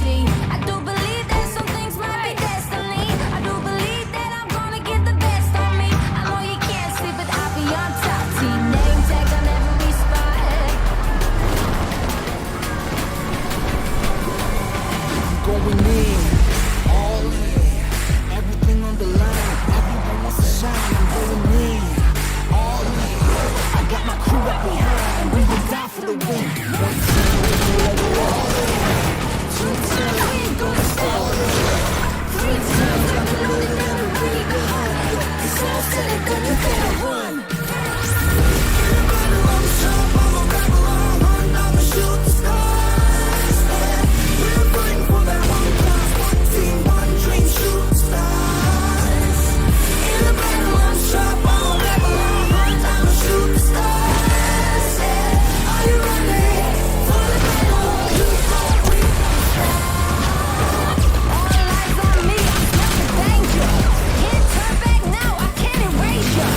see. I do believe that some things might be destiny. I do believe that I'm gonna get the best of me. I know you can't see, but I'll be on top. Team name tag on every spot. Going in, all in, everything on the line. Everyone wants to shine. I'm going in, all in. I got my crew up behind. We will die for the win. 1 time, all in. 2 times, we ain't gonna stop. 3 times, I'm loaded down and ready to hunt. It's all said and done, you better run. I'm a rebel, I'm a hunt, I'm a shooting star. We're fighting for that one cause, one team, one dream, shooting stars. In the battle, I'm sharp, I'm a rebel, I'm a hunt, I'm a shooting stars. Are you ready for the battle? You know we don't stop. All eyes on me, I'm smelling danger. Can't turn back now, I can't erase you.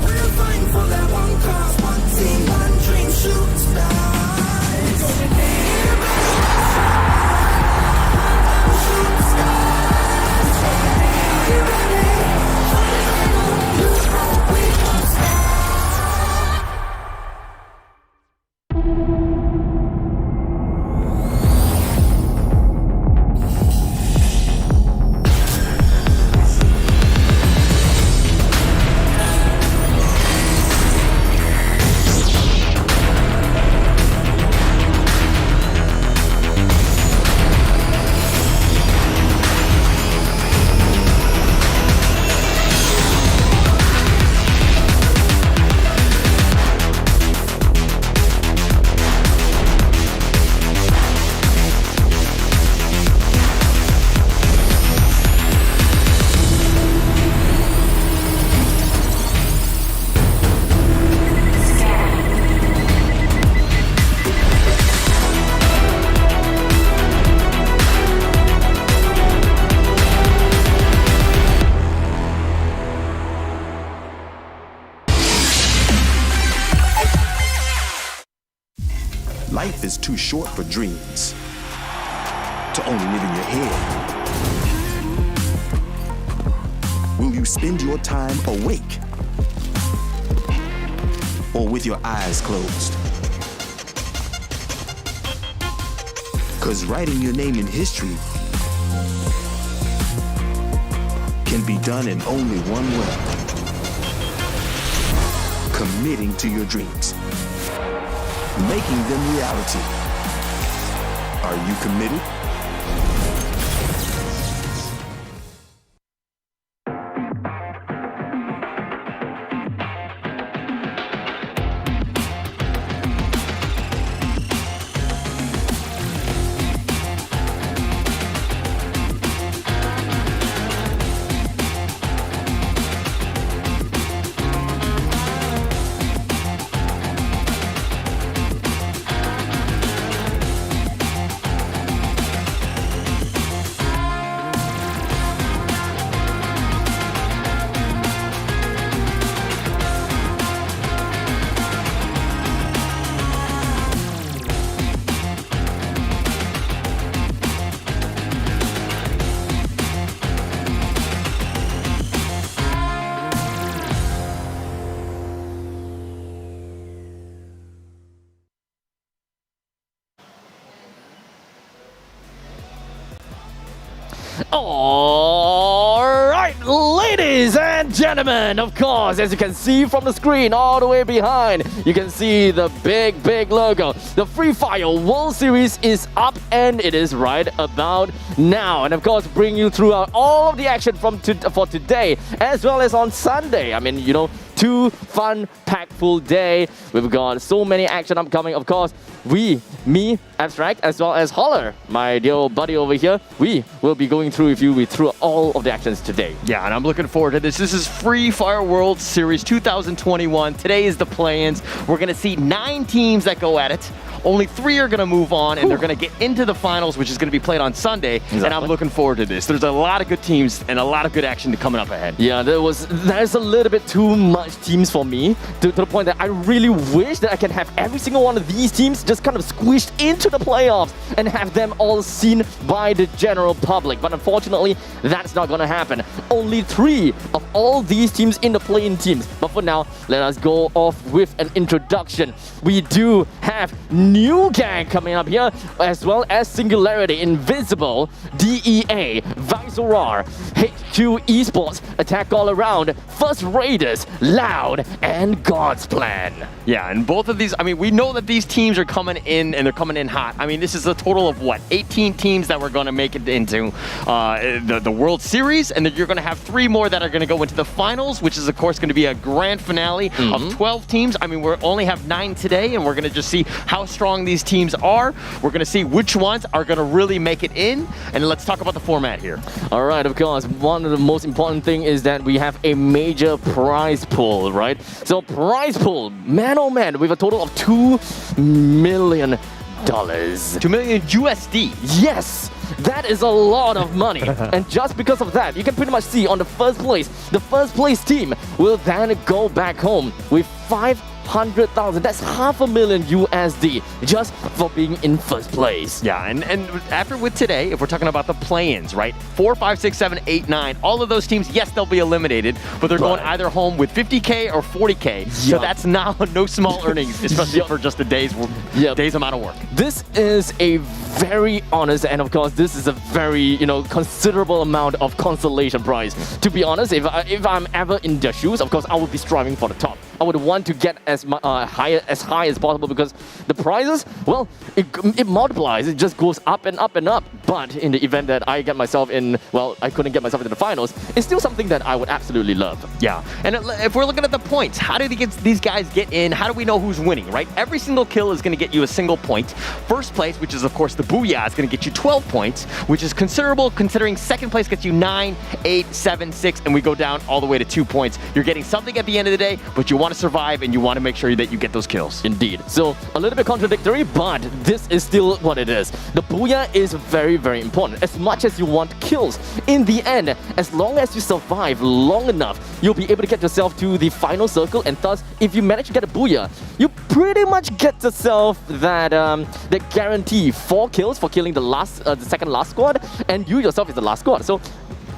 We're fighting for that one cause, one team, one dream, shooting stars. Shooting stars. Are you ready for the battle? You know we don't stop. Life is too short for dreams, to only live in your head. Will you spend your time awake or with your eyes closed? 'Cause writing your name in history can be done in only one way: committing to your dreams, making them reality. Are you committed? All right, ladies and gentlemen, of course, as you can see from the screen all the way behind, you can see the big logo. The Free Fire World Series is up and it is right about now. And of course, bring you throughout all of the action from for today as well as on Sunday. I mean, you know, 2 fun, packed-full day. We've got so many action upcoming. Of course, me, Abstract, as well as Holler, my dear old buddy over here, we will be going through with you through all of the actions today. Yeah, and I'm looking forward to this. This is Free Fire World Series 2021. Today is the play-ins. We're going to see 9 teams that go at it. Only 3 are going to move on, and they're going to get into the finals, which is going to be played on Sunday. Exactly. And I'm looking forward to this. There's a lot of good teams and a lot of good action coming up ahead. Yeah, there's a little bit too much teams for me to the point that I really wish that I can have every single one of these teams just kind of squished into the playoffs and have them all seen by the general public. But unfortunately, that's not going to happen. Only 3 of all these teams in the play-in teams. But for now, let us go off with an introduction. We do have new gang coming up here, as well as Singularity, Invisible, DEA, Visorar, HQ Esports, Attack All Around, First Raiders, Loud, and God's Plan. Yeah, and both of these, I mean, we know that these teams are coming in, and they're coming in hot. I mean, this is a total of, what, 18 teams that we're going to make it into the World Series, and then you're going to have 3 more that are going to go into the finals, which is, of course, going to be a grand finale of 12 teams. I mean, we only have 9 today, and we're going to just see how strong these teams are. We're going to see which ones are going to really make it in, and let's talk about the format here. All right, of course, one of the most important thing is that we have a major prize pool, right? So prize pool, man oh man, with a total of $2 million. 2 million USD. Yes! That is a lot of money. And just because of that, you can pretty much see on the first place team will then go back home with 500,000. That's $500,000 USD just for being in first place. Yeah, and after with today, if we're talking about the play-ins, right? 4, 5, 6, 7, 8, 9. All of those teams, yes, they'll be eliminated, but they're going either home with 50K or 40K. So that's now no small earnings, especially for just a day's amount of work. This is a very honest, and of course, this is a very considerable amount of consolation prize. To be honest, if I'm ever in their shoes, of course, I would be striving for the top. I would want to get as high as possible, because the prizes, well, it multiplies. It just goes up and up and up. But in the event that I get myself in, well, I couldn't get myself into the finals, it's still something that I would absolutely love. Yeah, and if we're looking at the points, how do these guys get in? How do we know who's winning, right? Every single kill is going to get you a single point. First place, which is, of course, the Booyah, is going to get you 12 points, which is considerable considering second place gets you 9, 8, 7, 6, and we go down all the way to 2 points. You're getting something at the end of the day, but you want to survive and you want to make sure that you get those kills. Indeed. So a little bit contradictory, but this is still what it is. The Booyah is very, very important. As much as you want kills, in the end, as long as you survive long enough, you'll be able to get yourself to the final circle, and thus, if you manage to get a Booyah, you pretty much get yourself that guarantee 4 kills for killing the second last squad, and you yourself is the last squad. So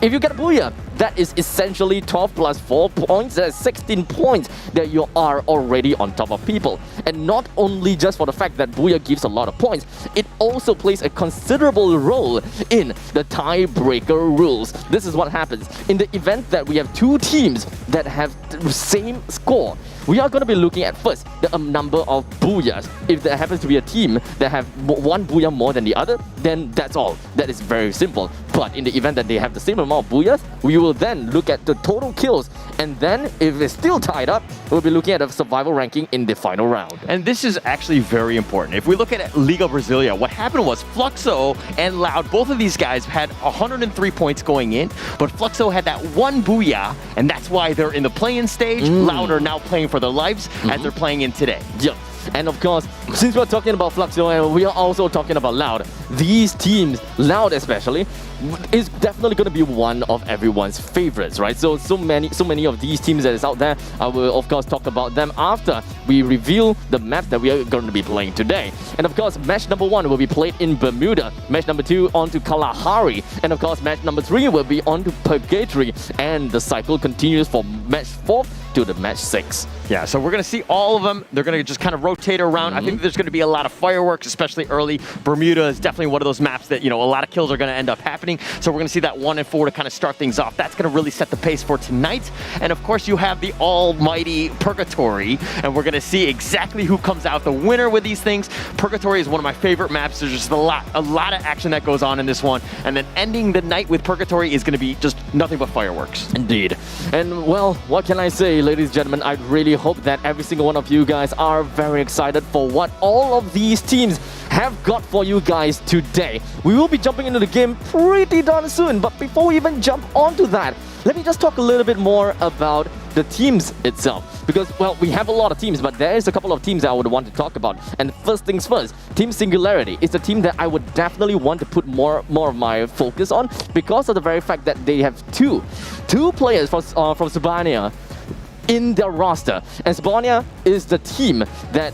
if you get a Booyah, that is essentially 12 plus 4 points. That's 16 points that you are already on top of people. And not only just for the fact that Booyah gives a lot of points, it also plays a considerable role in the tiebreaker rules. This is what happens. In the event that we have 2 teams that have the same score, we are going to be looking at first the number of Booyahs. If there happens to be a team that have 1 Booyah more than the other, then that's all. That is very simple. But in the event that they have the same amount of Booyahs, we will then look at the total kills. And then, if it's still tied up, we'll be looking at a survival ranking in the final round. And this is actually very important. If we look at League of Brasilia, what happened was Fluxo and Loud, both of these guys had 103 points going in, but Fluxo had that 1 Booyah, and that's why they're in the play-in stage. Loud are now playing for their lives as they're playing in today. Yep. And of course, since we're talking about Fluxo and we are also talking about Loud, these teams, Loud especially, is definitely going to be one of everyone's favorites, right? So many of these teams that is out there, I will of course talk about them after we reveal the map that we are going to be playing today. And of course, match number 1 will be played in Bermuda. Match number 2 on to Kalahari. And of course, match number 3 will be on to Purgatory. And the cycle continues for match 4 to the match 6. Yeah, so we're going to see all of them. They're going to just kind of rotate around. I think there's going to be a lot of fireworks, especially early. Bermuda is definitely one of those maps that, a lot of kills are going to end up happening. So we're going to see that 1 and 4 to kind of start things off. That's going to really set the pace for tonight. And of course, you have the almighty Purgatory, and we're going to see exactly who comes out the winner with these things. Purgatory is one of my favorite maps. There's just a lot of action that goes on in this one. And then ending the night with Purgatory is going to be just nothing but fireworks. Indeed. And well, what can I say? ladies and gentlemen, I really hope that every single one of you guys are very excited for what all of these teams have got for you guys today. We will be jumping into the game pretty darn soon, but before we even jump onto that, let me just talk a little bit more about the teams itself. Because, well, we have a lot of teams, but there is a couple of teams that I would want to talk about. And first things first, Team Singularity is a team that I would definitely want to put more of my focus on because of the very fact that they have two players from Sibania in their roster. And Sibania is the team that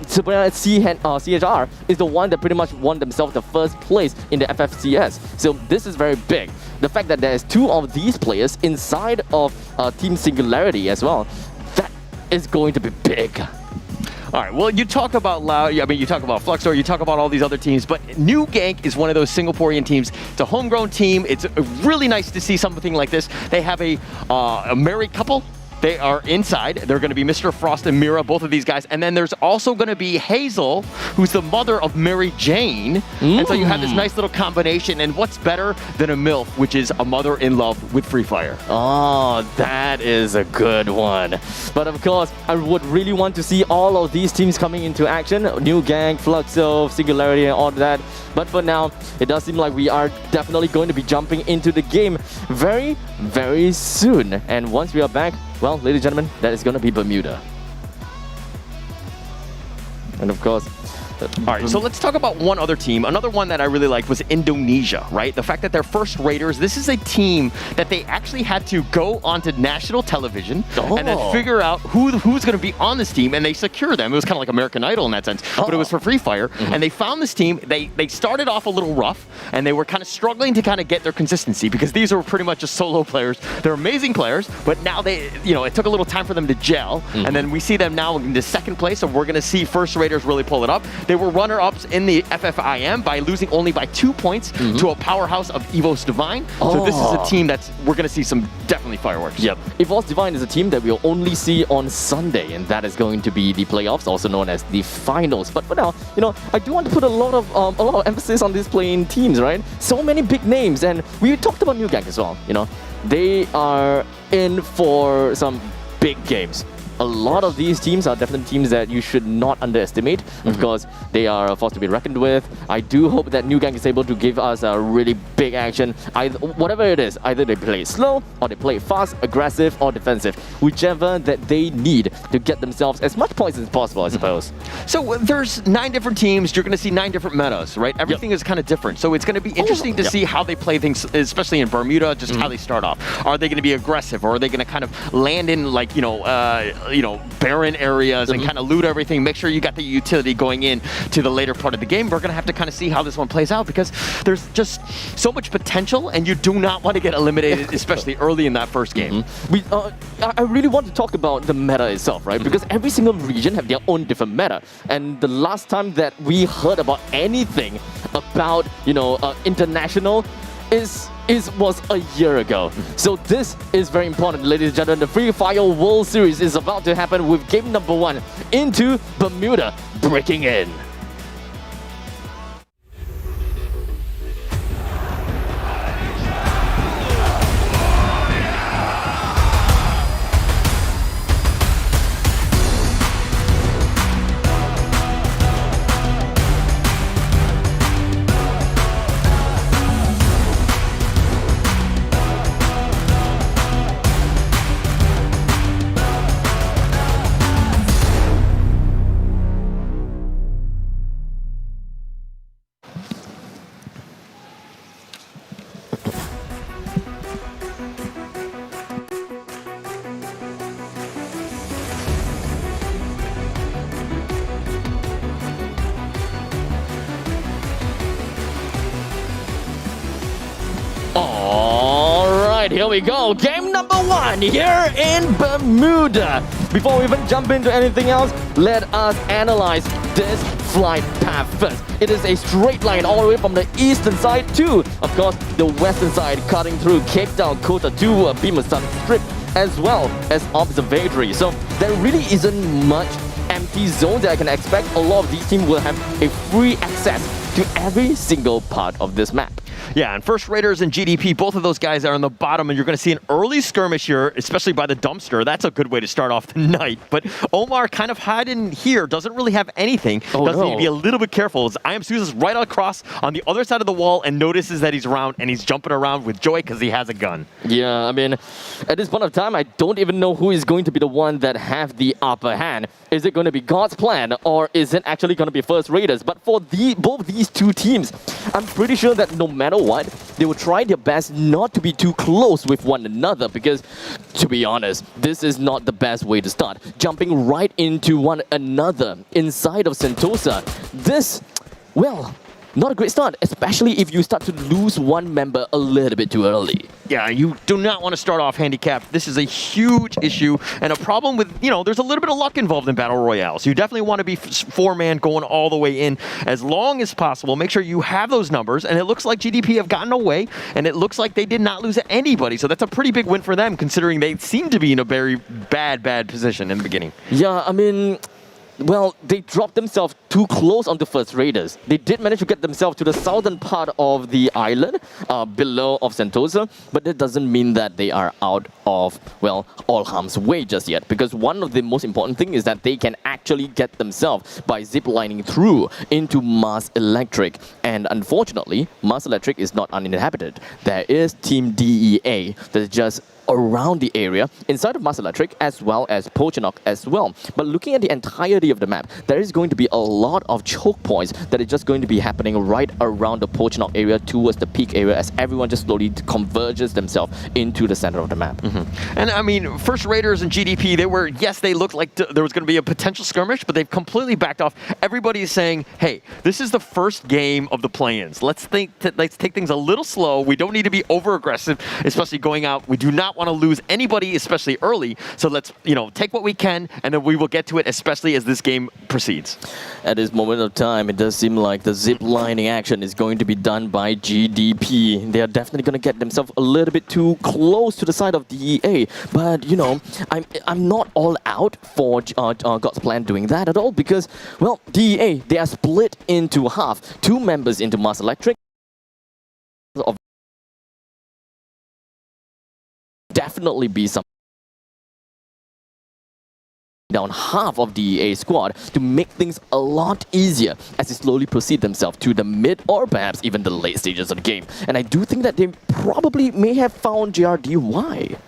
Sibania CHR is the one that pretty much won themselves the first place in the FFCS. So this is very big. The fact that there's two of these players inside of Team Singularity as well, that is going to be big. All right, well, you talk about you talk about Fluxor, you talk about all these other teams, but New Gank is one of those Singaporean teams. It's a homegrown team. It's really nice to see something like this. They have a married couple. They are inside. They're going to be Mr. Frost and Mira, both of these guys. And then there's also going to be Hazel, who's the mother of Mary Jane. And so you have this nice little combination. And what's better than a MILF, which is a mother in love with Free Fire? Oh, that is a good one. But of course, I would really want to see all of these teams coming into action. New Gang, Fluxo, Singularity, and all that. But for now, it does seem like we are definitely going to be jumping into the game very, very soon. And once we are back, well, ladies and gentlemen, that is going to be Bermuda. And of course, all right, so let's talk about one other team. Another one that I really liked was Indonesia, right? The fact that they're first raters. This is a team that they actually had to go onto national television and then figure out who's going to be on this team, and they secure them. It was kind of like American Idol in that sense, but it was for Free Fire. And they found this team. They started off a little rough, and they were kind of struggling to kind of get their consistency because these are pretty much just solo players. They're amazing players, but now they, it took a little time for them to gel, and then we see them now in the second place, so we're going to see first raters really pull it up. They were runner-ups in the FFIM by losing only by 2 points to a powerhouse of Evos Divine. So this is a team that's, we're going to see some definitely fireworks. Yep. Evos Divine is a team that we'll only see on Sunday, and that is going to be the playoffs, also known as the finals. But for now, I do want to put a lot of emphasis on these playing teams, right? So many big names, and we talked about New Gang as well. They are in for some big games. A lot of these teams are definitely teams that you should not underestimate. Of course, they are a force to be reckoned with. I do hope that New Gang is able to give us a really big action. Whatever it is, either they play slow, or they play fast, aggressive, or defensive. Whichever that they need to get themselves as much points as possible, I suppose. So there's 9 different teams. You're going to see 9 different metas, right? Everything is kind of different. So it's going to be interesting to see how they play things, especially in Bermuda, just how they start off. Are they going to be aggressive, or are they going to kind of land in, like, barren areas and kind of loot everything, make sure you got the utility going in to the later part of the game? We're going to have to kind of see how this one plays out because there's just so much potential and you do not want to get eliminated, especially early in that first game. I really want to talk about the meta itself, right? Because every single region have their own different meta. And the last time that we heard about anything about, international was a year ago. So this is very important, ladies and gentlemen. The Free Fire World Series is about to happen with game number 1 into Bermuda breaking in. Here we go, game number 1 here in Bermuda. Before we even jump into anything else, let us analyze this flight path first. It is a straight line all the way from the eastern side to, of course, the western side, cutting through Cape Town, Kota to Bimasan Strip, as well as Observatory. So there really isn't much empty zones that I can expect. A lot of these teams will have a free access to every single part of this map. Yeah, and First Raiders and GDP, both of those guys are on the bottom, and you're going to see an early skirmish here, especially by the dumpster. That's a good way to start off the night. But Omar kind of hiding here, doesn't really have anything. Does need to be a little bit careful. As I Am Susa's right across on the other side of the wall and notices that he's around, and he's jumping around with joy because he has a gun. Yeah, I mean, at this point of time, I don't even know who is going to be the one that have the upper hand. Is it going to be God's Plan, or is it actually going to be First Raiders? But for both these two teams, I'm pretty sure that no matter what, they will try their best not to be too close with one another, because, to be honest, this is not the best way to start. Jumping right into one another inside of Sentosa, this, well, not a great start, especially if you start to lose one member a little bit too early. Yeah, you do not want to start off handicapped. This is a huge issue and a problem with, there's a little bit of luck involved in Battle Royale. So you definitely want to be four-man going all the way in as long as possible. Make sure you have those numbers, and it looks like GDP have gotten away, and it looks like they did not lose anybody. So that's a pretty big win for them, considering they seem to be in a very bad position in the beginning. Yeah, I mean, well, they dropped themselves too close onto First Raiders. They did manage to get themselves to the southern part of the island, below of Sentosa, but that doesn't mean that they are out of, well, all harm's way just yet, because one of the most important things is that they can actually get themselves by zip-lining through into Mars Electric. And unfortunately, Mars Electric is not uninhabited. There is Team DEA that is just around the area, inside of Mars Electric, as well as Pochinok as well. But looking at the entirety of the map, there is going to be a lot of choke points that is just going to be happening right around the Pochinok area towards the peak area, as everyone just slowly converges themselves into the center of the map. And I mean, First Raiders and GDP, they looked like there was going to be a potential skirmish, but they've completely backed off. Everybody is saying, hey, this is the first game of the play-ins. Let's take things a little slow. We don't need to be over-aggressive, especially going out. We do not want to lose anybody, especially early. So let's, take what we can, and then we will get to it, especially as this game proceeds. At this moment of time, it does seem like the zip lining action is going to be done by GDP. They are definitely going to get themselves a little bit too close to the side of DEA. But, I'm not all out for God's Plan doing that at all, because, well, DEA, they are split into half. Two members into Mars Electric. Definitely be some down half of DEA squad to make things a lot easier as they slowly proceed themselves to the mid or perhaps even the late stages of the game. And I do think that they probably may have found JRDY.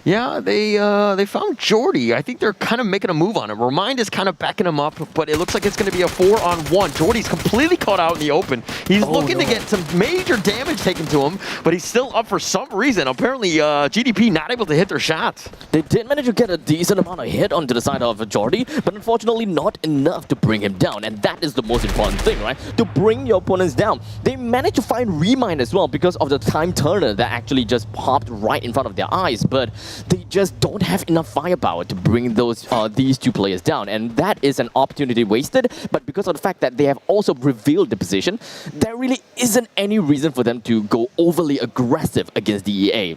Yeah, they found Jordy. I think they're kind of making a move on him. Remind is kind of backing him up, but it looks like it's going to be a 4-on-1. Jordy's completely caught out in the open. He's looking to get some major damage taken to him, but he's still up for some reason. Apparently, GDP not able to hit their shots. They did manage to get a decent amount of hit onto the side of Jordy, but unfortunately not enough to bring him down. And that is the most important thing, right? To bring your opponents down. They managed to find Remind as well because of the time turner that actually just popped right in front of their eyes, but they just don't have enough firepower to bring these two players down, and that is an opportunity wasted. But because of the fact that they have also revealed the position, there really isn't any reason for them to go overly aggressive against DEA.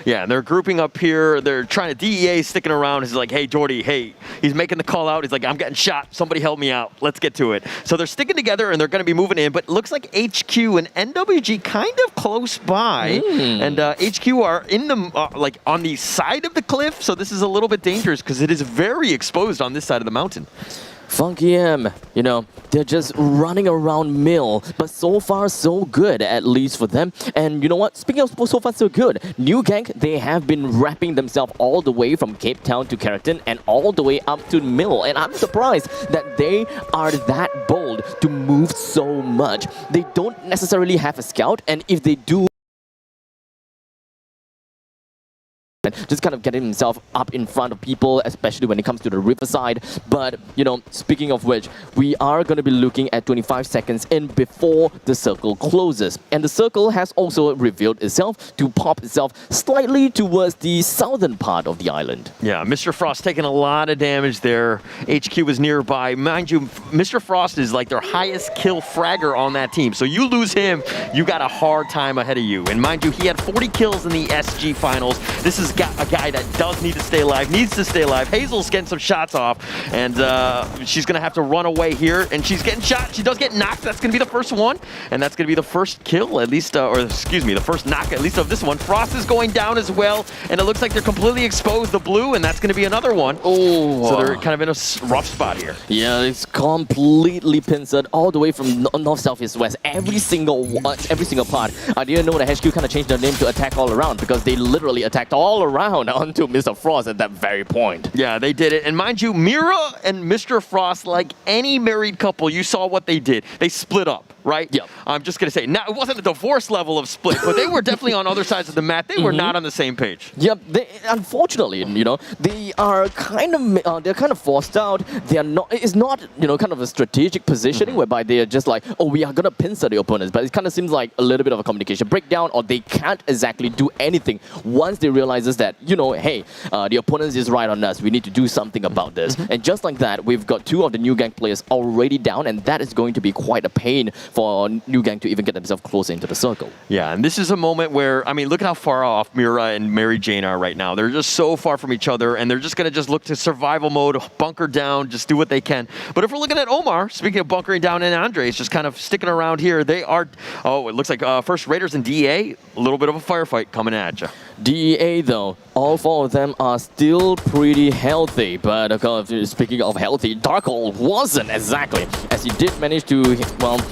Yeah, they're grouping up here. They're trying to, DEA sticking around. He's like, hey, Jordy, hey. He's making the call out. He's like, I'm getting shot. Somebody help me out. Let's get to it. So they're sticking together, and they're going to be moving in. But it looks like HQ and NWG kind of close by. And HQ are in the, like on the side of the cliff. So this is a little bit dangerous because it is very exposed on this side of the mountain. Funky M, they're just running around Mill, but so far so good, at least for them. And you know what? Speaking of so far so good, New Gang, they have been wrapping themselves all the way from Cape Town to Carrington and all the way up to Mill. And I'm surprised that they are that bold to move so much. They don't necessarily have a scout, and if they do, just kind of getting himself up in front of people, especially when it comes to the riverside. But, speaking of which, we are going to be looking at 25 seconds in before the circle closes. And the circle has also revealed itself to pop itself slightly towards the southern part of the island. Yeah, Mr. Frost taking a lot of damage there. HQ is nearby. Mind you, Mr. Frost is like their highest kill fragger on that team. So you lose him, you got a hard time ahead of you. And mind you, he had 40 kills in the SG finals. This is a guy that does need to stay alive, needs to stay alive. Hazel's getting some shots off, and she's going to have to run away here, and she's getting shot. She does get knocked. That's going to be the first one, and that's going to be the first kill, at least, or excuse me, the first knock, at least of this one. Frost is going down as well, and it looks like they're completely exposed, the blue, and that's going to be another one. Oh. So they're kind of in a rough spot here. Yeah, it's completely pincered all the way from north, south, east, west. Every single part. I didn't know the HQ kind of changed their name to Attack All Around because they literally attacked all around onto Mr. Frost at that very point. Yeah, they did it. And mind you, Mira and Mr. Frost, like any married couple, you saw what they did. They split up, right? Yep. I'm just going to say, now it wasn't a divorce level of split, but they were definitely on other sides of the mat. They were not on the same page. Yep, unfortunately, they are kind of they're kind of forced out. They are not. It's not kind of a strategic positioning whereby they are just like, oh, we are gonna pincer the opponents. But it kind of seems like a little bit of a communication breakdown, or they can't exactly do anything once they realizes that hey, the opponent is right on us. We need to do something about this. And just like that, we've got 2 of the New Gang players already down, and that is going to be quite a pain for New Gang to even get themselves closer into the circle. Yeah, and this is a moment where, I mean, look at how far off Mira and Mary Jane are right now. They're just so far from each other, and they're just going to just look to survival mode, bunker down, just do what they can. But if we're looking at Omar, speaking of bunkering down, and Andres just kind of sticking around here, they are, it looks like first Raiders and DEA, a little bit of a firefight coming at you. DEA, though, all 4 of them are still pretty healthy. But speaking of healthy, Darkhold wasn't exactly, as he did manage to,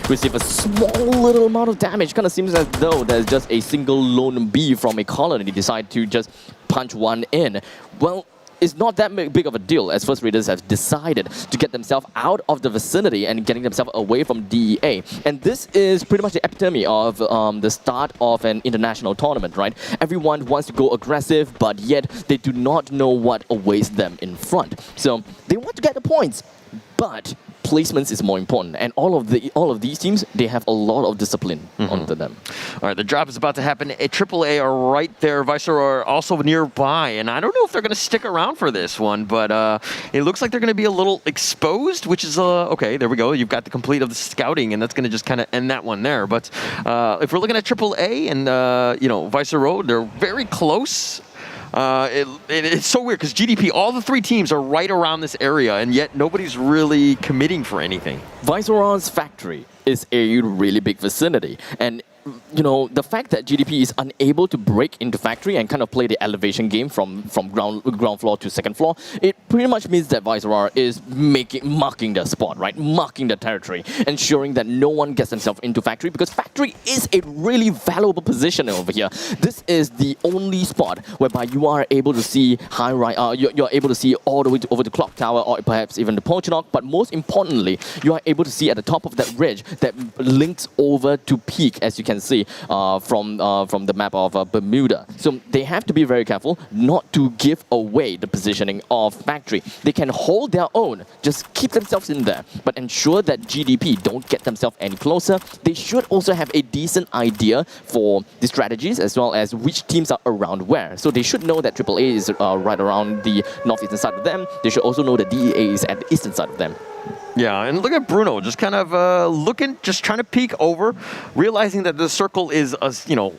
receive a small little amount of damage. Kind of seems as though there's just a single lone bee from a colony decide to just punch one in. Well, it's not that big of a deal, as First Raiders have decided to get themselves out of the vicinity and getting themselves away from DEA. And this is pretty much the epitome of the start of an international tournament, right? Everyone wants to go aggressive, but yet they do not know what awaits them in front. So they want to get the points, but placements is more important, and all of these teams, they have a lot of discipline onto them. All right, the drop is about to happen. AAA are right there. Viceroy are also nearby, and I don't know if they're going to stick around for this one, but it looks like they're going to be a little exposed, which is okay. There we go. You've got the complete of the scouting, and that's going to just kind of end that one there. But if we're looking at AAA and Viceroy, they're very close. It's so weird because GDP, all the 3 teams are right around this area, and yet nobody's really committing for anything. Viceroy's factory is a really big vicinity, and the fact that GDP is unable to break into factory and kind of play the elevation game from ground floor to second floor, it pretty much means that Viceroy is marking their spot, right? Marking the territory, ensuring that no one gets themselves into factory, because factory is a really valuable position over here. This is the only spot whereby you are able to see you're able to see all the way over the clock tower, or perhaps even the Polchinok, but most importantly, you are able to see at the top of that ridge that links over to Peak, as you can see from the map of Bermuda. So they have to be very careful not to give away the positioning of factory. They can hold their own, just keep themselves in there, but ensure that GDP don't get themselves any closer. They should also have a decent idea for the strategies as well as which teams are around where. So they should know that AAA is right around the northeastern side of them. They should also know that DEA is at the eastern side of them. Yeah, and look at Bruno, just kind of looking, just trying to peek over, realizing that the circle is a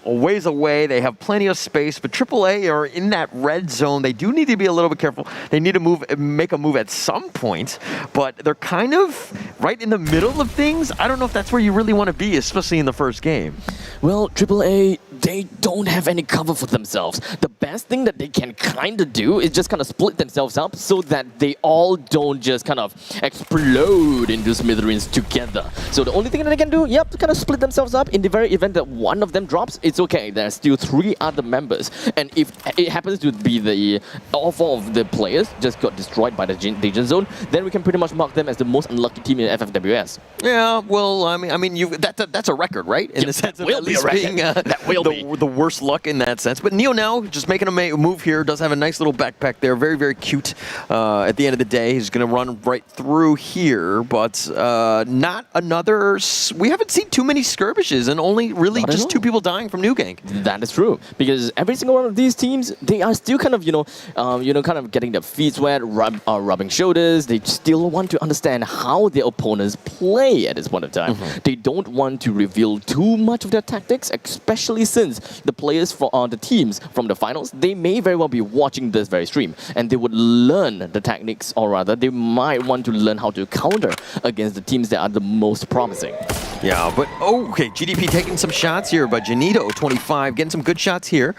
ways away. They have plenty of space, but AAA are in that red zone. They do need to be a little bit careful. They need to make a move at some point, but they're kind of right in the middle of things. I don't know if that's where you really want to be, especially in the first game. Well, AAA, they don't have any cover for themselves. The best thing that they can kind of do is just kind of split themselves up so that they all don't just kind of explode into smithereens together. So the only thing that they can do, kind of split themselves up. In the very event that one of them drops, it's okay. There's still 3 other members. And if it happens to be all 4 of the players just got destroyed by the danger zone, then we can pretty much mark them as the most unlucky team in FFWS. Yeah, well, I mean, that's a record, right? In the sense of at least being the worst luck in that sense. But Neo now just making a move here, does have a nice little backpack there, very, very cute. At the end of the day, he's going to run right through here, but not another. We haven't seen too many skirmishes, and only really just 2 people dying from New Gang. That is true, because every single one of these teams, they are still kind of kind of getting their feet wet, rubbing shoulders. They still want to understand how their opponents play at this point of time. They don't want to reveal too much of their tactics, especially since since the players for the teams from the finals, they may very well be watching this very stream, and they would learn the techniques, or rather, they might want to learn how to counter against the teams that are the most promising. Yeah, but okay, GDP taking some shots here, but Janito, 25, getting some good shots here.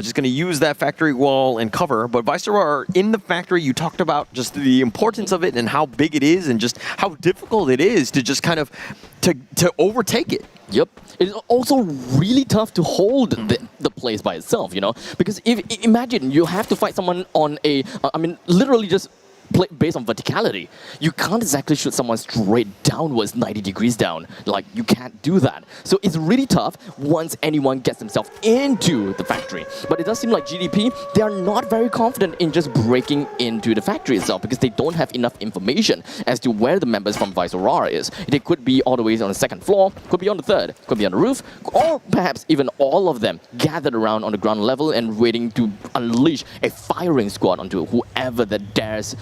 Just going to use that factory wall and cover. But Viceroy, in the factory, you talked about just the importance of it and how big it is and just how difficult it is to just kind of to overtake it. Yep. It's also really tough to hold the place by itself, you know? Because if imagine you have to fight someone on a, literally just based on verticality. You can't exactly shoot someone straight downwards 90 degrees down. Like, you can't do that. So it's really tough once anyone gets themselves into the factory. But it does seem like GDP, they are not very confident in just breaking into the factory itself because they don't have enough information as to where the members from Viceroy is. They could be all the way on the second floor, could be on the third, could be on the roof, or perhaps even all of them gathered around on the ground level and waiting to unleash a firing squad onto whoever that dares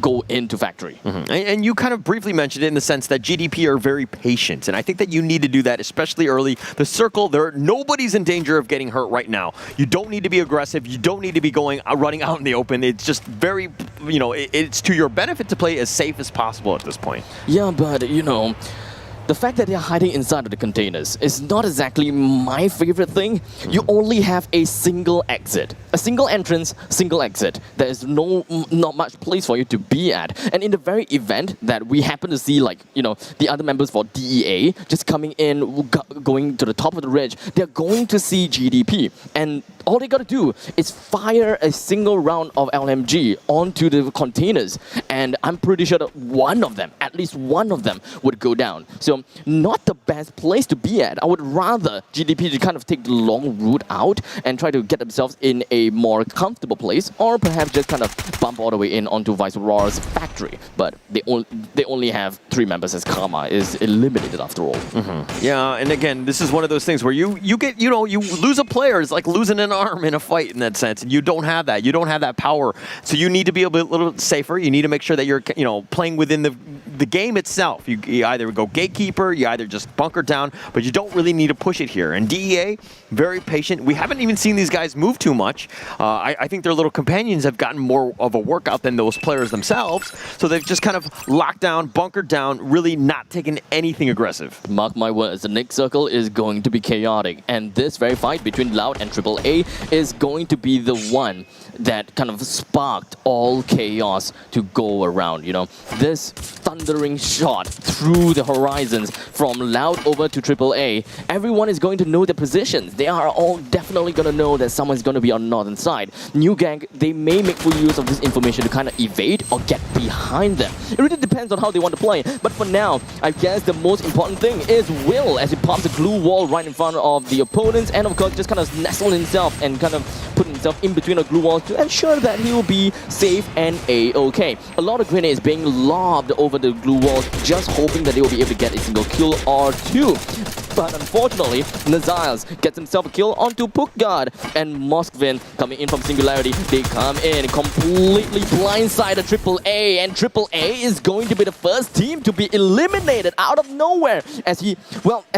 go into factory. And you kind of briefly mentioned it in the sense that GDP are very patient, and I think that you need to do that, especially early. The circle, nobody's in danger of getting hurt right now. You don't need to be aggressive. You don't need to be running out in the open. It's just very, it's to your benefit to play as safe as possible at this point. Yeah, but the fact that they're hiding inside of the containers is not exactly my favorite thing. You only have a single exit. A single entrance, single exit. There is not much place for you to be at. And in the very event that we happen to see, the other members for DEA just coming in, going to the top of the ridge, they're going to see GDP. And all they gotta do is fire a single round of LMG onto the containers. And I'm pretty sure that one of them, at least one of them, would go down. So not the best place to be at. I would rather GDP to kind of take the long route out and try to get themselves in a more comfortable place, or perhaps just kind of bump all the way in onto Viceroy's factory. But they only have 3 members as Karma is eliminated after all. Yeah, and again, this is one of those things where you get, you lose a player. It's like losing an arm in a fight in that sense. And you don't have that. You don't have that power. So you need to be a little bit safer. You need to make sure that you're, playing within the game itself. You either go gatekeeper, you either just bunker down, but you don't really need to push it here. And DEA, very patient. We haven't even seen these guys move too much. I think their little companions have gotten more of a workout than those players themselves. So they've just kind of locked down, bunkered down, really not taken anything aggressive. Mark my words, the next circle is going to be chaotic. And this very fight between Loud and AAA is going to be the one that kind of sparked all chaos to go around, This thundering shot through the horizons from Loud over to AAA, everyone is going to know their positions. They are all definitely going to know that someone's going to be on the northern side. New Gang, they may make full use of this information to kind of evade or get behind them. It really depends on how they want to play. But for now, I guess the most important thing is Will, as he pops a glue wall right in front of the opponents, and of course just kind of nestle himself and kind of put himself in between a glue wall to ensure that he will be safe and A-okay. A lot of grenades being lobbed over the glue wall, just hoping that they will be able to get a single kill or 2. But unfortunately, Naziles gets himself a kill onto Puckguard, and Moskvin coming in from Singularity. They come in completely blindsided AAA, and AAA is going to be the first team to be eliminated out of nowhere. As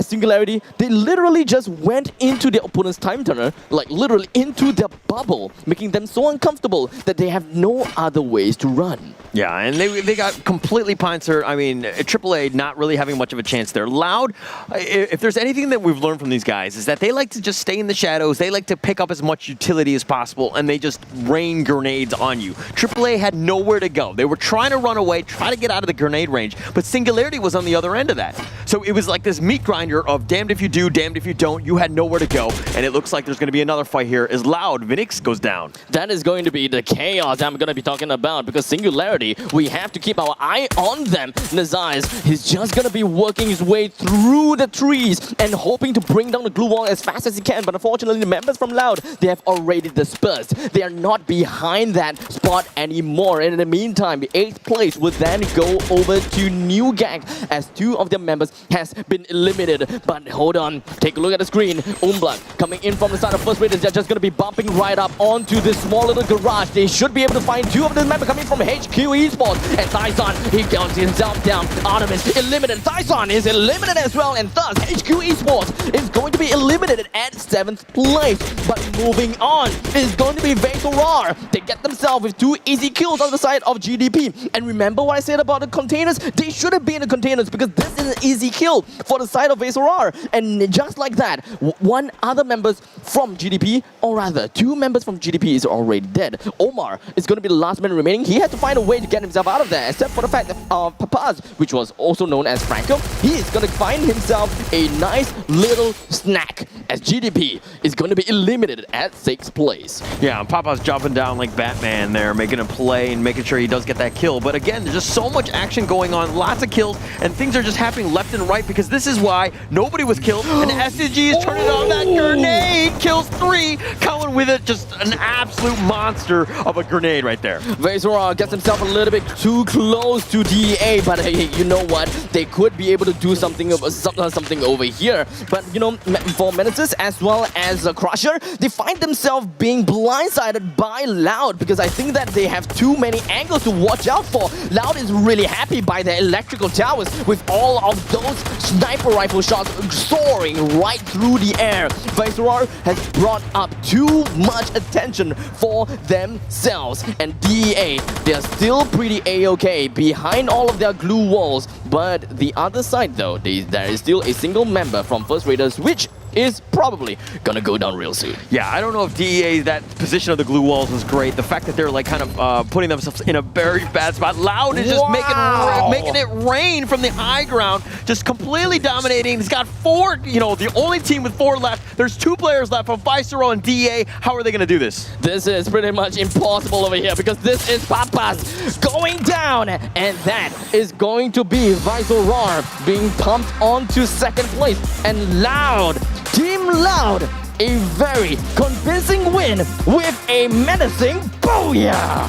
Singularity, they literally just went into their opponent's time turner, like literally into their bubble, making them so uncomfortable that they have no other ways to run. Yeah, and they got completely pincer. I mean, AAA not really having much of a chance there. Loud, if there's anything that we've learned from these guys, is that they like to just stay in the shadows. They like to pick up as much utility as possible, and they just rain grenades on you. AAA had nowhere to go. They were trying to run away, try to get out of the grenade range, but Singularity was on the other end of that. So it was like this meat grinder of damned if you do, damned if you don't. You had nowhere to go, and it looks like there's going to be another fight here as Loud, Vinix goes down. That is going to be the chaos I'm going to be talking about, because Singularity, we have to keep our eye on them. Naziles, he's just going to be working his way through the trees and hoping to bring down the glue wall as fast as he can, but unfortunately the members from Loud, they have already dispersed. They are not behind that spot anymore, and in the meantime, the 8th place will then go over to New Gang as 2 of their members has been eliminated. But hold on, take a look at the screen. Umblat coming in from the side of first raiders, they're just going to be bumping right up onto this small little garage. They should be able to find 2 of the members coming from HQ Esports, and Tyson, he counts himself down. Artemis eliminated. Tyson is eliminated as well, and thus HQ Esports is going to be eliminated, and at 7th place. But moving on is going to be Vasorar. They get themselves with 2 easy kills on the side of GDP. And remember what I said about the containers? They shouldn't be in the containers because this is an easy kill for the side of Vasorar. And just like that, one other members from GDP, or rather 2 members from GDP is already dead. Omar is going to be the last man remaining. He had to find a way to get himself out of there, except for the fact that Papaz, which was also known as Franco, he is going to find himself a nice little snack as GDP is going to be eliminated at 6th place. Yeah, and Papa's jumping down like Batman there, making a play and making sure he does get that kill. But again, there's just so much action going on, lots of kills, and things are just happening left and right because this is why nobody was killed. And SCG is turning on that grenade, kills 3, coming with it, just an absolute monster of a grenade right there. Vasorar gets himself a little bit too close to DA, but hey, you know what? They could be able to do something over here. But you know, for Menaces as well as Crusher, they find themselves being blindsided by Loud because I think that they have too many angles to watch out for. Loud is really happy by the electrical towers with all of those sniper rifle shots soaring right through the air. Vasorar has brought up too much attention for themselves, and DEA, they're still pretty A-okay behind all of their glue walls. But the other side though, there is still a single member from First Raiders, which is probably gonna go down real soon. Yeah, I don't know if DEA, that position of the glue walls was great. The fact that they're like kind of putting themselves in a very bad spot. Loud is just making it rain from the high ground, just completely dominating. He's got 4, you know, the only team with 4 left. There's 2 players left from Visceral and DEA. How are they gonna do this? This is pretty much impossible over here because this is Papas going down, and that is going to be Visorar being pumped onto 2nd place. And Loud, Team Loud, a very convincing win with a menacing booyah!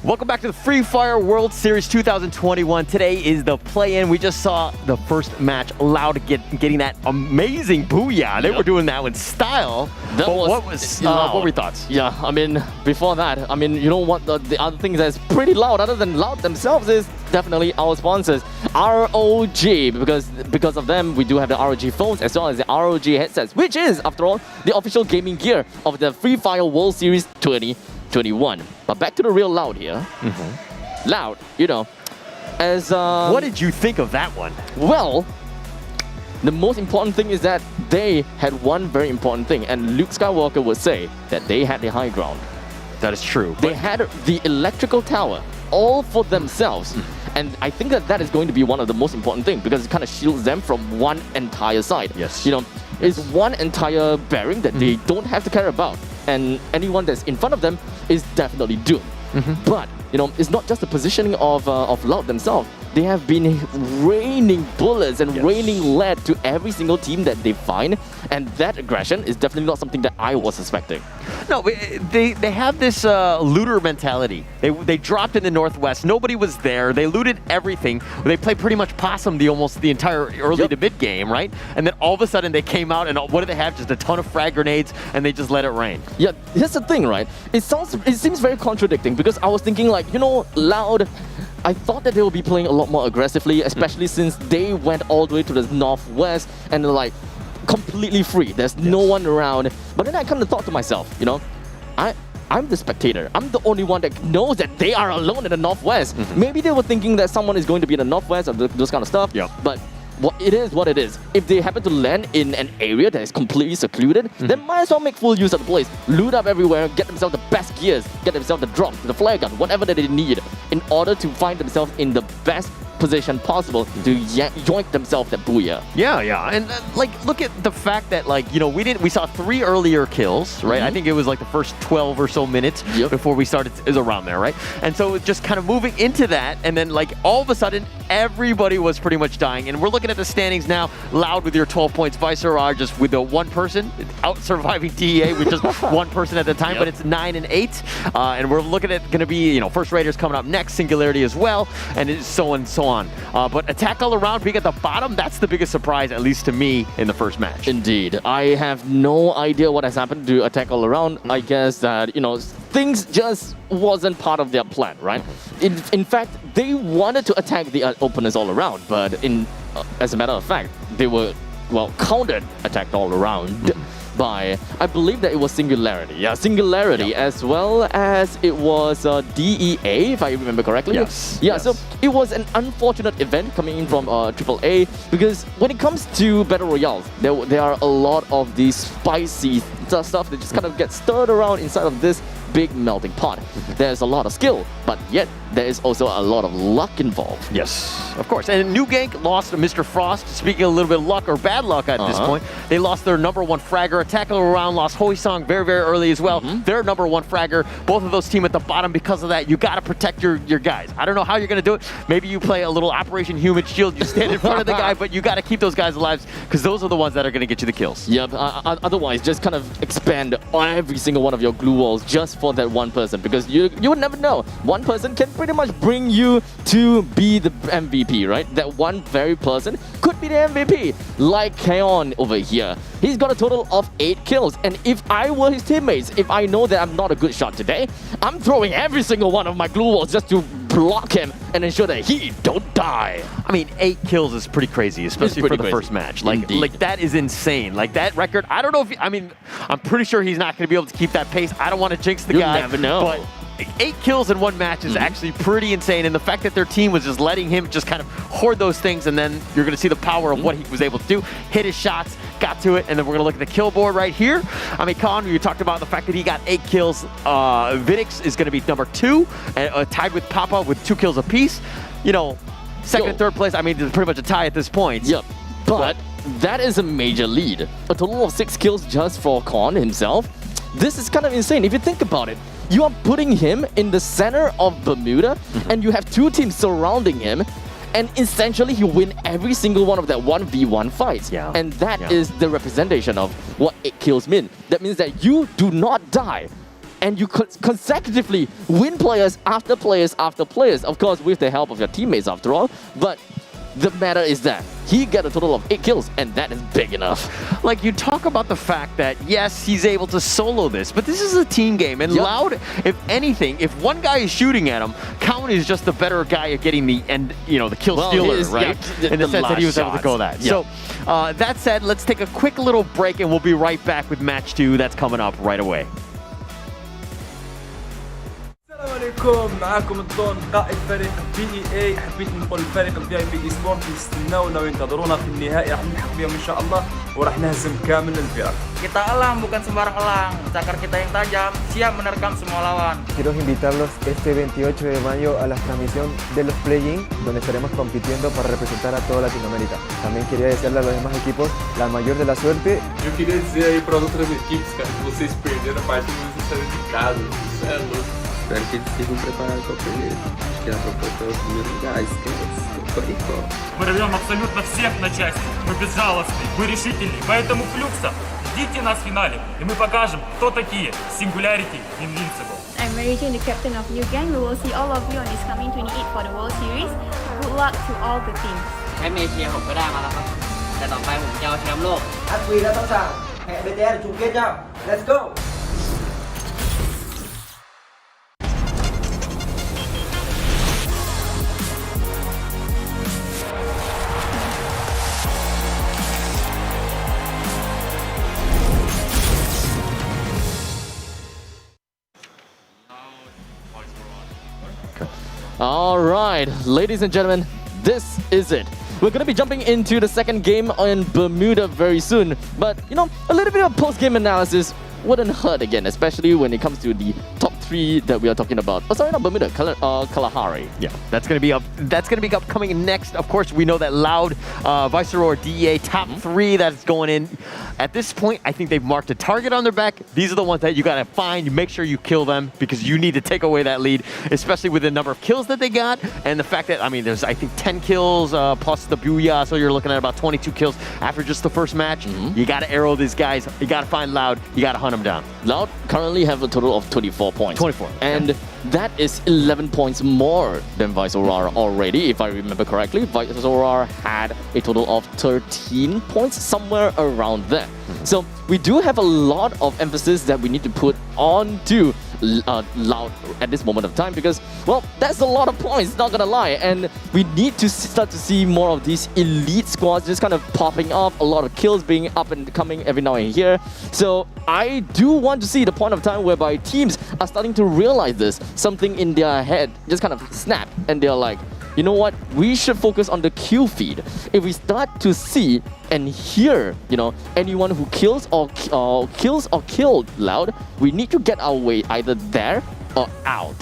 Welcome back to the Free Fire World Series 2021. Today is the play-in. We just saw the first match, Loud getting that amazing booyah. They were doing that with style. What were your thoughts? Yeah, I mean, before that, I mean, you know what, the other thing that's pretty loud, other than Loud themselves, is definitely our sponsors, ROG, because of them, we do have the ROG phones as well as the ROG headsets, which is, after all, the official gaming gear of the Free Fire World Series 2021. But back to the real Loud here. Loud, you know, as what did you think of that one? Well, the most important thing is that they had one very important thing, and Luke Skywalker would say that they had the high ground. That is true. They had the electrical tower all for themselves. And I think that that is going to be one of the most important things because it kind of shields them from one entire side. Yes. You know, it's one entire bearing that they don't have to care about. And anyone that's in front of them is definitely doomed. But, you know, it's not just the positioning of Loud themselves. they have been raining bullets and raining lead to every single team that they find, and that aggression is definitely not something that I was expecting. No, they have this looter mentality. They dropped in the Northwest. Nobody was there. They looted everything. They played pretty much possum almost the entire early to mid game, right? And then all of a sudden they came out and what do they have? Just a ton of frag grenades, and they just let it rain. Yeah, here's the thing, right? It seems very contradicting because I was thinking like, you know, Loud, I thought that they would be playing a lot more aggressively, especially since they went all the way to the Northwest and they're like completely free. There's no one around. But then I kind of thought to myself, you know, I'm the spectator. I'm the only one that knows that they are alone in the Northwest. Maybe they were thinking that someone is going to be in the Northwest or those kind of stuff. But it is what it is. If they happen to land in an area that is completely secluded, then might as well make full use of the place. Loot up everywhere, get themselves the best gears, get themselves the drops, the flare gun, whatever that they need in order to find themselves in the best position possible to yoink themselves that booyah. Yeah. And like, look at the fact that like, you know, we saw 3 earlier kills, right? I think it was like the first 12 or so minutes before we started, is around there, right? And so just kind of moving into that, and then like all of a sudden, everybody was pretty much dying. And we're looking at the standings now, Loud with your 12 points, Visor are just with the 1 person, out surviving DEA with just 1 person at the time, but it's 9 and 8. And we're looking at going to be, you know, First Raiders coming up next, Singularity as well, and so on and so on. But Attack All Around being at the bottom, that's the biggest surprise, at least to me, in the first match. Indeed. I have no idea what has happened to Attack All Around. I guess that, you know, things just wasn't part of their plan, right? In fact, they wanted to attack the opponents all around, but as a matter of fact, they were, well, countered attacked all around by, I believe that it was Singularity. Yeah, Singularity, as well as it was DEA, if I remember correctly. Yes. So it was an unfortunate event coming in from AAA, because when it comes to Battle Royales, there are a lot of these spicy stuff that just kind of get stirred around inside of this big melting pot. There's a lot of skill, but yet there is also a lot of luck involved. Yes, of course. And New Gank lost to Mr. Frost. Speaking of a little bit of luck or bad luck at this point, they lost their #1 fragger. Attack All Around lost Hoisong very, very early as well. Their #1 fragger. Both of those team at the bottom because of that. You got to protect your guys. I don't know how you're going to do it. Maybe you play a little Operation Human Shield. You stand in front of the guy, but you got to keep those guys alive because those are the ones that are going to get you the kills. Yep. Otherwise, just kind of expand every single one of your glue walls just for that one person, because you would never know. One person can pretty much bring you to be the MVP, right? That one very person could be the MVP. Like Kaon over here. He's got a total of 8 kills. And if I were his teammates, if I know that I'm not a good shot today, I'm throwing every single one of my glue walls just to block him and ensure that he don't die. I mean, 8 kills is pretty crazy, especially for the first match. Like that is insane. Like that record, I don't know if, I'm pretty sure he's not going to be able to keep that pace. I don't want to jinx the guy. You'll never know. But 8 kills in one match is actually pretty insane, and the fact that their team was just letting him just kind of hoard those things, and then you're going to see the power of what he was able to do. Hit his shots, got to it, and then we're going to look at the kill board right here. I mean, Con, you talked about the fact that he got 8 kills. Vidix is going to be #2, and, tied with Papa with 2 kills apiece. You know, second and third place, I mean, it's pretty much a tie at this point. Yep. But that is a major lead. A total of 6 kills just for Con himself. This is kind of insane. If you think about it, you are putting him in the center of Bermuda, and you have 2 teams surrounding him, and essentially you win every single one of that 1v1 fights. Yeah. And that is the representation of what 8 kills mean. That means that you do not die, and you consecutively win players after players after players, of course with the help of your teammates after all, but the matter is that he got a total of 8 kills, and that is big enough. Like, you talk about the fact that, yes, he's able to solo this, but this is a team game, and Loud, if anything, if one guy is shooting at him, Count is just the better guy at getting the kill stealer, right? In the sense that he was able to go that. So, that said, let's take a quick little break, and we'll be right back with match 2 that's coming up right away. السلام عليكم، معاكم الدون قائد فريق DEA. حبيت نقول فريق VIP Sport يستناونا وينتظرونا في النهائي، راح نلحق بهم ان شاء الله وراح نهزم كامل الفرق. Kita elang bukan sembarang elang, cakar kita yang tajam, siap menerkam semua lawan. Quiero invitarlos este 28 de mayo a la transmisión de los Playins, donde estaremos compitiendo para representar a toda Latinoamérica. También quería desearle a los demás equipos la mayor de la suerte. Eu queria dizer aí para as outras equipes, cara, que vocês perderam a partida, vocês saíram de casa. Isso é louco. Espero que eles estejam preparados para perder. Я попытался iko. Мы рвем абсолютно всех на части. Мы безжалостны, мы решительны. Поэтому Флюкса, ждите нас в финале. И мы покажем, кто такие. Singularity Invincible. I'm Mary Jane, the captain of New Gang. We will see all of you on this coming 28 for the World Series. Good luck to all the teams. แชมป์เอเชียผมก็ได้มาแล้วครับ แต่ต่อไปผมจะเอาแชมป์โลก Hát Quỳ đã sẵn sàng. Hẹn BTS chung kết nhau. Let's go. All right, ladies and gentlemen, this is it. We're going to be jumping into the second game in Bermuda very soon. But, you know, a little bit of post-game analysis wouldn't hurt again, especially when it comes to the top three that we are talking about. Oh, sorry, not Bermuda, Kalahari. Yeah, that's gonna be upcoming next. Of course, we know that Loud, Viceroy, DEA, top three that's going in. At this point, I think they've marked a target on their back. These are the ones that you gotta find. Make sure you kill them because you need to take away that lead, especially with the number of kills that they got and the fact that there's I think 10 kills plus the Booyah, so you're looking at about 22 kills after just the first match. You gotta arrow these guys. You gotta find Loud. You gotta hunt them down. Loud currently have a total of 24 points. 24. And that is 11 points more than Viceroy already, if I remember correctly. Viceroy had a total of 13 points, somewhere around there. So we do have a lot of emphasis that we need to put on to Loud at this moment of time because, well, that's a lot of points, not gonna lie. And we need to start to see more of these elite squads just kind of popping off, a lot of kills being up and coming every now and here. So I do want to see the point of time whereby teams are starting to realize this, something in their head just kind of snap and they're like, you know what, we should focus on the kill feed. If we start to see and hear, anyone who kills or killed Loud, we need to get our way either there or out.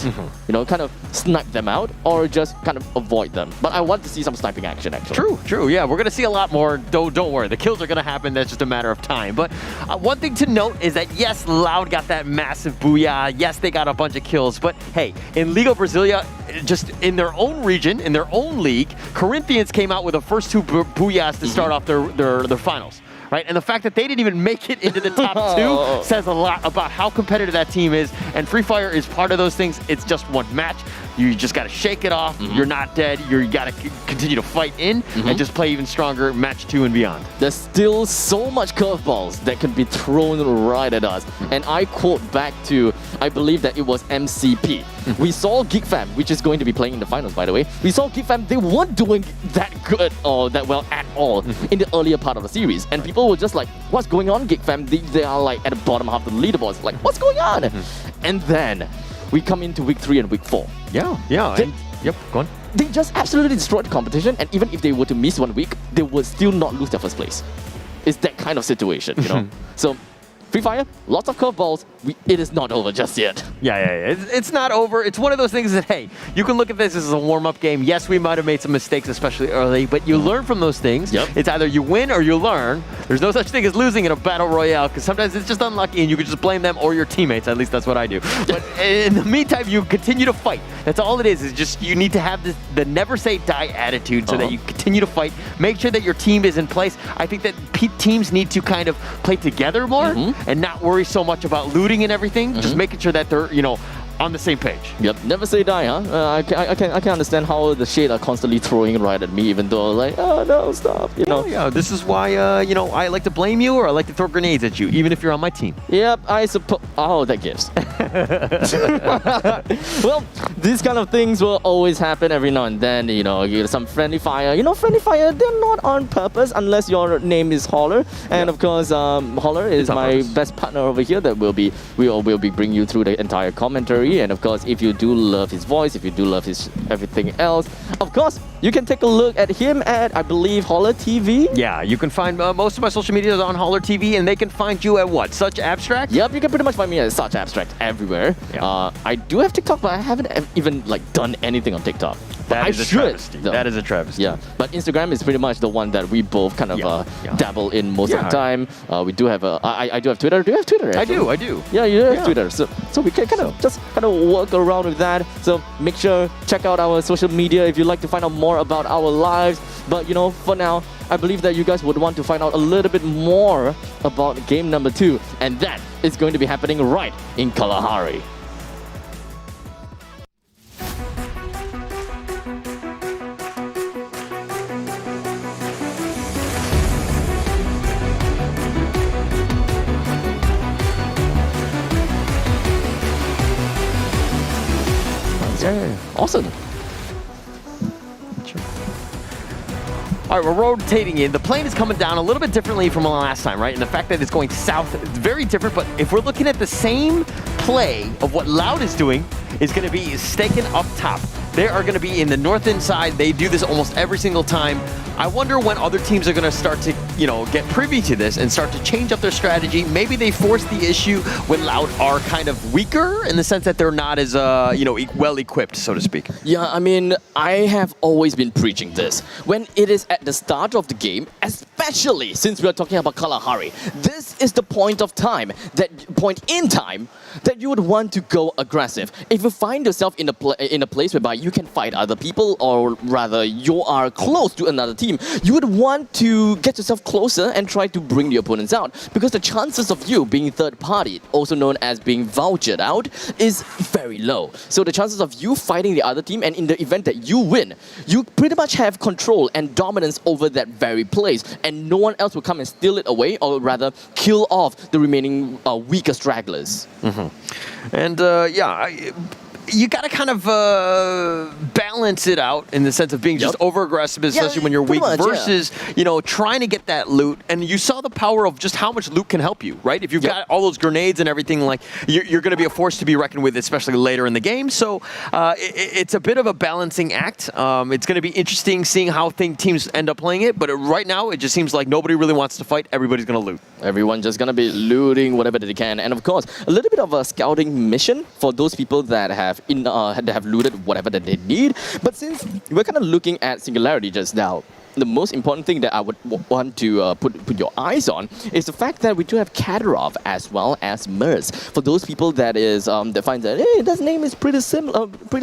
Kind of snipe them out or just kind of avoid them. But I want to see some sniping action actually. True. Yeah, we're gonna see a lot more. Don't worry, the kills are gonna happen. That's just a matter of time. But one thing to note is that yes, Loud got that massive Booyah. Yes, they got a bunch of kills. But hey, in Liga Brasilia, just in their own region, in their own league, Corinthians came out with the first two Booyahs to start off their finals. Right? And the fact that they didn't even make it into the top two says a lot about how competitive that team is. And Free Fire is part of those things. It's just one match. You just got to shake it off. You're not dead. You got to continue to fight in and just play even stronger match 2 and beyond. There's still so much curveballs that can be thrown right at us. And I quote back to, I believe that it was MCP. We saw GeekFam, which is going to be playing in the finals, by the way. We saw GeekFam, they weren't doing that good or that well at all in the earlier part of the series. And people were just like, what's going on, GeekFam? They are like at the bottom half of the leaderboards. Like, what's going on? And then we come into week 3 and week 4. Yeah. Go on. They just absolutely destroyed the competition. And even if they were to miss 1 week, they would still not lose their first place. It's that kind of situation, So Free Fire, lots of curveballs. It is not over just yet. Yeah. It's not over. It's one of those things that, hey, you can look at this as a warm-up game. Yes, we might have made some mistakes, especially early, but you learn from those things. It's either you win or you learn. There's no such thing as losing in a battle royale because sometimes it's just unlucky and you can just blame them or your teammates. At least that's what I do. But in the meantime, you continue to fight. That's all it is just you need to have the never say die attitude so that you continue to fight. Make sure that your team is in place. I think that teams need to kind of play together more and not worry so much about looting and everything, just making sure that they're, on the same page. Yep, never say die, huh? I can understand how the shade are constantly throwing right at me, even though like, oh no, stop, Yeah, this is why, I like to blame you or I like to throw grenades at you, even if you're on my team. Yep, I suppose. Oh, that gives. Well, these kind of things will always happen every now and then. You get some friendly fire. Friendly fire, they're not on purpose unless your name is Holler. And of course, Holler is my best partner over here that will be bringing you through the entire commentary. And of course, if you do love his voice, if you do love his everything else, of course, you can take a look at him at, I believe, Holler TV. Yeah, you can find most of my social media is on Holler TV, and they can find you at what? Such Abstract? Yep, you can pretty much find me at Such Abstract everywhere. Yeah. I do have TikTok, but I haven't even done anything on TikTok. That I is a should, travesty. though. That is a travesty. Yeah, but Instagram is pretty much the one that we both kind of dabble in most of the time. We do have I do have Twitter. Do you have Twitter? I do. Yeah, you have Twitter. So we can kind of work around with that. So make sure check out our social media if you'd like to find out more about our lives. But for now, I believe that you guys would want to find out a little bit more about game number 2, and that is going to be happening right in Kalahari. Yeah, awesome. All right, we're rotating in. The plane is coming down a little bit differently from last time, right? And the fact that it's going south is very different, but if we're looking at the same play of what Loud is doing, is going to be staking up top. They are going to be in the north inside. They do this almost every single time. I wonder when other teams are going to start to, get privy to this and start to change up their strategy. Maybe they force the issue when Loud are kind of weaker in the sense that they're not as, well equipped, so to speak. Yeah, I mean, I have always been preaching this. When it is at the start of the game, especially since we are talking about Kalahari, this is the point in time that you would want to go aggressive. If you find yourself in a place whereby you can fight other people, or rather you are close to another team, you would want to get yourself closer and try to bring the opponents out, because the chances of you being third party, also known as being vouchered out, is very low. So the chances of you fighting the other team, and in the event that you win, you pretty much have control and dominance over that very place, and no one else will come and steal it away, or rather kill off the remaining weaker stragglers. And you got to kind of balance it out in the sense of being just over aggressive, especially when you're weak, versus trying to get that loot. And you saw the power of just how much loot can help you, right? If you've got all those grenades and everything, you're going to be a force to be reckoned with, especially later in the game. So it's a bit of a balancing act. It's going to be interesting seeing how teams end up playing it. But right now, it just seems like nobody really wants to fight. Everybody's going to loot. Everyone's just going to be looting whatever they can. And of course, a little bit of a scouting mission for those people that have looted whatever that they need. But since we're kind of looking at Singularity just now, the most important thing that I would want to put your eyes on is the fact that we do have Kadarov as well as Merz. For those people that find that, hey, that name is pretty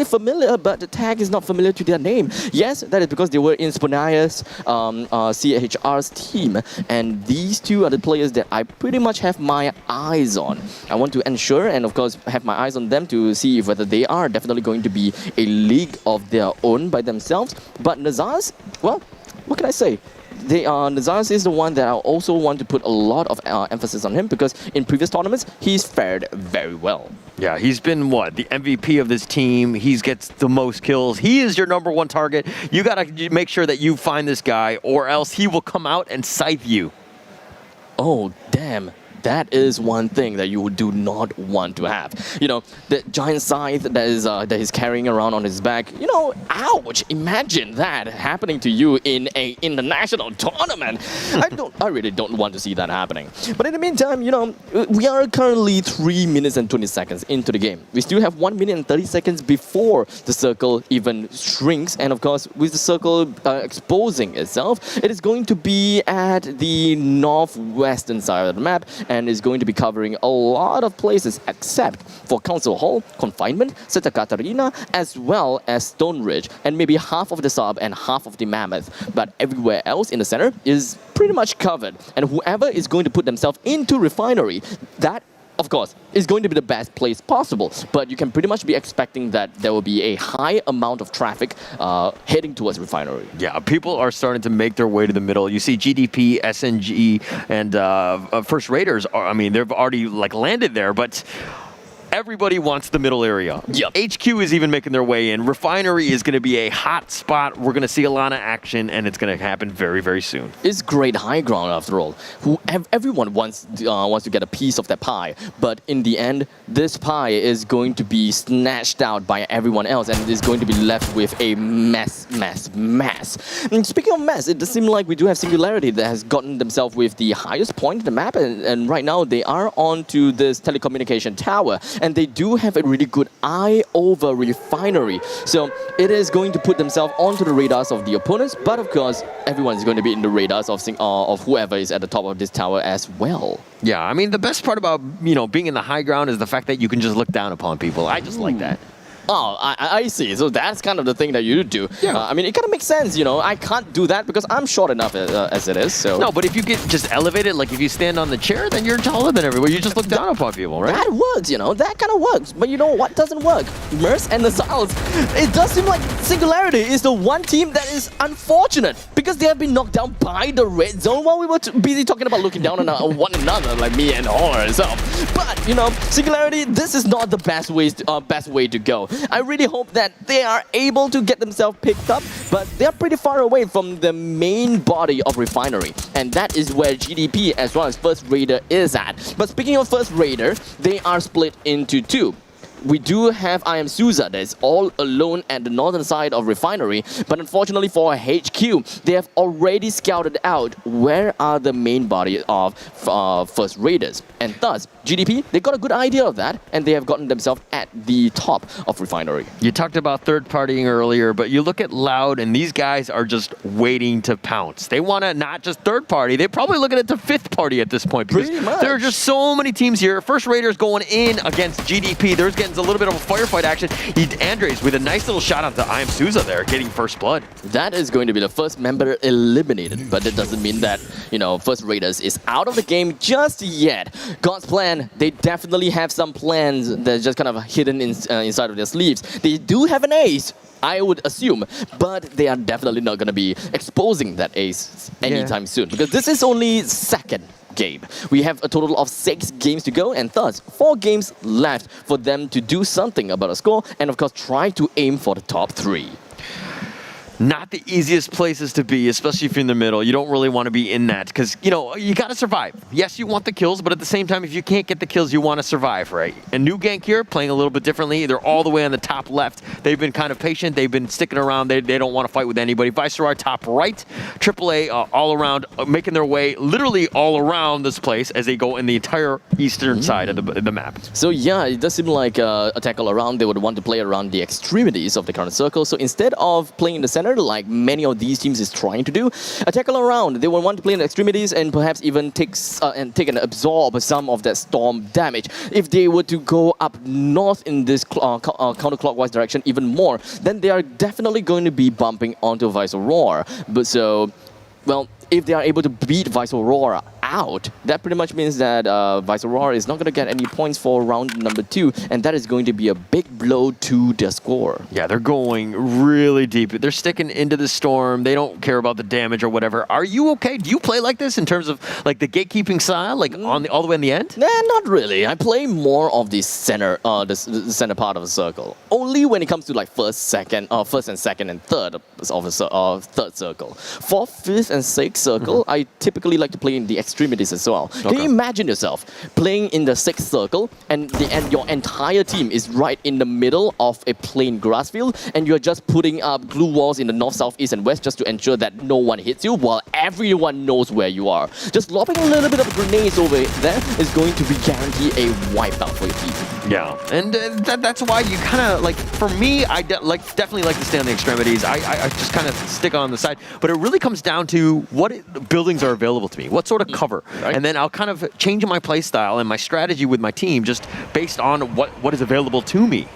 familiar, but the tag is not familiar to their name. Yes, that is because they were in Sponia's CHR's team, and these two are the players that I pretty much have my eyes on. I want to ensure and of course have my eyes on them to see if whether they are definitely going to be a league of their own by themselves. But Nazar's, well, what can I say? Nazar's is the one that I also want to put a lot of emphasis on him, because in previous tournaments, he's fared very well. Yeah, he's been, the MVP of this team. He gets the most kills. He is your number one target. You got to make sure that you find this guy, or else he will come out and scythe you. Oh, damn. That is one thing that you do not want to have. The giant scythe that he's carrying around on his back. Ouch! Imagine that happening to you in an international tournament. I really don't want to see that happening. But in the meantime, we are currently 3 minutes and 20 seconds into the game. We still have 1 minute and 30 seconds before the circle even shrinks. And of course, with the circle exposing itself, it is going to be at the northwestern side of the map, and is going to be covering a lot of places except for Council Hall, Confinement, Santa Catarina, as well as Stone Ridge, and maybe half of the Sub and half of the Mammoth. But everywhere else in the center is pretty much covered. And whoever is going to put themselves into Refinery, that of course, is going to be the best place possible, but you can pretty much be expecting that there will be a high amount of traffic heading towards Refinery. Yeah, people are starting to make their way to the middle. You see GDP, SNG, and First Raiders, they've already landed there, but everybody wants the middle area. Yep. HQ is even making their way in. Refinery is going to be a hot spot. We're going to see a lot of action, and it's going to happen very, very soon. It's great high ground after all. Everyone wants to get a piece of that pie, but in the end, this pie is going to be snatched out by everyone else, and is going to be left with a mess. And speaking of mess, it does seem like we do have Singularity that has gotten themselves with the highest point in the map, and right now they are on to this telecommunication tower, and they do have a really good eye over Refinery. So it is going to put themselves onto the radars of the opponents, but of course, everyone is going to be in the radars of whoever is at the top of this tower as well. Yeah, I mean, the best part about, being in the high ground is the fact that you can just look down upon people. I just like that. Oh, I see. So that's kind of the thing that you do. Yeah. I mean, it kind of makes sense, I can't do that because I'm short enough as it is. So No, but if you get just elevated, like if you stand on the chair, then you're taller than everyone. You just look down upon people, right? That works, that kind of works. But you know what doesn't work? Merce and the Siles. It does seem like Singularity is the one team that is unfortunate because they have been knocked down by the red zone while we were busy talking about looking down on one another, like me and Horror herself. But, Singularity, this is not the best way to go. I really hope that they are able to get themselves picked up, but they're pretty far away from the main body of Refinery. And that is where GDP as well as First Raider is at. But speaking of First Raider, they are split into two. We do have I Am Souza that is all alone at the northern side of Refinery, but unfortunately for HQ, they have already scouted out where are the main body of First Raiders. And thus, GDP, they got a good idea of that, and they have gotten themselves at the top of Refinery. You talked about third-partying earlier, but you look at Loud, and these guys are just waiting to pounce. They want to not just third-party, they're probably looking at the fifth party at this point, because there are just so many teams here. First Raiders going in against GDP. There's getting a little bit of a firefight action. Andres with a nice little shot onto I Am Souza there, getting first blood. That is going to be the first member eliminated, but it doesn't mean that, First Raiders is out of the game just yet. God's Plan, they definitely have some plans that's just kind of hidden inside of their sleeves. They do have an ace, I would assume, but they are definitely not going to be exposing that ace anytime soon, because this is only second game. We have a total of 6 games to go, and thus 4 games left for them to do something about a score, and of course try to aim for the top 3. Not the easiest places to be, especially if you're in the middle. You don't really want to be in that because, you got to survive. Yes, you want the kills, but at the same time, if you can't get the kills, you want to survive, right? And New Gank here, playing a little bit differently. They're all the way on the top left. They've been kind of patient. They've been sticking around. They don't want to fight with anybody. Viceroy top right. AAA all around, making their way literally all around this place as they go in the entire eastern side of the map. So yeah, it does seem like Attack All Around, they would want to play around the extremities of the current circle. So instead of playing in the center, like many of these teams is trying to do, Attack All Around, they will want to play in the extremities and perhaps even take and absorb some of that storm damage. If they were to go up north in this counterclockwise direction even more, then they are definitely going to be bumping onto Vice Aurora. But so, well, if they are able to beat Vice Aurora out, that pretty much means that Vice Aurora is not going to get any points for round number 2, and that is going to be a big blow to their score. Yeah, they're going really deep. They're sticking into the storm. They don't care about the damage or whatever. Are you okay? Do you play like this in terms of like the gatekeeping style, like all the way in the end? Nah, not really. I play more of the center, the center part of the circle. Only when it comes to like first and second and third of the third circle. Fourth, fifth, and sixth circle, I typically like to play in the extremities as well. Can you imagine yourself playing in the sixth circle and your entire team is right in the middle of a plain grass field and you're just putting up glue walls in the north, south, east, and west just to ensure that no one hits you while everyone knows where you are. Just lobbing a little bit of grenades over there is going to be guarantee a wipeout for your team. Yeah, and that's why you kind of like. For me, I definitely like to stay on the extremities. I just kind of stick on the side, but it really comes down to what buildings are available to me, what sort of cover, and then I'll kind of change my play style and my strategy with my team just based on what is available to me.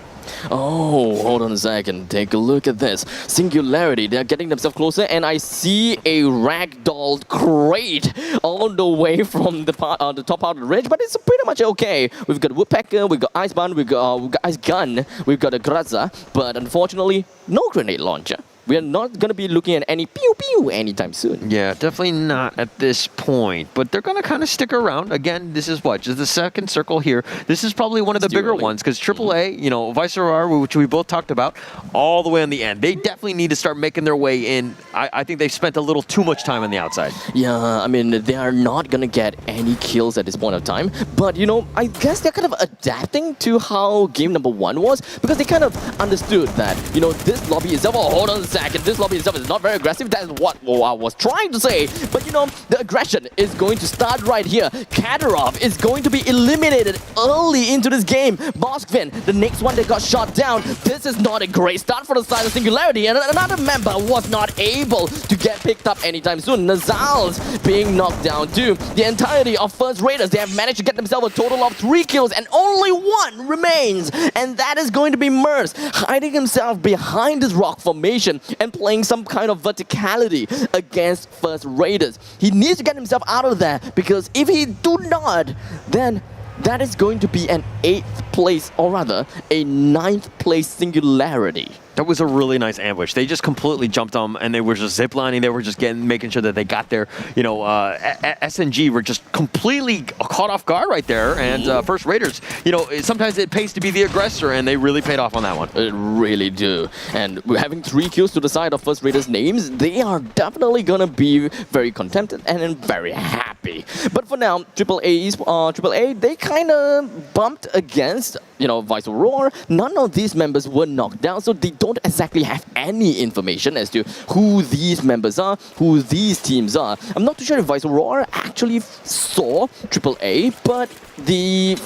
Oh, hold on a second. Take a look at this. Singularity, they're getting themselves closer, and I see a ragdolled crate all the way from the top part of the ridge, but it's pretty much okay. We've got Woodpecker, we've got Icebound, we've got Ice Gun, we've got a Graza, but unfortunately, no grenade launcher. we are not going to be looking at any pew pew anytime soon. Yeah, definitely not at this point. But they're going to kind of stick around. Again, this is what? Just the second circle here. This is probably one of the bigger ones because AAA, you know, Viceroy, which we both talked about, all the way on the end. They definitely need to start making their way in. I think they've spent a little too much time on the outside. Yeah, I mean, they are not going to get any kills at this point of time. But, you know, I guess they're kind of adapting to how game number 1 was because they kind of understood that, you know, this lobby itself, oh, hold on a second, this lobby itself is not very aggressive. That's what I was trying to say. But, you know, the aggression is going to start right here. Katarov is going to be eliminated early into this game. Moskvin, the next one that got shot down. This is not a great start for the side of Singularity, and another member was not able to get picked up anytime soon. Nazal's being knocked down too. The entirety of First Raiders, they have managed to get themselves a total of 3 kills, and only 1 remains, and that is going to be Merce, hiding himself behind this rock formation and playing some kind of verticality against First Raiders. He needs to get himself out of there, because if he do not, then that is going to be an 8th place, or rather, a 9th place Singularity. That was a really nice ambush. They just completely jumped on and they were just ziplining. They were just making sure that they got there. You know, SNG were just completely caught off guard right there. And First Raiders, you know, sometimes it pays to be the aggressor, and they really paid off on that one. It really do. And having 3 kills to the side of First Raiders' names, they are definitely gonna be very contented and very happy. But for now, AAA, they kind of bumped against, you know, Viceroy. None of these members were knocked down, so they don't exactly have any information as to who these members are, who these teams are. I'm not too sure if Viceroy actually saw AAA, but the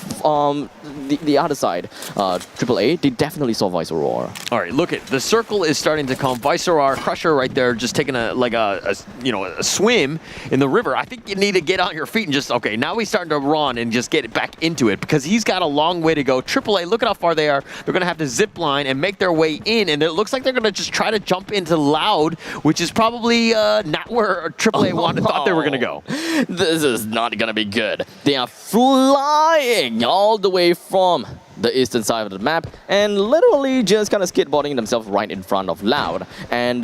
other side, AAA, they definitely saw Viceroy. All right, look at the circle is starting to come. Viceroy, Crusher right there, just taking a swim in the river. I think you need to get on your feet and just, okay, now he's starting to run and just get back into it because he's got a long way to go. AAA, look at how far they are. They're going to have to zip line and make their way in, and it looks like they're going to just try to jump into Loud, which is probably not where AAA thought they were going to go. This is not going to be good. They are flying all the way from the eastern side of the map and literally just kind of skateboarding themselves right in front of Loud. And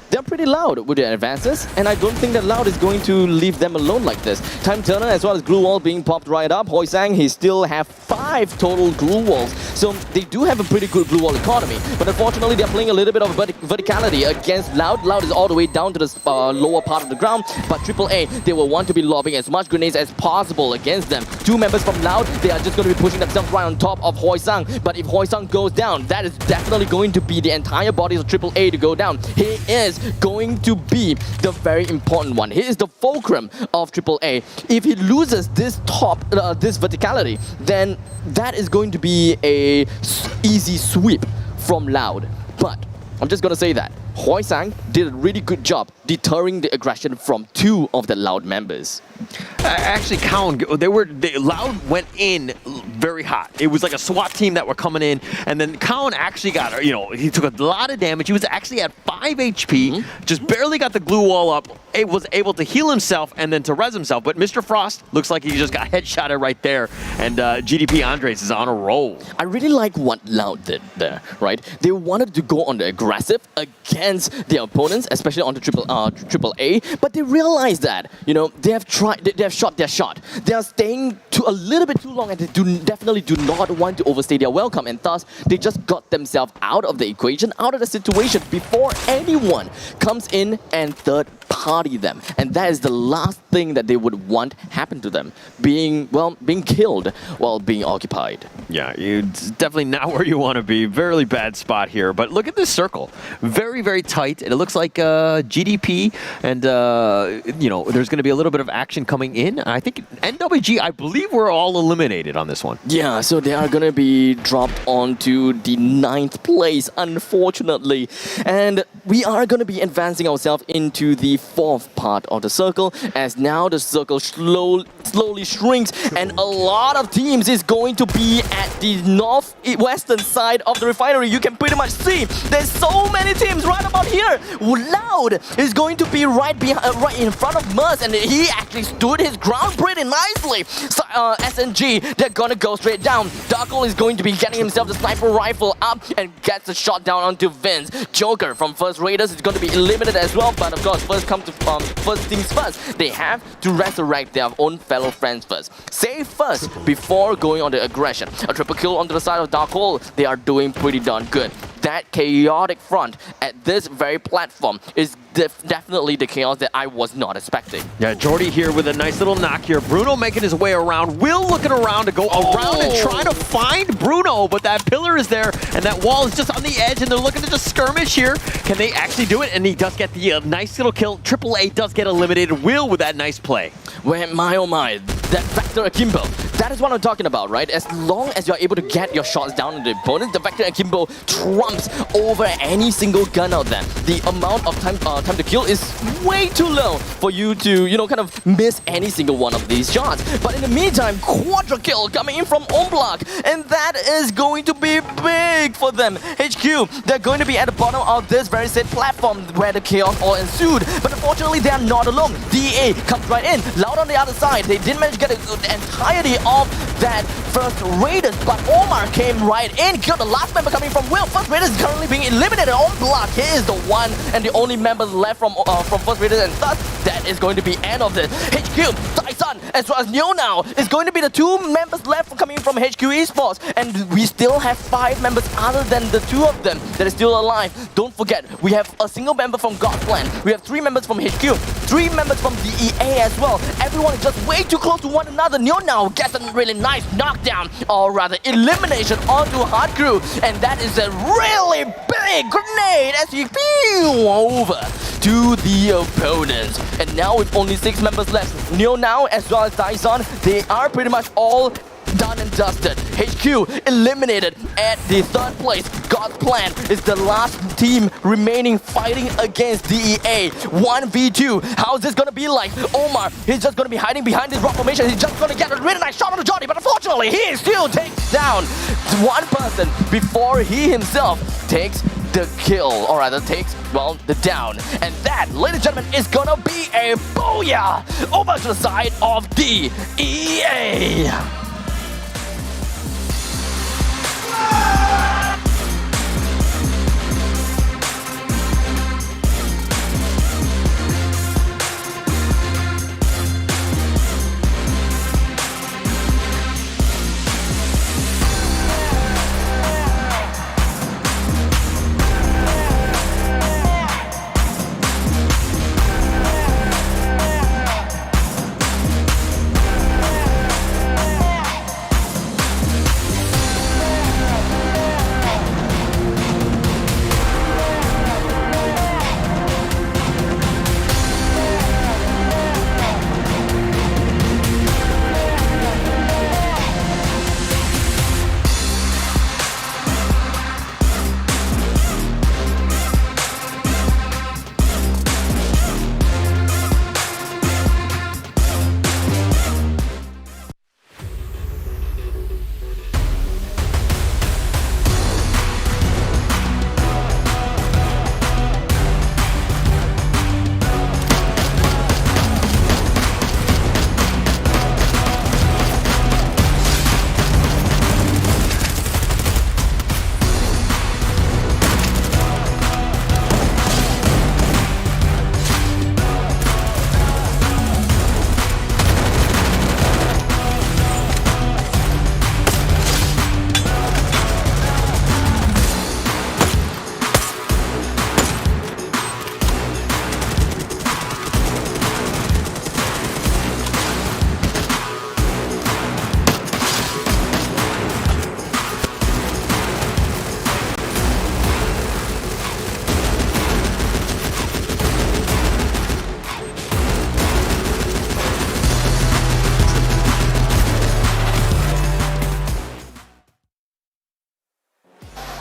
they're pretty loud with their advances, and I don't think that Loud is going to leave them alone like this. Time Turner as well as Glue Wall being popped right up. Hoi Sang, he still have 5 total Glue Walls, so they do have a pretty good Glue Wall economy, but unfortunately they're playing a little bit of verticality against Loud. Loud is all the way down to the lower part of the ground, but AAA, they will want to be lobbing as much grenades as possible against them. 2 members from Loud, they are just going to be pushing themselves right on top of Hoi Sang, but if Hoi Sang goes down, that is definitely going to be the entire bodies of AAA to go down. He is going to be the very important one. He is the fulcrum of AAA. If he loses this this verticality, then that is going to be a easy sweep from Loud. But I'm just gonna say that Hoi Sang did a really good job deterring the aggression from 2 of the Loud members. Actually, Loud went in very hot. It was like a SWAT team that were coming in, and then Cowan actually got, you know, he took a lot of damage. He was actually at 5 HP, just barely got the glue wall up, was able to heal himself and then to res himself. But Mr. Frost looks like he just got headshotted right there, and GDP Andres is on a roll. I really like what Loud did there, right? They wanted to go on the aggressive against their opponents, especially on the AAA, but they realized that, you know, they have shot their shot. They are staying a little bit too long, and they definitely do not want to overstay their welcome, and thus they just got themselves out of the equation, out of the situation before anyone comes in and third party them. And that is the last thing that they would want happen to them, being killed while being occupied. Yeah, it's definitely not where you want to be. Very bad spot here. But look at this circle. Very, very tight. And it looks like GDP and, you know, there's going to be a little bit of action coming in. I think NWG, I believe we're all eliminated on this one. Yeah, so they are going to be dropped onto the 9th place, unfortunately. And we are going to be advancing ourselves into the 4th north part of the circle, as now the circle slowly shrinks, and a lot of teams is going to be at the northwestern side of the refinery. You can pretty much see there's so many teams right about here. Loud is going to be right in front of Merz, and he actually stood his ground pretty nicely. So, SNG, they're gonna go straight down. Darkle is going to be getting himself the sniper rifle up and gets a shot down onto Vince. Joker from First Raiders is going to be eliminated as well, but of course, first things first. They have to resurrect their own fellow friends first. Save first before going on the aggression. A triple kill onto the side of Darkle. They are doing pretty darn good. That chaotic front at this very platform is definitely the chaos that I was not expecting. Yeah, Jordy here with a nice little knock here. Bruno making his way around. Will looking around to go around and try to find Bruno, but that pillar is there and that wall is just on the edge, and they're looking to just skirmish here. Can they actually do it? And he does get the nice little kill. AAA does get eliminated. Will with that nice play. Well, my oh my, that Vector Akimbo. That is what I'm talking about, right? As long as you're able to get your shots down on the opponent, the Vector Akimbo trumps over any single gun out there. The amount of time to kill is way too low for you to, kind of miss any single one of these shots. But in the meantime, quadra kill coming in from Omblock, and that is going to be big for them. HQ, they're going to be at the bottom of this very said platform where the chaos all ensued. But unfortunately, they are not alone. DA comes right in. Loud on the other side. They didn't manage to get the entirety of that First Raiders, but Omar came right in, killed the last member coming from Will. First Raiders is currently being eliminated on block. He is the one and the only member left from First Raiders, and thus that is going to be end of this. HQ, Tyson, as well as Neo now is going to be the two members left coming from HQ Esports, and we still have 5 members other than the 2 of them that is still alive. Don't forget, we have a single member from God's Plan. We have 3 members from HQ, 3 members from DEA as well. Everyone is just way too close to one another. Neo now gets a really nice knockdown, or rather elimination onto Hard Crew, and that is a really big grenade as he flew over to the opponents. And now with only 6 members left, Neo now as well as Tyson, they are pretty much all done and dusted. HQ eliminated at the 3rd place. God's Plan is the last team remaining fighting against DEA. 1v2. How's this gonna be like? Omar, he's just gonna be hiding behind this rock formation. He's just gonna get a really nice shot on the Johnny, but unfortunately, he still takes down one person before he himself takes the kill, or rather takes, the down. And that, ladies and gentlemen, is gonna be a booyah over to the side of DEA.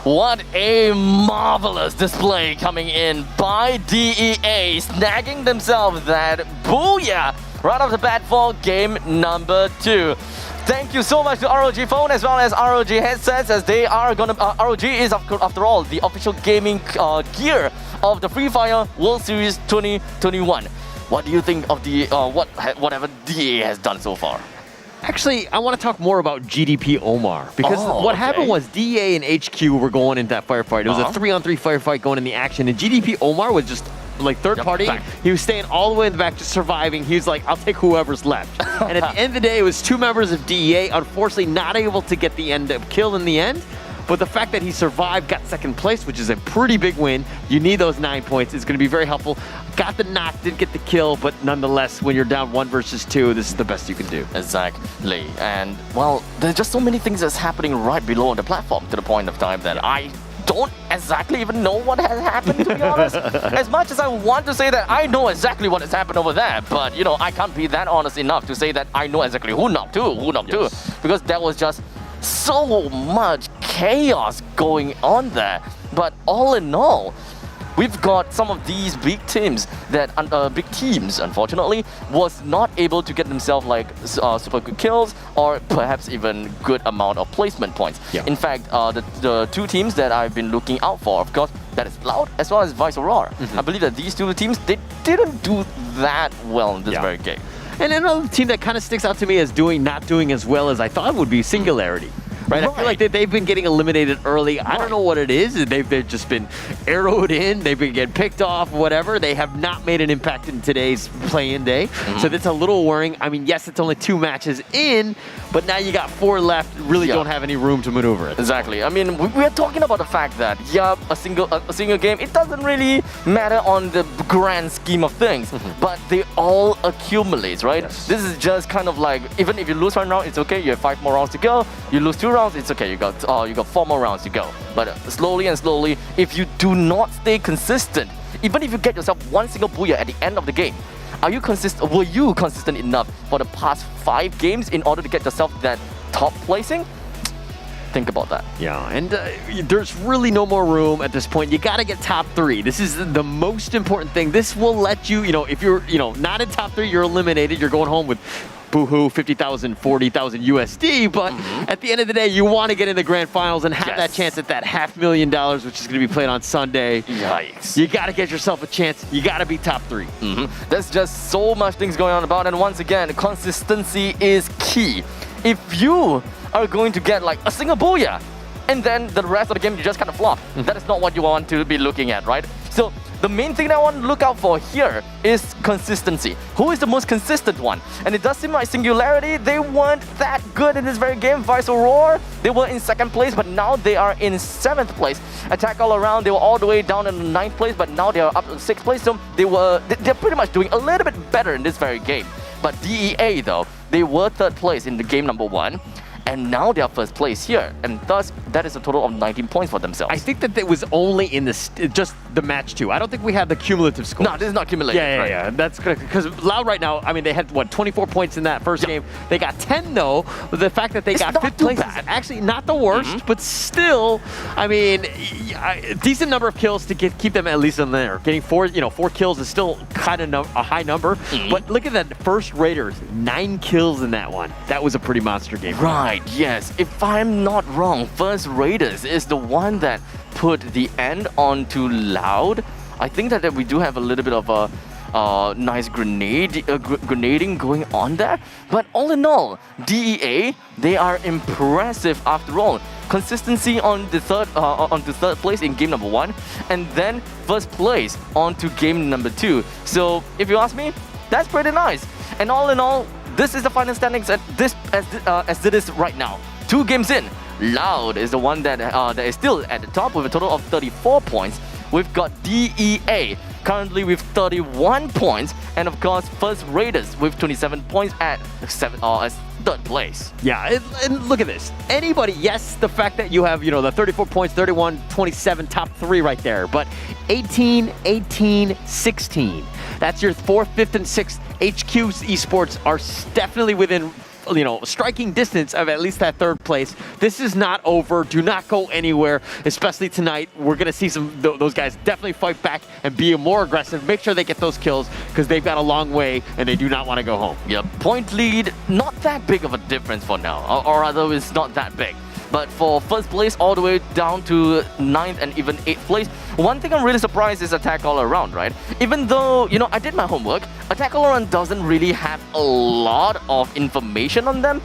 What a marvelous display coming in by DEA, snagging themselves that booyah right off the bat for game number 2. Thank you so much to ROG Phone as well as ROG headsets, as they are gonna. ROG is after all the official gaming gear of the Free Fire World Series 2021. What do you think of the whatever DEA has done so far? Actually, I want to talk more about GDP Omar, because what happened was DEA and HQ were going into that firefight. It was a 3-on-3 firefight going in the action, and GDP Omar was just like third party. He was staying all the way in the back, just surviving. He was like, I'll take whoever's left. And at the end of the day, it was 2 members of DEA, unfortunately not able to get the end kill in the end. But the fact that he survived, got second place, which is a pretty big win. You need those 9 points. It's going to be very helpful. Got the knock, didn't get the kill, but nonetheless, when you're down 1 versus 2, this is the best you can do. Exactly. And, well, there's just so many things that's happening right below the platform to the point of time that I don't exactly even know what has happened, to be honest. As much as I want to say that I know exactly what has happened over there, but, you know, I can't be that honest enough to say that I know exactly who knocked who, because that was just so much chaos going on there. But all in all, we've got some of these big teams that unfortunately was not able to get themselves like super good kills or perhaps even good amount of placement points. In fact, the 2 teams that I've been looking out for, of course, that is Loud as well as Vice Aurora. I believe that these 2 teams, they didn't do that well in this very game. And another team that kind of sticks out to me as not doing as well as I thought would be Singularity. Right? I feel like they've been getting eliminated early. I don't know what it is. They've just been arrowed in. They've been getting picked off, whatever. They have not made an impact in today's play-in day. So that's a little worrying. I mean, yes, it's only 2 matches in, but now you got 4 left. Really don't have any room to maneuver it. Exactly. I mean, we are talking about the fact that, a single game, it doesn't really matter on the grand scheme of things, but they all accumulate, right? This is just kind of like, even if you lose 1 round, it's okay. You have 5 more rounds to go. You lose 2 rounds, it's okay. You got 4 more rounds to go. But slowly and slowly, if you do not stay consistent, even if you get yourself 1 single booyah at the end of the game, were you consistent enough for the past 5 games in order to get yourself that top placing? Think about that. Yeah, and there's really no more room at this point. You got to get top 3. This is the most important thing. This will let you, if you're, not in top 3, you're eliminated. You're going home with boohoo, 50,000, 40,000 USD, but at the end of the day, you want to get in the grand finals and have that chance at that $500,000, which is going to be played on Sunday. Yikes. You got to get yourself a chance. You got to be top 3. There's just so much things going on about, and once again, consistency is key. If you are going to get like a single booyah, and then the rest of the game you just kind of flop, that is not what you want to be looking at, right? So the main thing that I want to look out for here is consistency. Who is the most consistent one? And it does seem like Singularity, they weren't that good in this very game. Vice Aurora, they were in 2nd place, but now they are in 7th place. Attack All Around, they were all the way down in 9th place, but now they are up to 6th place. So they're pretty much doing a little bit better in this very game. But DEA though, they were 3rd place in the game number 1. And now they are 1st place here, and thus that is a total of 19 points for themselves. I think that it was only in just the match 2. I don't think we have the cumulative score. No, this is not cumulative. Yeah. That's good, because Loud right now, I mean, they had 24 points in that first game. They got 10 though. But the fact that they got 5th place is actually not the worst, but still, I mean, a decent number of kills to keep them at least in there. Getting 4 kills is still kind of a high number. But look at that first Raiders, 9 kills in that one. That was a pretty monster game. Right. Yes, if I'm not wrong, First Raiders is the one that put the end onto Loud. I think that we do have a little bit of a nice grenading going on there. But all in all, DEA, they are impressive after all. Consistency on the third place in game number 1, and then 1st place onto game number 2. So if you ask me, that's pretty nice. And all in all, this is the final standings as it is right now. 2 games in, Loud is the one that is still at the top with a total of 34 points. We've got DEA currently with 31 points, and of course, First Raiders with 27 points at 3rd place. Yeah, and look at this. Anybody, yes, the fact that you have, the 34 points, 31, 27, top 3 right there, but 18, 18, 16. That's your 4th, 5th, and 6th. HQ Esports are definitely within striking distance of at least that third place. This is not over. Do not go anywhere, especially tonight. We're going to see those guys definitely fight back and be more aggressive. Make sure they get those kills because they've got a long way and they do not want to go home. Yep, point lead, not that big of a difference for now, or rather it's not that big. But for first place all the way down to 9th and even 8th place, one thing I'm really surprised is Attack All Around, right? Even though, I did my homework, Attack All Around doesn't really have a lot of information on them,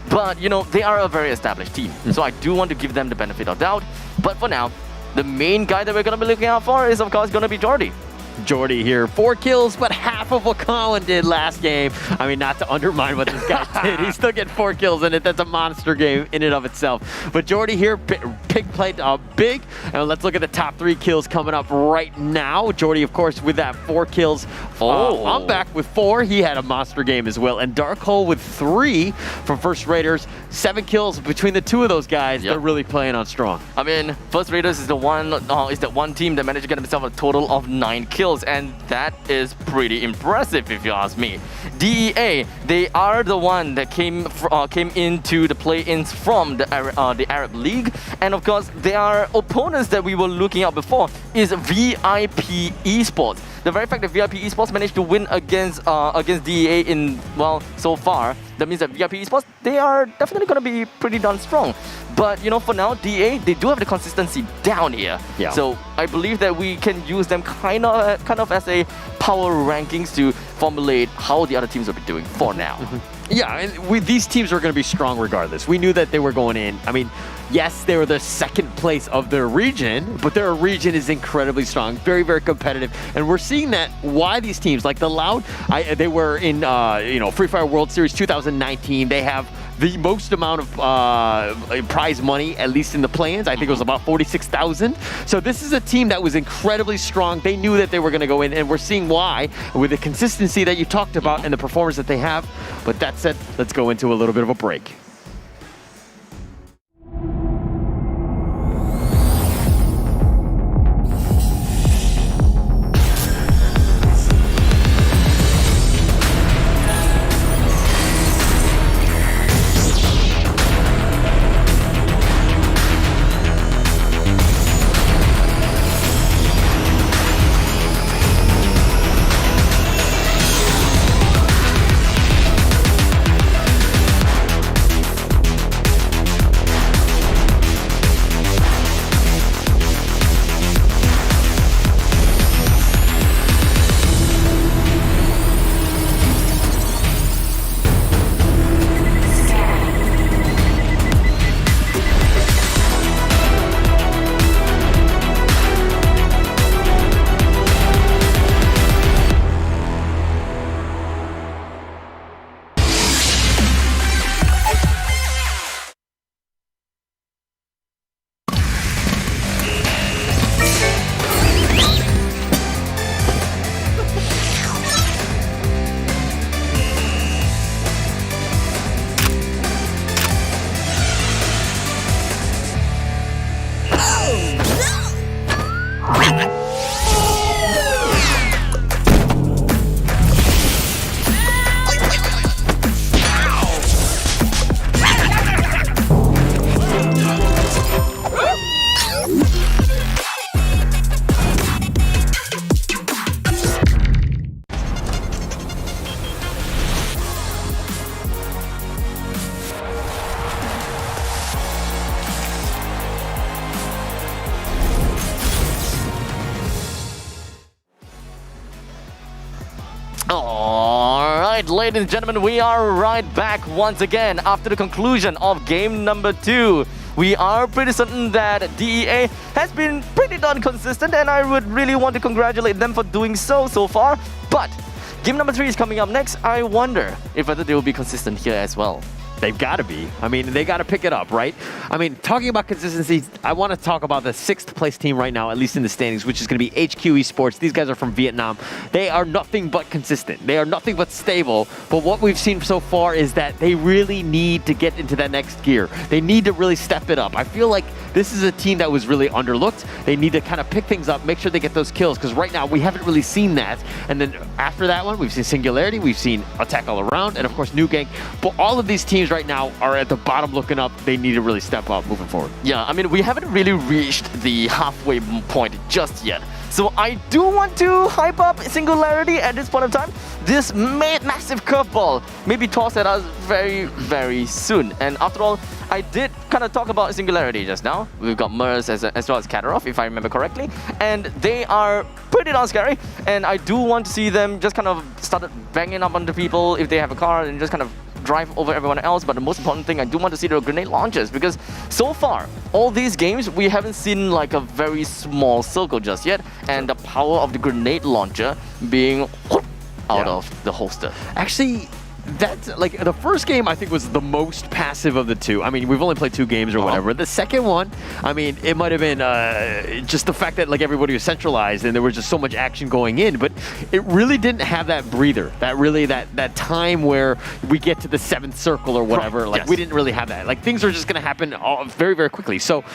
but, they are a very established team. So I do want to give them the benefit of doubt. But for now, the main guy that we're going to be looking out for is, of course, going to be Jordy. Jordy here, 4 kills, but half of what Colin did last game. I mean, not to undermine what this guy did. He still get 4 kills in it. That's a monster game in and of itself. But Jordy here, Pig played big. And let's look at the top 3 kills coming up right now. Jordy, of course, with that 4 kills. I'm back with 4. He had a monster game as well. And Dark Hole with 3 from First Raiders. 7 kills between the 2 of those guys. Yep. They're really playing on strong. I mean, First Raiders is the one team that managed to get themselves a total of 9 kills. And that is pretty impressive if you ask me. DEA, they are the one that came into the play-ins from the Arab League, and of course their opponents that we were looking at before is VIP Esports. The very fact that VIP Esports managed to win against DEA in, so far, that means that VIP Esports, they are definitely going to be pretty darn strong. But, for now, DA, they do have the consistency down here. Yeah. So I believe that we can use them kind of as a power rankings to formulate how the other teams will be doing for now. Yeah, and these teams are going to be strong regardless. We knew that they were going in. I mean, yes, they were the 2nd place of their region, but their region is incredibly strong, very, very competitive. And we're seeing that why these teams, like the Loud, they were in, Free Fire World Series 2019. They have the most amount of prize money, at least in the play-ins. I think it was about 46,000. So this is a team that was incredibly strong. They knew that they were going to go in, and we're seeing why with the consistency that you talked about and the performance that they have. But that said, let's go into a little bit of a break. Alright, ladies and gentlemen, we are right back once again after the conclusion of game number 2. We are pretty certain that DEA has been pretty darn consistent, and I would really want to congratulate them for doing so far. But game number 3 is coming up next. I wonder if whether they will be consistent here as well. They've got to be. I mean, they got to pick it up, right? I mean, talking about consistency, I want to talk about the 6th place team right now, at least in the standings, which is going to be HQ Esports. These guys are from Vietnam. They are nothing but consistent. They are nothing but stable. But what we've seen so far is that they really need to get into that next gear. They need to really step it up. I feel like this is a team that was really underlooked. They need to kind of pick things up, make sure they get those kills, because right now we haven't really seen that. And then after that one, we've seen Singularity, we've seen Attack All Around, and of course New Gang. But all of these teams right now are at the bottom looking up. They need to really step up moving forward. Yeah, I mean, we haven't really reached the halfway point just yet. So I do want to hype up Singularity at this point of time. This massive curveball may be tossed at us very, very soon. And after all, I did kind of talk about Singularity just now. We've got Mers as well as Katarov, if I remember correctly. And they are pretty darn scary. And I do want to see them just kind of start banging up on the people if they have a car and just kind of drive over everyone else. But the most important thing, I do want to see the grenade launchers, because so far, all these games, we haven't seen like a very small circle just yet, and the power of the grenade launcher being out of the holster. Actually, that's like the first game I think was the most passive of the two. I mean, we've only played 2 games or whatever. The second one, I mean, it might have been just the fact that like everybody was centralized and there was just so much action going in, but it really didn't have that breather, that time where we get to the 7th circle or whatever. Right. Like we didn't really have that. Like things are just going to happen very, very quickly. So,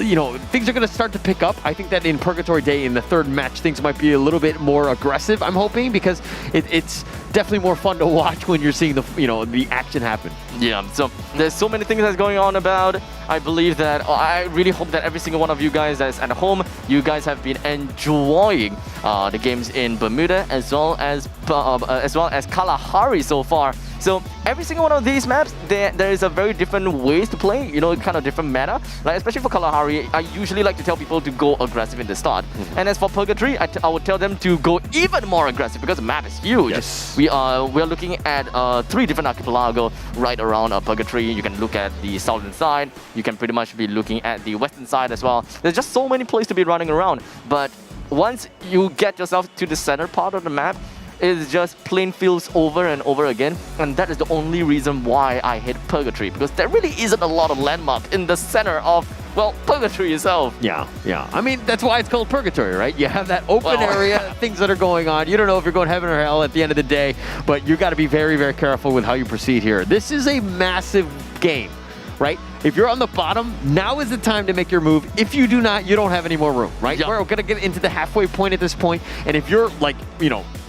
you know, things are going to start to pick up. I think that in Purgatory Day, in the 3rd match, things might be a little bit more aggressive, I'm hoping, because it's definitely more fun to watch when you're seeing the action happen. Yeah, so there's so many things that's going on about. I believe that, I really hope that every single one of you guys that's at home, you guys have been enjoying the games in Bermuda as well as Kalahari so far. So every single one of these maps, there is a very different ways to play, you know, kind of different meta. Like especially for Kalahari, I usually like to tell people to go aggressive in the start. And as for Purgatory, I would tell them to go even more aggressive because the map is huge. Yes. We're looking at 3 different archipelago right around Purgatory. You can look at the southern side. You can pretty much be looking at the western side as well. There's just so many places to be running around. But once you get yourself to the center part of the map, it's just plain fields over and over again, and that is the only reason why I hate Purgatory, because there really isn't a lot of landmark in the center of, well, Purgatory itself. Yeah. I mean, that's why it's called Purgatory, right? You have that open area, things that are going on. You don't know if you're going heaven or hell at the end of the day, but you got to be very, very careful with how you proceed here. This is a massive game, right? If you're on the bottom, now is the time to make your move. If you do not, you don't have any more room, right? Yep. We're going to get into the halfway point at this point, and if you're like,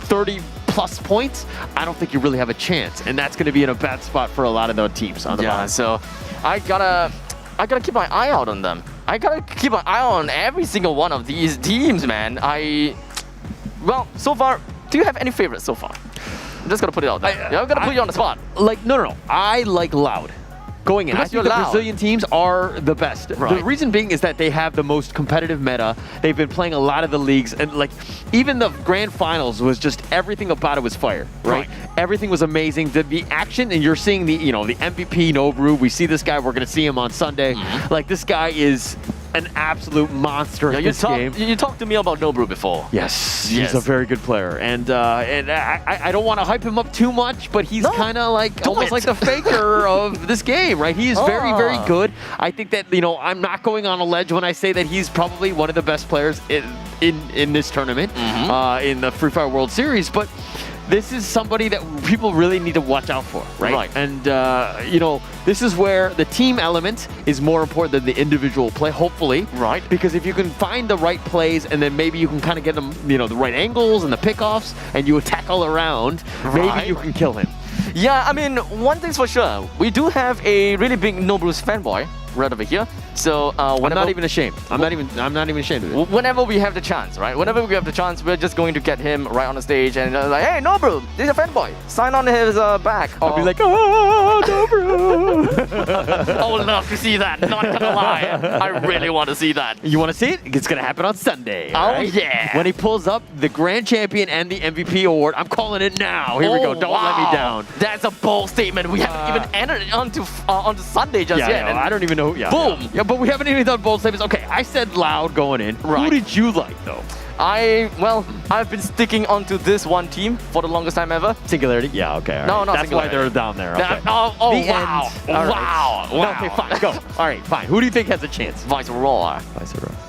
30 plus points, I don't think you really have a chance, and that's going to be in a bad spot for a lot of the teams on the bottom. So I gotta keep my eye out on them. I gotta keep my eye on every single one of these teams, man. Well, so far, do you have any favorites so far? I'm just gonna put it out there. I'm gonna put you on the spot. Like, no. I like Loud. Going in, I think the Brazilian teams are the best. Right. The reason being is that they have the most competitive meta. They've been playing a lot of the leagues, and like even the grand finals was just everything about it was fire, right? Everything was amazing. The action, and you're seeing the the MVP Nobru. We see this guy. We're gonna see him on Sunday. Like this guy is an absolute monster in this game. You talked to me about Nobru before. Yes, he's a very good player, and I don't want to hype him up too much, but he's kind of like almost like the faker of this game, right? He is very, very good. I think that I'm not going on a ledge when I say that he's probably one of the best players in this tournament, in the Free Fire World Series, but. This is somebody that people really need to watch out for, right? And, this is where the team element is more important than the individual play, hopefully. Right. Because if you can find the right plays and then maybe you can kind of get them, the right angles and the pickoffs and you attack all around, maybe you can kill him. Yeah, I mean, one thing's for sure. We do have a really big Nobru's fanboy right over here. So whenever, I'm not even ashamed. I'm not even ashamed of it. Whenever we have the chance, right? Whenever we have the chance, we're just going to get him right on the stage and like, hey, Nobru, this is a fanboy. Sign on his back. I'll be like, oh, Nobru. I would love to see that. Not gonna lie, I really want to see that. You want to see it? It's gonna happen on Sunday. Oh yeah. When he pulls up the Grand Champion and the MVP award, I'm calling it now. Here we go. Don't let me down. That's a bold statement. We haven't even entered onto Sunday just yet. I don't even know. Boom. Yeah, but we haven't even done bold statements. Okay, I said Loud going in. Right. Who did you like, though? I've been sticking onto this one team for the longest time ever. Singularity? Yeah, okay. All No, right. not That's why Singularity. they're down there. Okay. Oh, The wow. end. All right. Wow. No, okay, fine. Go. All right, fine. Who do you think has a chance? Viceroy.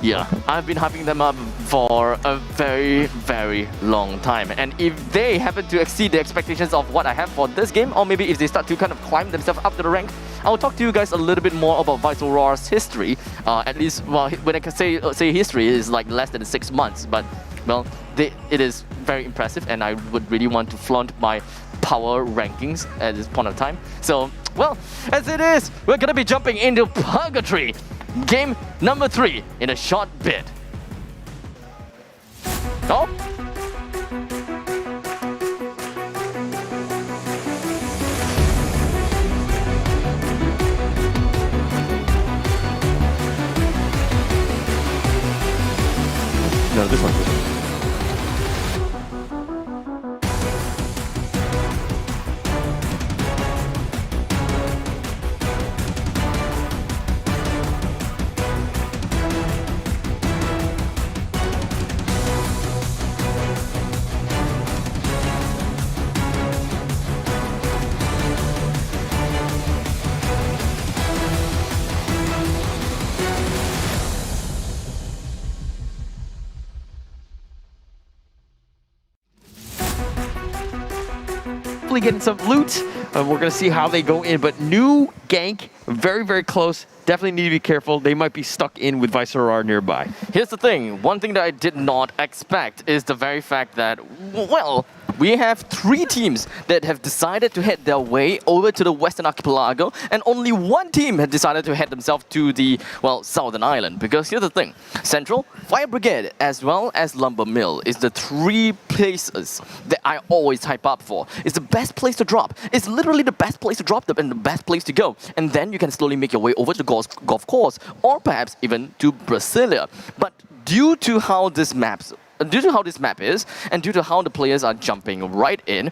Yeah, I've been hyping them up for a very, very long time. And if they happen to exceed the expectations of what I have for this game, or maybe if they start to kind of climb themselves up to the rank, I'll talk to you guys a little bit more about Viceroy's history. At least, well, when I can say history, is like less than 6 months. But, well, it is very impressive, and I would really want to flaunt my power rankings at this point of time. So, well, as it is, we're gonna be jumping into Purgatory. Game number 3 in a short bit. Oh? No, this one. Getting some loot, and we're gonna see how they go in. But new gank, very, very close. Definitely need to be careful. They might be stuck in with Viceroy nearby. Here's the thing. One thing that I did not expect is the very fact that, well, we have 3 teams that have decided to head their way over to the Western Archipelago, and only 1 team had decided to head themselves to the, well, Southern Island. Because here's the thing. Central, Fire Brigade, as well as Lumber Mill is the 3 places that I always hype up for. It's the best place to drop. It's literally the best place to drop them and the best place to go. And then you can slowly make your way over to the golf course, or perhaps even to Brasilia. But due to how this map is, and due to how the players are jumping right in,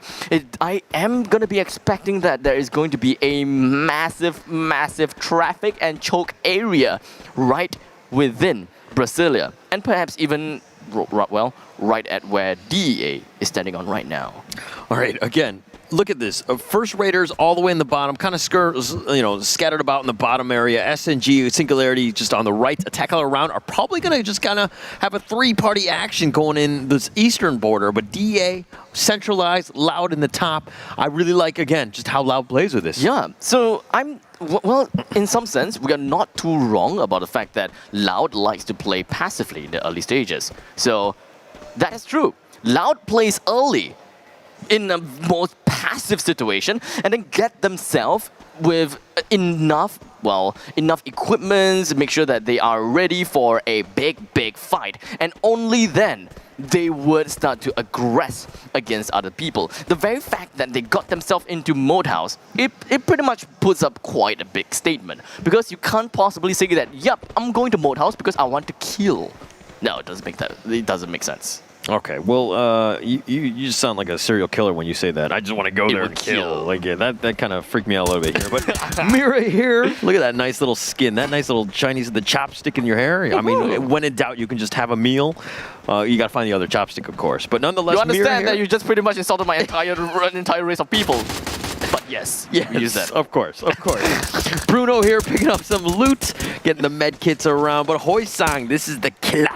I am going to be expecting that there is going to be a massive, massive traffic and choke area right within Brasilia. And perhaps even, well, right at where DEA is standing on right now. All right, again, look at this. First Raiders all the way in the bottom, kind of scattered about in the bottom area. SNG, Singularity just on the right. Attack All Around are probably going to just kind of have a 3-party action going in this eastern border. But DA, centralized, Loud in the top. I really like, again, just how Loud plays with this. Yeah, so well, in some sense, we are not too wrong about the fact that Loud likes to play passively in the early stages. So that is true. Loud plays early in the most passive situation, and then get themselves with enough equipment, make sure that they are ready for a big fight, and only then they would start to aggress against other people. The very fact that they got themselves into Mode House, it pretty much puts up quite a big statement, because you can't possibly say that, yep, I'm going to Mode House because I want to kill. No, it doesn't make sense. Okay, well, you just sound like a serial killer when you say that. I just want to go there and kill. Like, yeah, that kind of freaked me out a little bit here. But Mira here, look at that nice little skin, that nice little Chinese, the chopstick in your hair. I mean, when in doubt, you can just have a meal. You got to find the other chopstick, of course. But nonetheless, you understand Mira that you just pretty much insulted my entire race of people. But yes, we use that. Of course. Bruno here picking up some loot, getting the med kits around. But Hoi-sang, this is the killer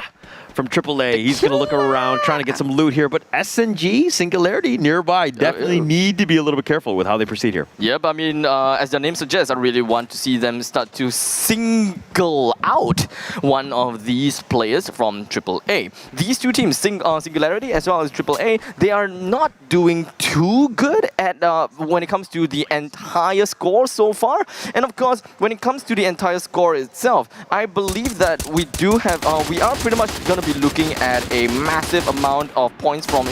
from AAA. He's going to look around, trying to get some loot here. But SNG, Singularity nearby, definitely need to be a little bit careful with how they proceed here. Yep, I mean, as the name suggests, I really want to see them start to single out one of these players from AAA. These 2 teams, Singularity as well as AAA, they are not doing too good at when it comes to the entire score so far. And of course, when it comes to the entire score itself, I believe that we are pretty much going to be looking at a massive amount of points from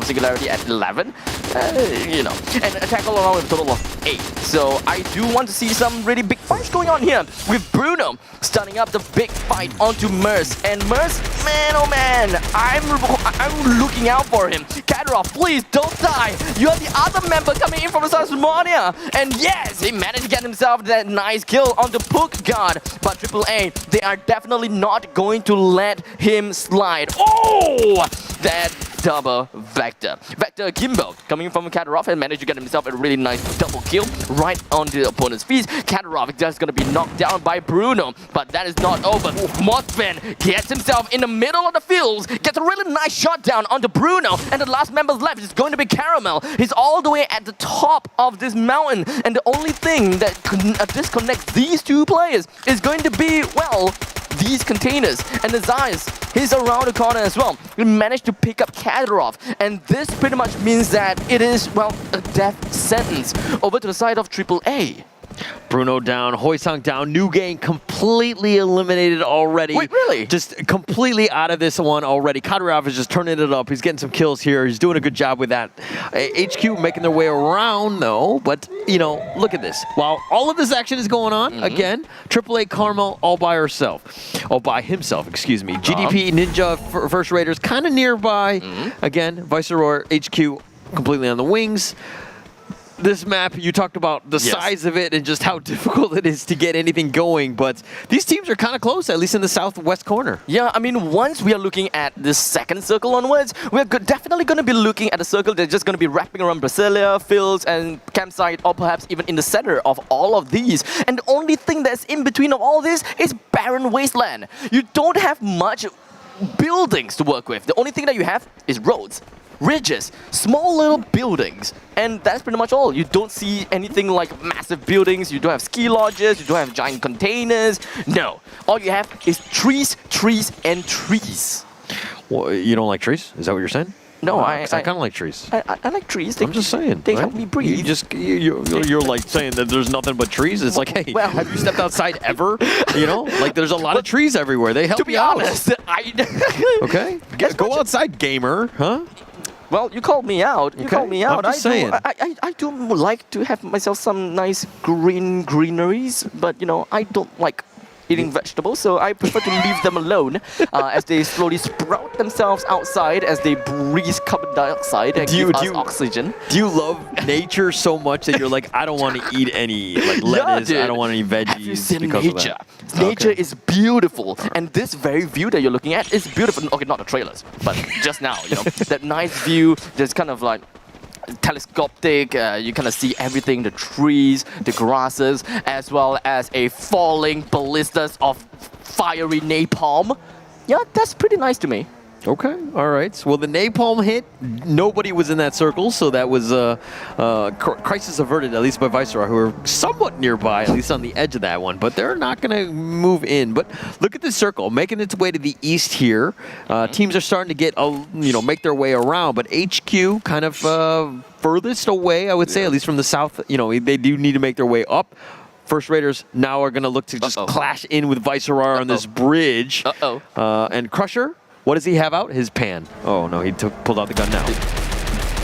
Singularity at 11, and Attack All Around with a total of 8. So I do want to see some really big fights going on here with Bruno starting up the big fight onto Merce. And Merce, man, oh man, I'm looking out for him. Kadyrov, please don't die. You are the other member coming in from Somalia. And yes, he managed to get himself that nice kill on the Pook God. But AAA, they are definitely not going to let him him slide. Oh! That double Vector. Vector Kimbo coming from Katarov and managed to get himself a really nice double kill right onto the opponent's feet. Katarov is just going to be knocked down by Bruno, but that is not over. Mothman gets himself in the middle of the fields, gets a really nice shot down onto Bruno, and the last member left is going to be Caramel. He's all the way at the top of this mountain, and the only thing that disconnects these two players is going to be, well, these containers. And the Zayas, he's around the corner as well. He managed to pick up Katarov, and this pretty much means that it is, well, a death sentence over to the side of AAA. Bruno down, Hoysang down, New Game completely eliminated already. Wait, really? Just completely out of this one already. Katarov is just turning it up. He's getting some kills here. He's doing a good job with that. HQ making their way around though, but you know, look at this. While all of this action is going on, again, AAA Carmel all by herself. Oh, by himself, excuse me. GDP, Ninja, First Raiders kind of nearby. Again, Viceroy HQ completely on the wings. This map, you talked about the size of it and just how difficult it is to get anything going, but these teams are kind of close, at least in the southwest corner. Yeah, I mean, once we are looking at this second circle onwards, we're definitely going to be looking at a circle that's just going to be wrapping around Brasilia, fields, and campsite, or perhaps even in the center of all of these. And the only thing that's in between of all this is barren wasteland. You don't have much buildings to work with. The only thing that you have is roads, ridges, small little buildings, and that's pretty much all. You don't see anything like massive buildings, you don't have ski lodges, you don't have giant containers. No, all you have is trees, trees, and trees. Well, you don't like trees? Is that what you're saying? No, I kind of like trees. I like trees. I'm just saying. They help me breathe. You're like saying that there's nothing but trees. It's like, hey, well, have you stepped outside ever? You know, like there's a lot of trees everywhere. They help to be you out. honest, Okay, go outside, gamer, huh? Well, you called me out. You called me out. I'm just saying. I do like to have myself some nice greeneries, but you know, I don't like eating vegetables, so I prefer to leave them alone as they slowly sprout themselves outside as they breathe carbon dioxide and give us oxygen. Do you love nature so much that you're like, I don't want to eat any like lettuce, I don't want any veggies? Have you seen because nature? Of that? Nature is beautiful, and this very view that you're looking at is beautiful. Okay, not the trailers, but just now, you know, that nice view. There's kind of like telescopic, you kind of see everything, the trees, the grasses, as well as a falling ballistas of fiery napalm. Yeah, that's pretty nice to me. Okay, all right. Well, the napalm hit, nobody was in that circle, so that was crisis averted, at least by Viceroy, who are somewhat nearby, at least on the edge of that one, but they're not going to move in. But look at this circle, making its way to the east here. Teams are starting to get, make their way around, but HQ kind of furthest away, I would say, at least from the south. You know, they do need to make their way up. First Raiders now are going to look to just clash in with Viceroy on this bridge. And Crusher, what does he have out? His pan. Oh, no, he pulled out the gun now.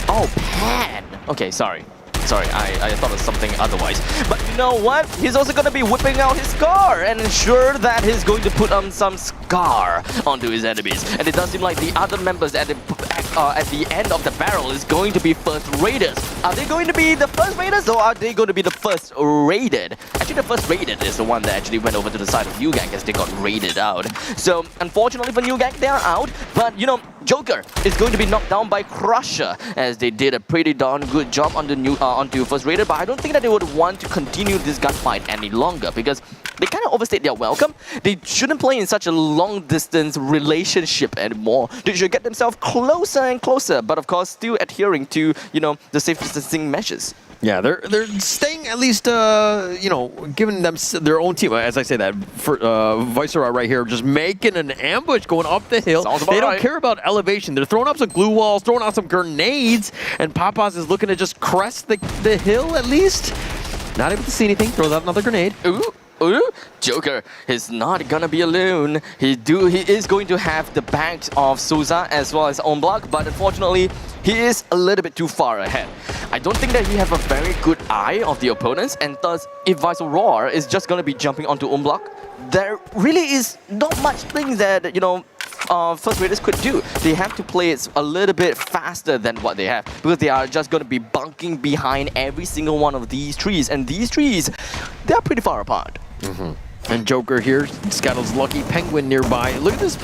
Oh, pan. Okay, sorry. I thought it was something otherwise. But you know what? He's also going to be whipping out his scar and ensure that he's going to put on some scar onto his enemies. And it does seem like the other members at the end of the barrel is going to be First Raiders. Are they going to be the First Raiders, or are they going to be the First Raided? Actually, the First Raided is the one that actually went over to the side of New Gang as they got raided out. So, unfortunately for New Gang, they are out. But, you know, Joker is going to be knocked down by Crusher as they did a pretty darn good job on the onto First Raider, but I don't think that they would want to continue this gunfight any longer because they kind of overstayed their welcome. They shouldn't play in such a long-distance relationship anymore. They should get themselves closer and closer, but of course still adhering to, you know, the safe distancing measures. Yeah, they're staying at least, giving them their own team. As I say that, for Viceroy right here, just making an ambush going up the hill. They don't care about elevation. They're throwing up some glue walls, throwing out some grenades, and Papas is looking to just crest the hill at least. Not able to see anything. Throws out another grenade. Ooh, Joker is not gonna be alone. He is going to have the backs of Souza as well as Omblock, but unfortunately, he is a little bit too far ahead. I don't think that he have a very good eye of the opponents, and thus, if Viceroy is just gonna be jumping onto Omblock, there really is not much things that, you know, First Raiders could do. They have to play it a little bit faster than what they have because they are just going to be bunking behind every single one of these trees, and these trees, they are pretty far apart. And Joker here, he's got his lucky penguin nearby. Look at this,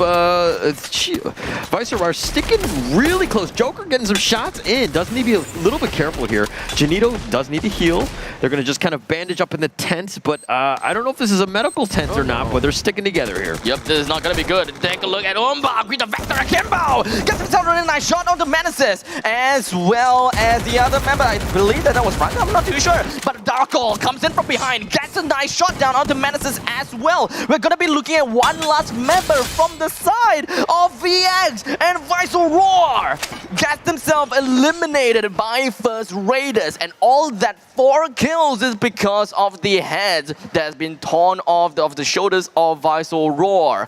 Viceroy sticking really close. Joker getting some shots in. Does need to be a little bit careful here. Janito does need to heal. They're going to just kind of bandage up in the tent, but I don't know if this is a medical tent or not, but they're sticking together here. Yep, this is not going to be good. Take a look at Umbach with the Vector Akimbo. Gets himself a really nice shot on the Menaces, as well as the other member. I believe that was Frank, I'm not too sure. But Darkle comes in from behind, gets a nice shot down onto Menaces as well. We're going to be looking at one last member from the side of VX, and Viceroar gets himself eliminated by First Raiders, and all that 4 kills is because of the head that has been torn off of the shoulders of Viceroar.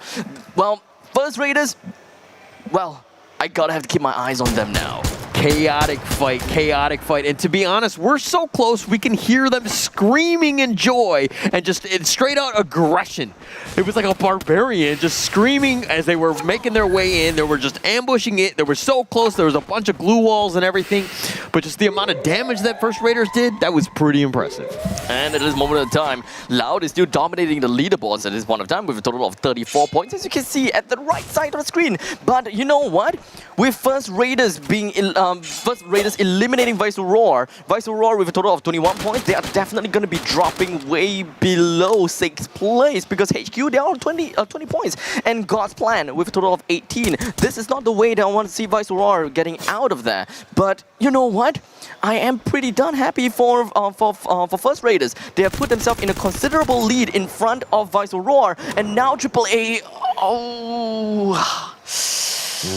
Well, First Raiders, well, I gotta have to keep my eyes on them now. Chaotic fight. And to be honest, we're so close, we can hear them screaming in joy and just straight out aggression. It was like a barbarian just screaming as they were making their way in. They were just ambushing it. They were so close. There was a bunch of glue walls and everything. But just the amount of damage that First Raiders did, that was pretty impressive. And at this moment of time, Loud is still dominating the leaderboards at this point of time with a total of 34 points, as you can see at the right side of the screen. But you know what? With First Raiders eliminating Viceroar with a total of 21 points, they are definitely going to be dropping way below 6th place, because HQ, they are on 20 points, and God's Plan with a total of 18. This is not the way that I want to see Viceroar getting out of there. But you know what? I am pretty darn happy for First Raiders. They have put themselves in a considerable lead in front of Viceroar, and now AAA,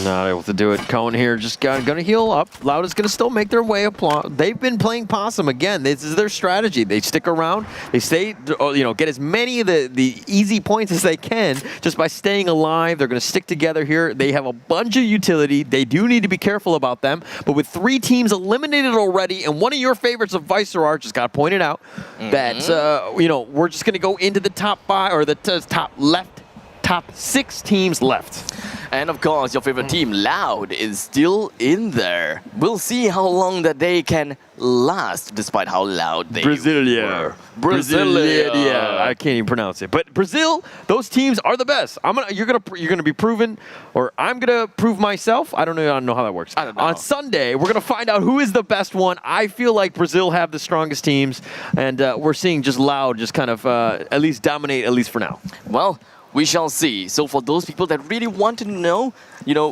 not able to do it. Cone here just gonna heal up. Loud is gonna still make their way up. They've been playing possum again. This is their strategy. They stick around. They stay, get as many of the easy points as they can just by staying alive. They're gonna stick together here. They have a bunch of utility. They do need to be careful about them. But with 3 teams eliminated already, and one of your favorites of Viceroar just got pointed out, that we're just gonna go into the top 5 or the top 6 teams left. And of course, your favorite team, Loud, is still in there. We'll see how long that they can last, despite how loud they Brasilia. I can't even pronounce it. But Brazil, those teams are the best. You're gonna be proven, or I'm gonna prove myself. I don't know how that works. I don't know. On Sunday, we're gonna find out who is the best one. I feel like Brazil have the strongest teams, and we're seeing just Loud just kind of at least dominate, at least for now. Well, we shall see. So for those people that really want to know,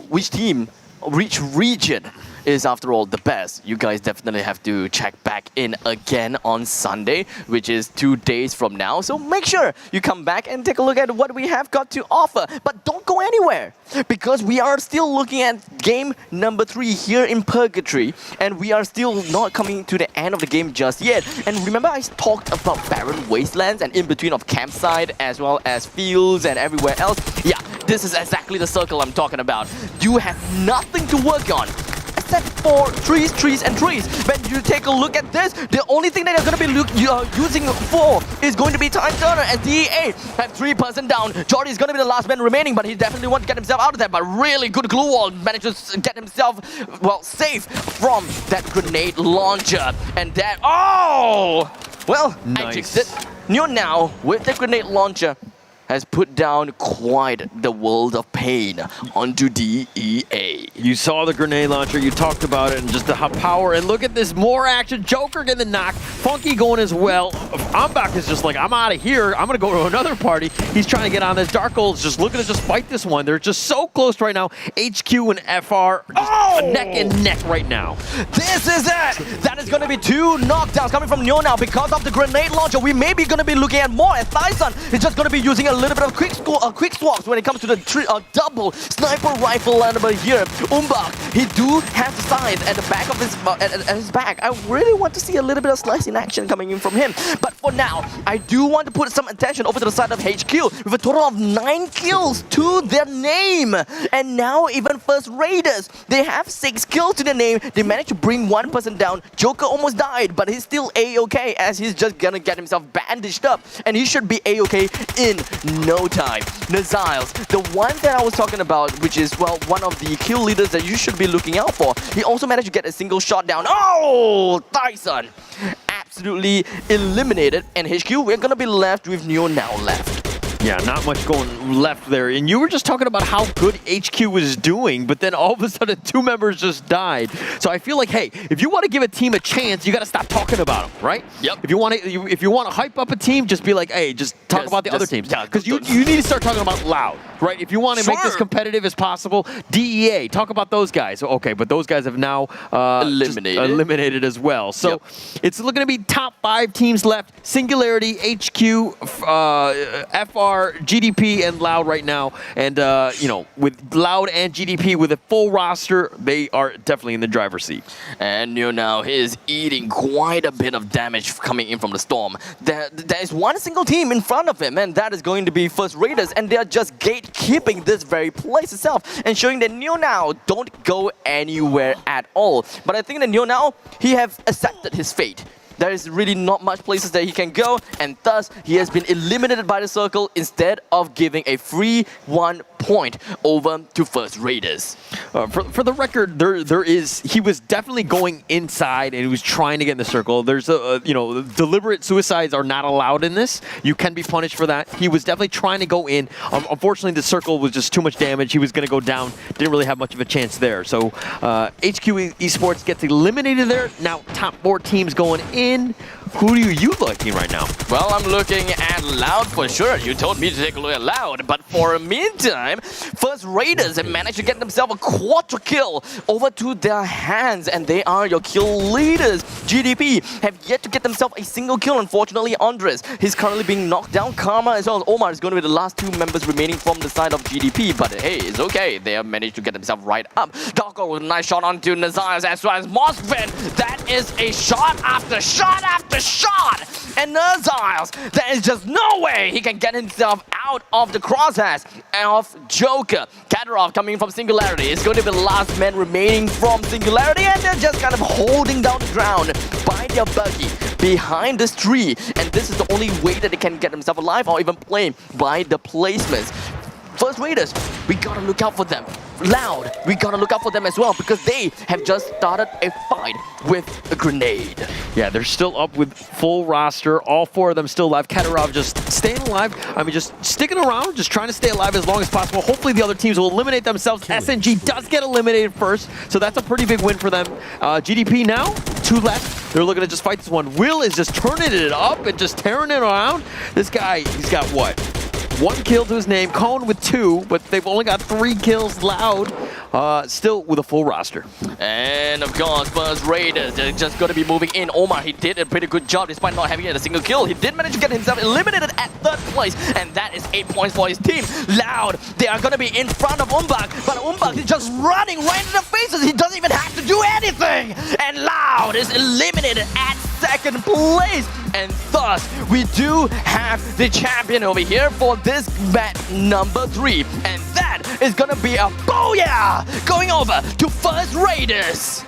which team, which region is after all the best, you guys definitely have to check back in again on Sunday, which is 2 days from now. So make sure you come back and take a look at what we have got to offer. But don't go anywhere, because we are still looking at game number 3 here in Purgatory, and we are still not coming to the end of the game just yet. And remember, I talked about barren wastelands and in between of campsite as well as fields and everywhere else. Yeah, this is exactly the circle I'm talking about. You have nothing to work on except for trees. When you take a look at this, the only thing that you're going to be using for is going to be Time Turner, and DEA have 3% down. Jordy is going to be the last man remaining, but he definitely wants to get himself out of there. But really good glue wall, manages to get himself, safe from that grenade launcher. And that, I jinxed it. Now, with the grenade launcher, has put down quite the world of pain onto DEA. You saw the grenade launcher, you talked about it, and just the power, and look at this, more action. Joker getting the knock, Funky going as well. Ambach is just like, I'm out of here, I'm gonna go to another party. He's trying to get on this. Dark Gold's just looking to just fight this one. They're just so close right now. HQ and FR just neck and neck right now. This is it! That is gonna be 2 knockdowns coming from Neo now because of the grenade launcher. We may be gonna be looking at more, and Thyson is just gonna be using a little bit of quick swaps when it comes to the double sniper rifle over here. Umbach, he do have the size at the back of his at his back. I really want to see a little bit of slicing action coming in from him. But for now, I do want to put some attention over to the side of HQ with a total of 9 kills to their name. And now even First Raiders, they have 6 kills to their name. They managed to bring 1 person down. Joker almost died, but he's still A-okay, as he's just gonna get himself bandaged up, and he should be A-okay in no time. Naziles, the one that I was talking about, which is, one of the kill leaders that you should be looking out for. He also managed to get a single shot down. Tyson! Absolutely eliminated. And HQ, we're gonna be left with Neo now left. Yeah, not much going left there. And you were just talking about how good HQ was doing, but then all of a sudden 2 members just died. So I feel like, hey, if you want to give a team a chance, you got to stop talking about them, right? Yep. If you want to hype up a team, just be like, hey, just talk about the other teams. Because you need to start talking about Loud, right? If you want to make this competitive as possible, DEA, talk about those guys. Okay, but those guys have now eliminated as well. So it's looking to be top 5 teams left. Singularity, HQ, FR, GDP, and Loud right now. And, with Loud and GDP with a full roster, they are definitely in the driver's seat. And now he is eating quite a bit of damage coming in from the storm. There is one single team in front of him, and that is going to be First Raiders, and they are just gatekeeping this very place itself, and showing that now don't go anywhere at all. But I think that now he have accepted his fate. There is really not much places that he can go, and thus he has been eliminated by the circle instead of giving a free 1 point over to First Raiders. For the record, he was definitely going inside and he was trying to get in the circle. There's deliberate suicides are not allowed in this. You can be punished for that. He was definitely trying to go in. Unfortunately, the circle was just too much damage. He was going to go down. Didn't really have much of a chance there. So HQ Esports gets eliminated there. Now top 4 teams going in. Who are you liking right now? Well, I'm looking at Loud for sure. You told me to take a look at Loud, but for a meantime, First Raiders have managed to get themselves a quadra kill over to their hands, and they are your kill leaders. GDP have yet to get themselves a single kill, unfortunately. Andres, he's currently being knocked down. Karma as well as Omar is going to be the last 2 members remaining from the side of GDP, but hey, it's okay. They have managed to get themselves right up. Doggo with a nice shot onto Nazias as well as Mosfin. That is a shot after shot after shot, and Nazias, there is just no way he can get himself out of the crosshairs of Joker. Katarov coming from Singularity is going to be the last man remaining from Singularity, and they're just kind of holding down the ground by their buggy behind this tree, and this is the only way that they can get themselves alive or even play by the placements. First Raiders, we gotta look out for them. Loud, we gotta look out for them as well because they have just started a fight with a grenade. Yeah, they're still up with full roster. All 4 of them still alive. Katarov just staying alive. I mean, just sticking around, just trying to stay alive as long as possible. Hopefully the other teams will eliminate themselves. SNG does get eliminated first, so that's a pretty big win for them. GDP now, 2 left. They're looking to just fight this one. Will is just turning it up and just tearing it around. This guy, he's got what? 1 kill to his name, Cone with 2, but they've only got 3 kills. Loud, still with a full roster. And of course, First Raiders, they're just going to be moving in. Omar, he did a pretty good job despite not having a single kill. He did manage to get himself eliminated at 3rd place, and that is 8 points for his team. Loud, they are going to be in front of Umbak, but Umbak is just running right in their faces. He doesn't even have to do anything. And Loud is eliminated at 2nd place. And thus, we do have the champion over here for this match number 3. And that is gonna be a booyah going over to First Raiders.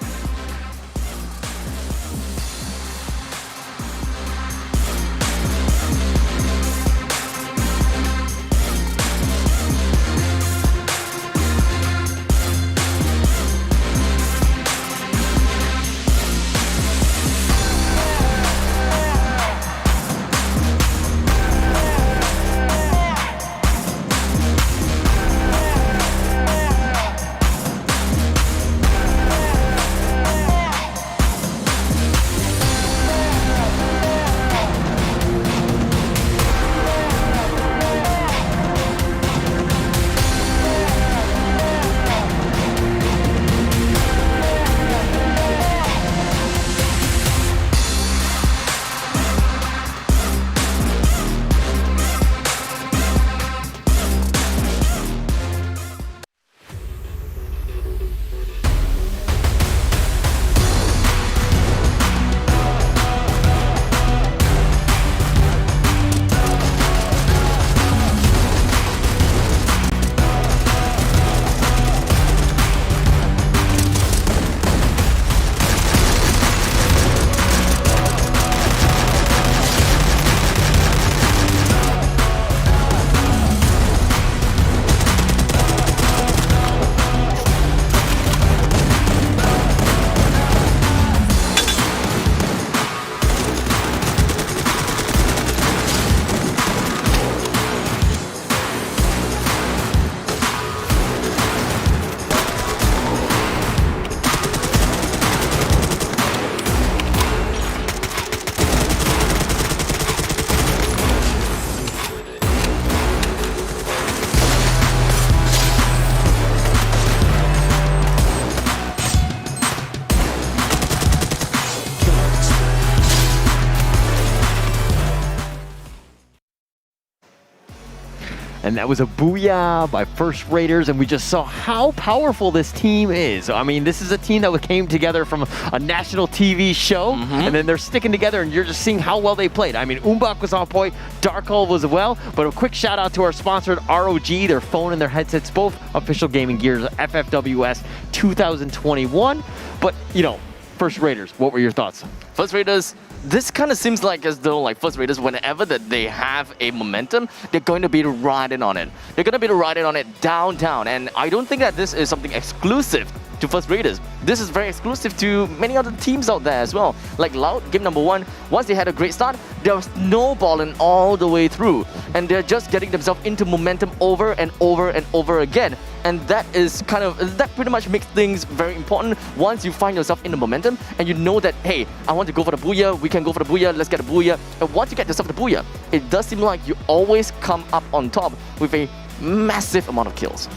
and that was a booyah by First Raiders, and we just saw how powerful this team is. I mean, this is a team that came together from a national TV show, and then they're sticking together, and you're just seeing how well they played. I mean, Umbach was on point, Darkhold was well, but a quick shout out to our sponsored ROG, their phone and their headsets, both official gaming gears, FFWS 2021. But, you know, First Raiders, what were your thoughts? First Raiders, this kind of seems like as though like First Raiders, whenever that they have a momentum, they're going to be riding on it. They're going to be riding on it down. And I don't think that this is something exclusive to First Raiders. This is very exclusive to many other teams out there as well. Like Loud, game number 1, once they had a great start, they were snowballing all the way through. And they're just getting themselves into momentum over and over again. And that is kind of, that pretty much makes things very important. Once you find yourself in the momentum and you know that, hey, I want to go for the booyah, we can go for the booyah, let's get a booyah. And once you get yourself the booyah, it does seem like you always come up on top with a massive amount of kills.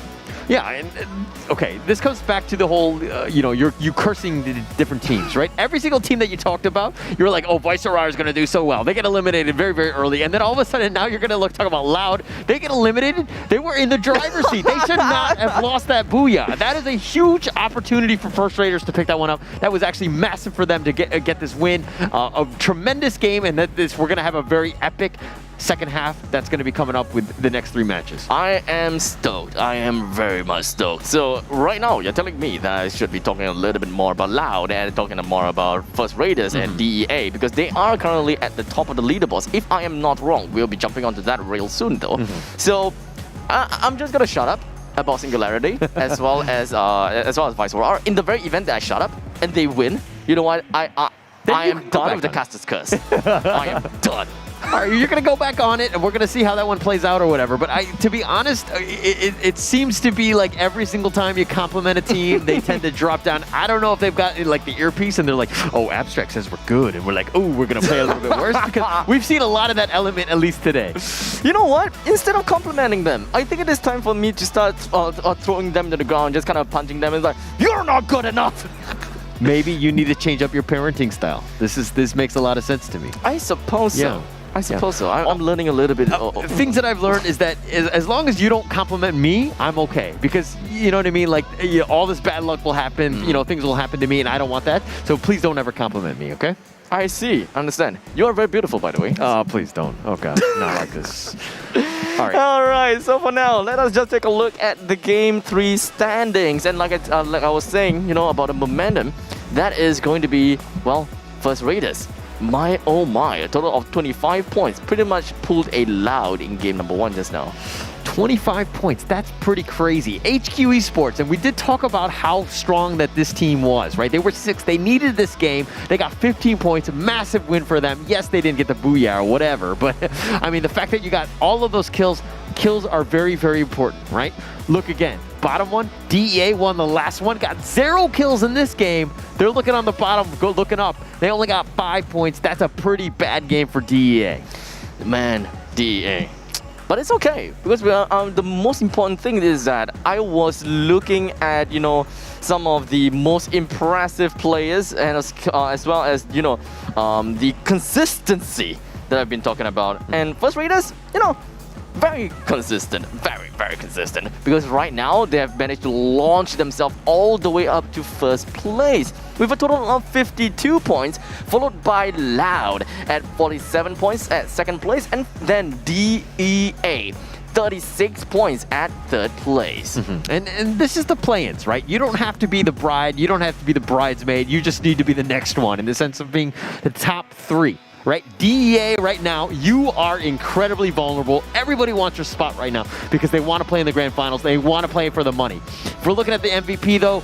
Yeah, and okay, this comes back to the whole, you know, you cursing the different teams, right? Every single team that you talked about, you're like, oh, Viceroy is going to do so well. They get eliminated very, very early, and then all of a sudden now you're going to talk about Loud. They get eliminated. They were in the driver's seat. They should not have lost that booyah. That is a huge opportunity for First Raiders to pick that one up. That was actually massive for them to get this win. A tremendous game, and we're going to have a very epic second half that's going to be coming up with the next 3 matches. I am stoked. I am very much stoked. So right now, you're telling me that I should be talking a little bit more about Loud and talking more about First Raiders and DEA, because they are currently at the top of the leaderboards. If I am not wrong, we'll be jumping onto that real soon though. So I'm just going to shut up about Singularity as well as Viceroy. In the very event that I shut up and they win, you know what? I am done with the Caster's Curse. I am done. All right, you're going to go back on it, and we're going to see how that one plays out or whatever. But to be honest, it seems to be like every single time you compliment a team, they tend to drop down. I don't know if they've got like the earpiece, and they're like, oh, Abstract says we're good. And we're like, oh, we're going to play a little bit worse. Because we've seen a lot of that element, at least today. You know what? Instead of complimenting them, I think it is time for me to start throwing them to the ground, just kind of punching them. It's like, you're not good enough. Maybe you need to change up your parenting style. This makes a lot of sense to me. I suppose so. I suppose so. I'm learning a little bit. Things that I've learned is that as long as you don't compliment me, I'm okay. Because, you know what I mean? Like, all this bad luck will happen. You know, things will happen to me, and I don't want that. So please don't ever compliment me, okay? I see. Understand. You are very beautiful, by the way. Oh, please don't. Oh, God. Not like this. All right. All right. So for now, let us just take a look at the Game 3 standings. And like I was saying, you know, about the momentum, that is going to be, well, First Raiders. My oh my, a total of 25 points. Pretty much pulled a Loud in game number 1 just now. 25 points, that's pretty crazy. HQ Esports, and we did talk about how strong that this team was, right? They were 6, they needed this game, they got 15 points, a massive win for them. Yes, they didn't get the booyah or whatever, but I mean, the fact that you got all of those kills are very, very important, right? Look again, bottom one, DEA won the last one, got 0 kills in this game. They're looking on the bottom, looking up. They only got 5 points. That's a pretty bad game for DEA. Man, DEA. But it's okay, because the most important thing is that I was looking at, you know, some of the most impressive players, and as well as, you know, the consistency that I've been talking about. And First Raiders, you know, very consistent, very, very consistent. Because right now, they have managed to launch themselves all the way up to first place with a total of 52 points, followed by Loud at 47 points at second place, and then DEA 36 points at third place. And this is the Playins, right? You don't have to be the bride, you don't have to be the bridesmaid, you just need to be the next one in the sense of being the top 3. Right? DEA right now, you are incredibly vulnerable. Everybody wants your spot right now because they want to play in the grand finals. They want to play for the money. If we're looking at the MVP though,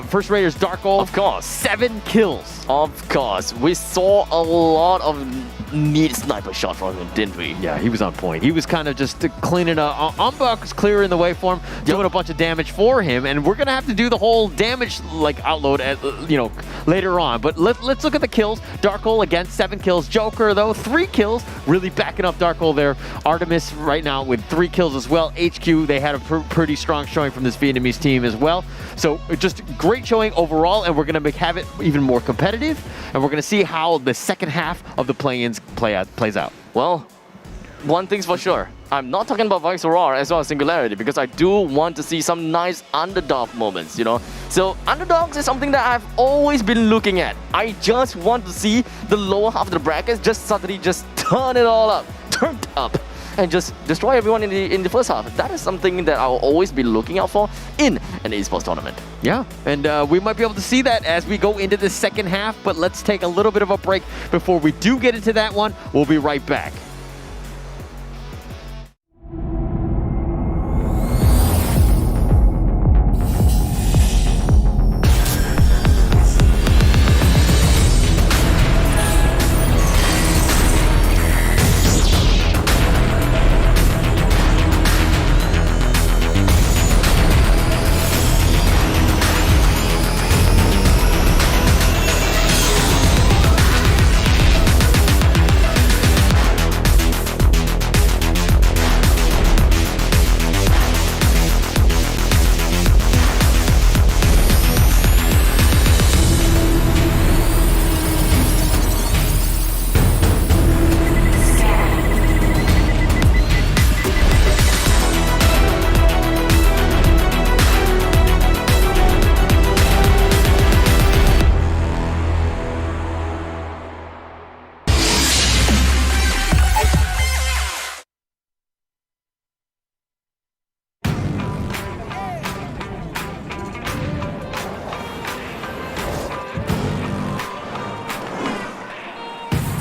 First Raiders Darkhold, of course, 7 kills. Of course, we saw a lot of neat sniper shot from him, didn't we? Yeah, he was on point. He was kind of just cleaning up. Umbach was clearing the way for him, doing a bunch of damage for him, and we're gonna have to do the whole damage like outload at, you know, later on. But let's look at the kills. Darkhold again, 7 kills. Joker though, 3 kills, really backing up Darkhold there. Artemis right now with 3 kills as well. HQ, they had a pretty strong showing from this Vietnamese team as well. So just great showing overall, and we're gonna have it even more competitive, and we're gonna see how the second half of the play-ins plays out. Well, one thing's for sure. I'm not talking about Vice Aurora as well as Singularity because I do want to see some nice underdog moments, you know. So underdogs is something that I've always been looking at. I just want to see the lower half of the brackets just suddenly just turn it all up, turned up, and just destroy everyone in the first half. That is something that I'll always be looking out for in an esports tournament. Yeah, and we might be able to see that as we go into the second half, but let's take a little bit of a break before we do get into that one. We'll be right back.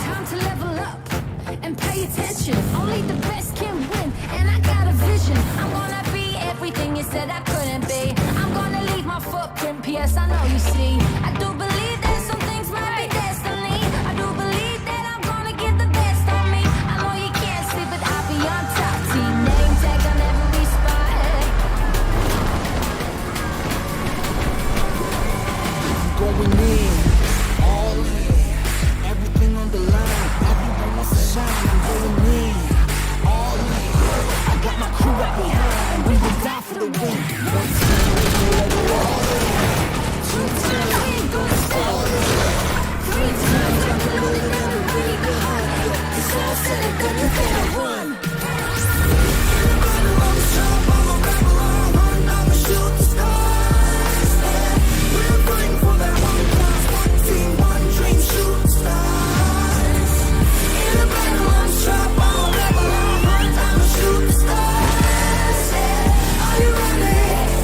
Time to level up and pay attention. Only the best can win, and I got a vision. I'm gonna be everything you said I couldn't be. I'm gonna leave my footprint, P.S. I know you see. I do believe that some things might be destiny. I do believe that I'm gonna give the best of me. I know you can't see, but I'll be on top. Team name tag on every spot. Going in, all in, everything on the line. Everyone wants to shine. I'm going in, all in. I got my crew up behind. We will die for the win. One time we go all in. Two times we go all in. Three times I'm gonna never be behind. Cause all said and done, you better run. I'm a rebel, I'm a shooting stars. We're fighting for that one class, one team, one dream, shooting stars. In the battle, I'm sharp, I'm a rebel, I'm a shooting stars. Are you ready?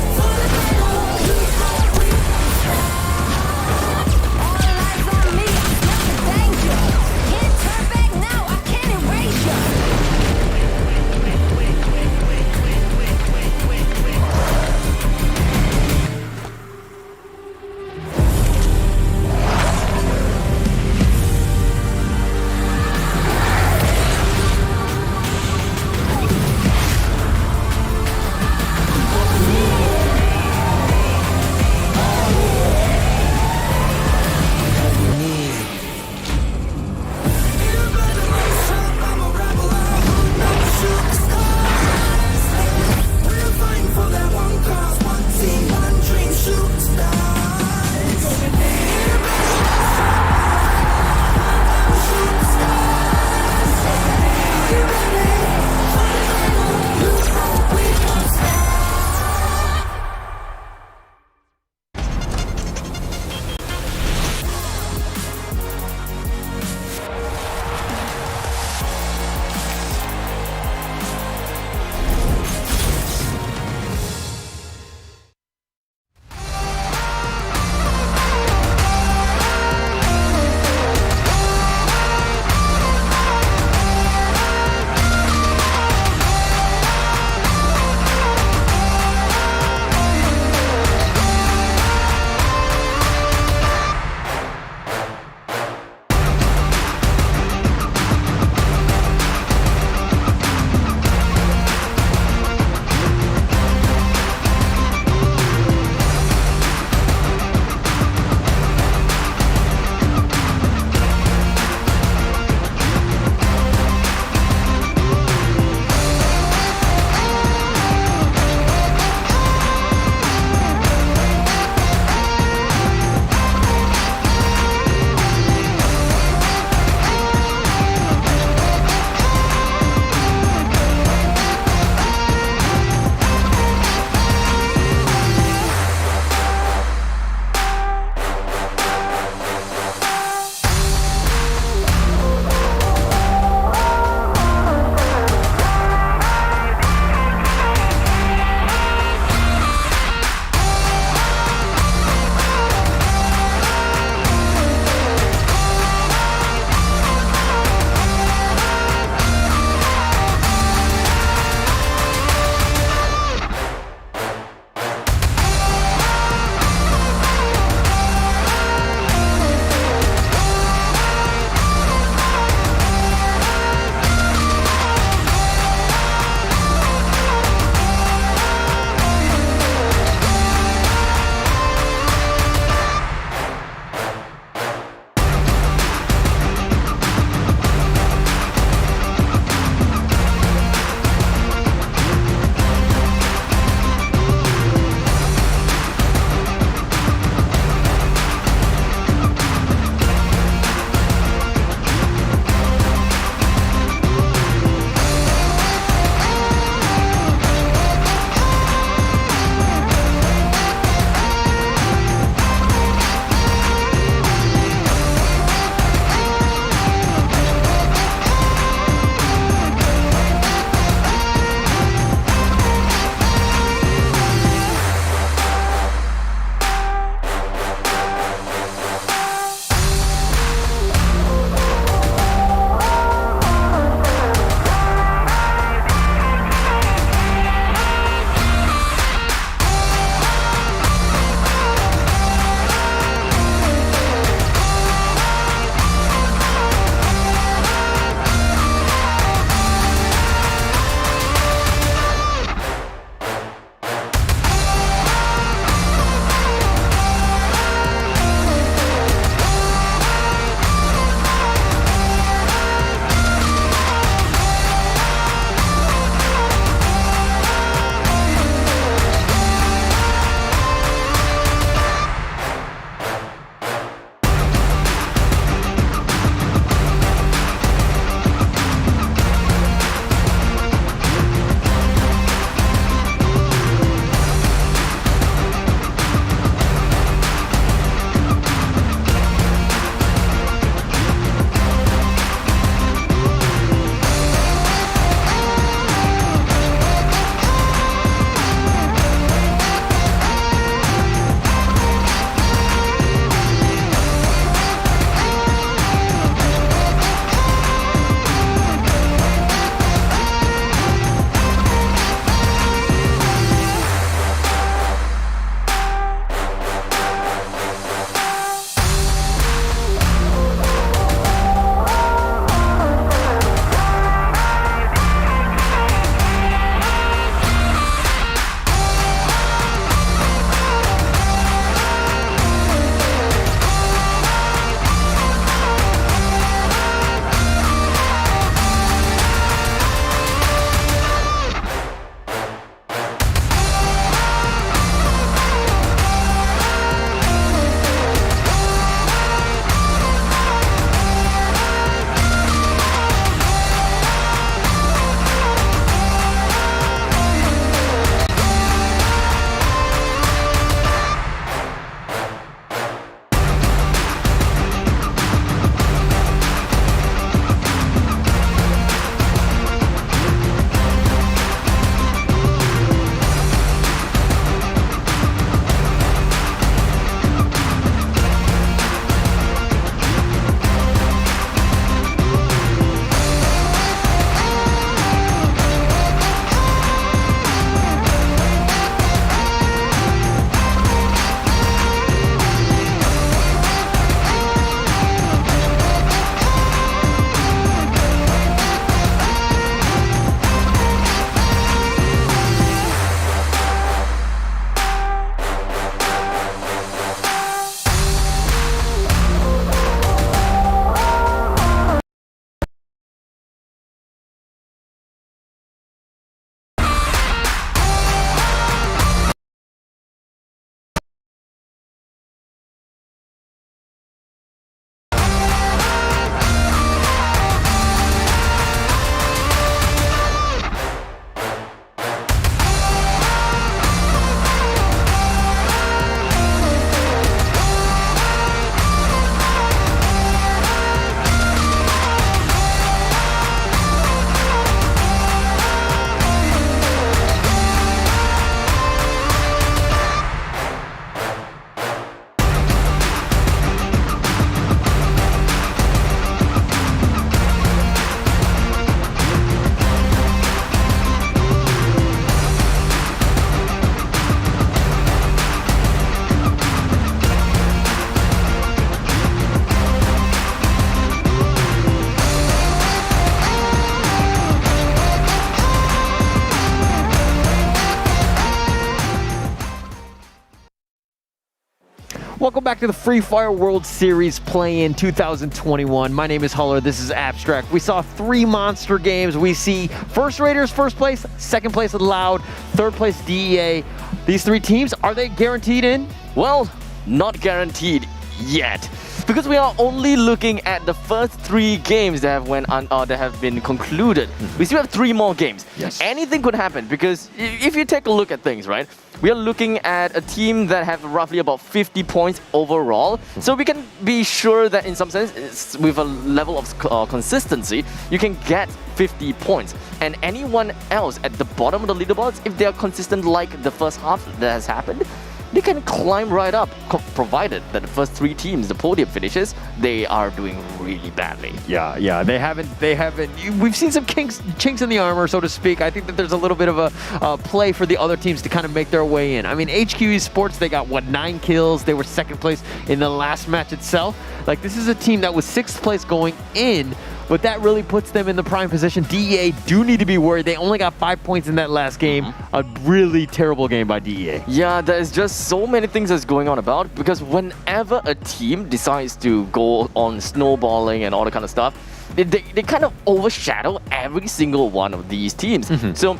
Welcome back to the Free Fire World Series Play-In 2021. My name is Huller. This is Abstract. We saw 3 monster games. We see First Raiders first place, second place Loud, third place DEA. These 3 teams, are they guaranteed in? Well, not guaranteed yet, because we are only looking at the first 3 games that have been concluded. We still have 3 more games. Yes. Anything could happen, because if you take a look at things, right, we are looking at a team that have roughly about 50 points overall. So we can be sure that in some sense, with a level of consistency, you can get 50 points. And anyone else at the bottom of the leaderboards, if they are consistent like the first half that has happened, they can climb right up, provided that the first 3 teams, the podium finishes, they are doing really badly. Yeah, they haven't. We've seen some chinks in the armor, so to speak. I think that there's a little bit of a play for the other teams to kind of make their way in. I mean, HQ Esports, they got, 9 kills? They were second place in the last match itself. Like, this is a team that was 6th place going in, but that really puts them in the prime position. DEA do need to be worried. They only got 5 points in that last game. A really terrible game by DEA. Yeah, there's just so many things that's going on about, because whenever a team decides to go on snowballing and all that kind of stuff, they kind of overshadow every single one of these teams. So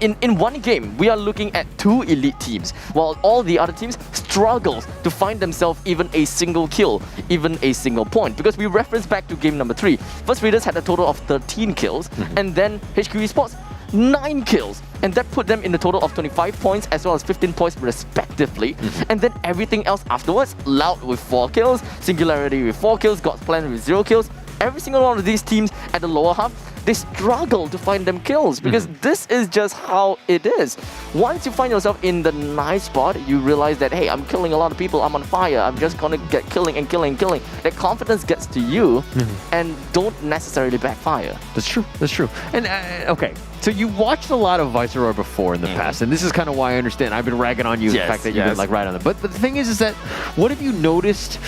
in one game, we are looking at 2 elite teams, while all the other teams struggles to find themselves even a single kill, even a single point. Because we reference back to game number 3. First Raiders had a total of 13 kills, and then HQ Esports 9 kills, and that put them in a total of 25 points as well as 15 points respectively. And then everything else afterwards, Loud with 4 kills, Singularity with 4 kills, God's Plan with 0 kills. Every single one of these teams at the lower half, they struggle to find them kills, because this is just how it is. Once you find yourself in the nice spot, you realize that, hey, I'm killing a lot of people, I'm on fire, I'm just gonna get killing and killing and killing. That confidence gets to you and don't necessarily backfire. That's true. And okay, so you watched a lot of Viceroy before in the past, and this is kind of why I understand. I've been ragging on you, the fact that you've been like right on it. But the thing is that, what have you noticed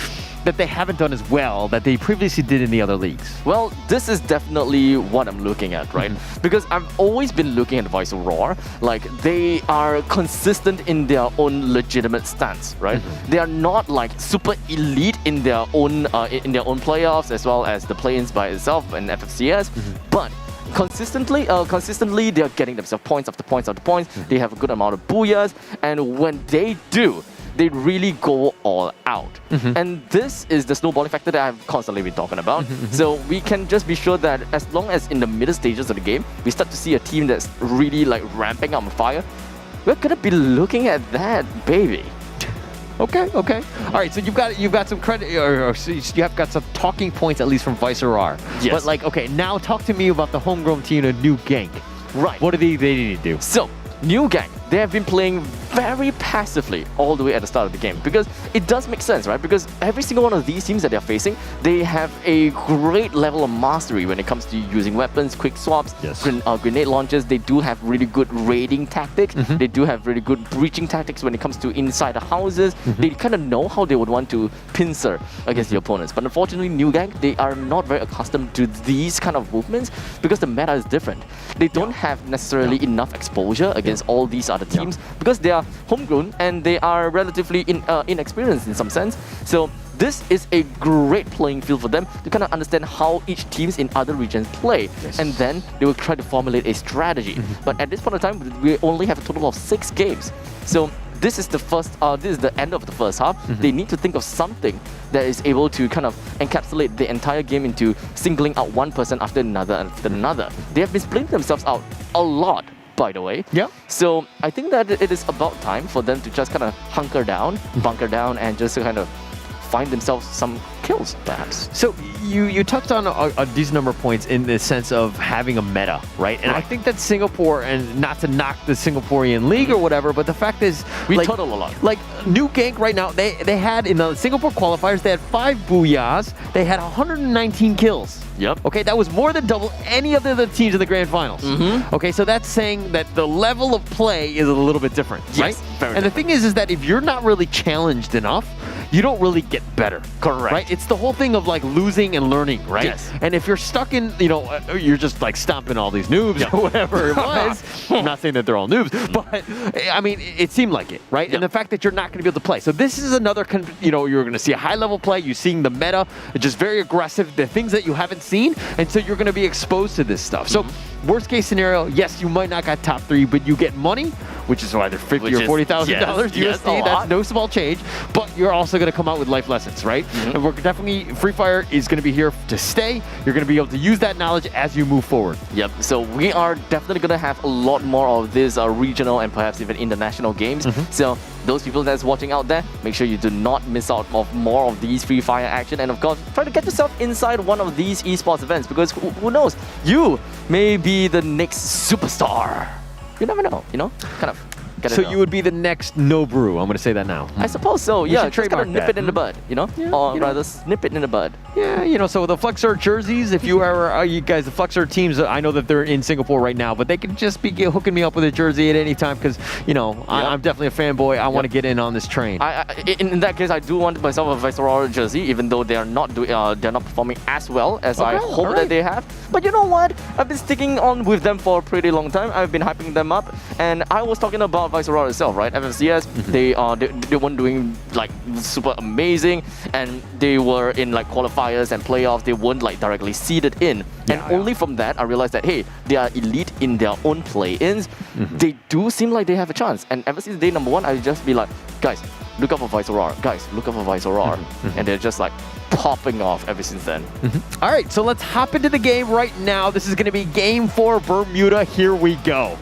that they haven't done as well that they previously did in the other leagues? Well, this is definitely what I'm looking at, right? Because I've always been looking at Viceroy, like they are consistent in their own legitimate stance, right? They are not like super elite in their own playoffs, as well as the play-ins by itself and FFCS, but consistently they are getting themselves points after points after points. They have a good amount of booyahs, and when they do, they really go all out. And this is the snowballing factor that I've constantly been talking about. So we can just be sure that as long as in the middle stages of the game, we start to see a team that's really like ramping up on fire, we're gonna be looking at that, baby. Okay. All right, so you've got some credit, or you have got some talking points at least from Viceroy. Yes. But like, okay, now talk to me about the homegrown team, the New Gank. Right. What do they need to do? So, New Gang, they have been playing very passively all the way at the start of the game, because it does make sense, right? Because every single one of these teams that they're facing, they have a great level of mastery when it comes to using weapons, quick swaps, grenade launchers. They do have really good raiding tactics. They do have really good breaching tactics when it comes to inside the houses. They kind of know how they would want to pincer against the opponents. But unfortunately, New Gang, they are not very accustomed to these kind of movements, because the meta is different. They don't have necessarily enough exposure against all these other teams, because they are homegrown and they are relatively inexperienced in some sense. So this is a great playing field for them to kind of understand how each teams in other regions play, and then they will try to formulate a strategy. But at this point in time, we only have a total of 6 games. So this is the end of the first half. They need to think of something that is able to kind of encapsulate the entire game into singling out one person after another. They have been splitting themselves out a lot, by the way. So I think that it is about time for them to just kind of bunker down, and just kind of find themselves some kills, perhaps. So you touched on a decent number of points in the sense of having a meta, right? And I think that Singapore, and not to knock the Singaporean league or whatever, but the fact is, we total a lot. Like New Gank right now, they had in the Singapore qualifiers, they had 5 booyahs, they had 119 kills. Okay, that was more than double any of the other teams in the grand finals. Okay, so that's saying that the level of play is a little bit different, right? Very and the thing is that if you're not really challenged enough, you don't really get better. Correct. Right? It's the whole thing of like losing and learning, right? Yes. And if you're stuck in, you're just like stomping all these noobs or whatever it was. I'm not saying that they're all noobs, but I mean, it seemed like it, right? And the fact that you're not going to be able to play. So this is another, you're going to see a high level play. You're seeing the meta, just very aggressive, the things that you haven't seen. And so you're going to be exposed to this stuff. So worst case scenario, yes, you might not get top 3, but you get money, which is either $50,000 or $40,000 USD. That's no small change. But you're also going to come out with life lessons, right? And we're definitely, Free Fire is going to be here to stay. You're going to be able to use that knowledge as you move forward. Yep. So we are definitely going to have a lot more of this regional and perhaps even international games. So those people that's watching out there, make sure you do not miss out of more of these Free Fire action. And of course, try to get yourself inside one of these esports events, because who knows? You may be the next superstar. You never know, kind of. So you would be the next No Brew. I'm going to say that now. I suppose so. We Yeah, should just kind of trademark nip that. it in the bud, or rather snip it in the bud. Yeah, so the Flexor jerseys, if you ever, you guys, the Flexor teams, I know that they're in Singapore right now, but they can just be hooking me up with a jersey at any time because, I'm definitely a fanboy. I want to get in on this train. In that case, I do want myself a Viceroy jersey, even though they are not they're not performing as well as I hope that they have. But you know what? I've been sticking on with them for a pretty long time. I've been hyping them up, and I was talking about Viceroy itself, right? FFCS, they weren't doing like super amazing, and they were in like qualifiers and playoffs. They weren't like directly seeded in, and only from that I realized that hey, they are elite in their own play-ins. They do seem like they have a chance, and ever since day number 1, I just be like, guys, look out for Viceroy. Guys, look out for Viceroy, and they're just like popping off ever since then. All right, so let's hop into the game right now. This is going to be Game 4 Bermuda. Here we go.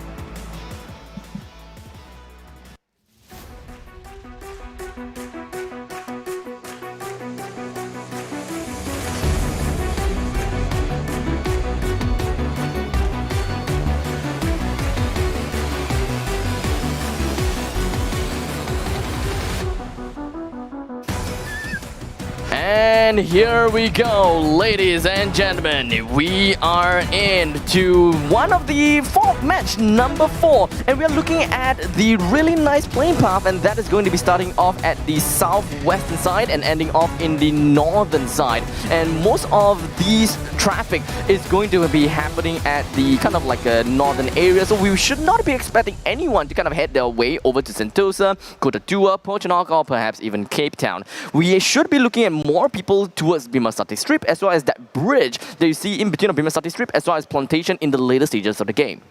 And here we go, ladies and gentlemen. We are into one of the fourth match, number 4. And we are looking at the really nice playing path, and that is going to be starting off at the southwestern side and ending off in the northern side. And most of these traffic is going to be happening at the kind of like a northern area. So we should not be expecting anyone to kind of head their way over to Sentosa, Kota Tua, Portugal, or perhaps even Cape Town. We should be looking at more people towards Bimasate Strip, as well as that bridge that you see in between of Bimasate Strip, as well as Plantation in the later stages of the game.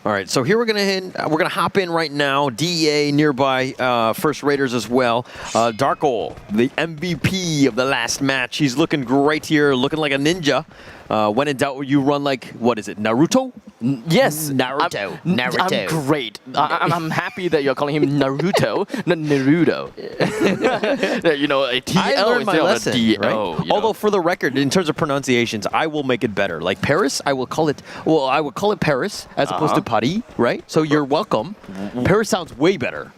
All right, so here we're gonna hop in right now. DEA nearby, First Raiders as well. Darko, the MVP of the last match, he's looking great here, looking like a ninja. When in doubt, you run like, what is it, Naruto? Yes, Naruto. I'm great. I'm happy that you're calling him Naruto, not Naruto. A T-O I learned my instead of a lesson, D-O. right? Although for the record, in terms of pronunciations, I will make it better. Like Paris, I would call it Paris as opposed to Paris, right? So you're welcome. Paris sounds way better.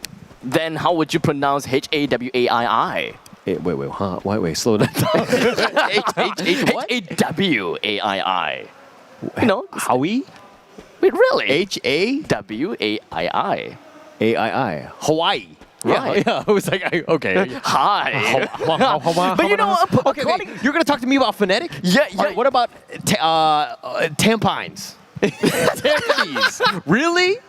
Then how would you pronounce H-A-W-A-I-I? Wait, slow that down. H-A-W-A-I-I. Howie? Wait, really? H-A-W-A-I-I. A-I-I. Hawaii. Right. Yeah, I was like, okay. Hi. But you know what? Okay, you're going to talk to me about phonetic? Yeah. Right, what about tampines? Tampines. Really?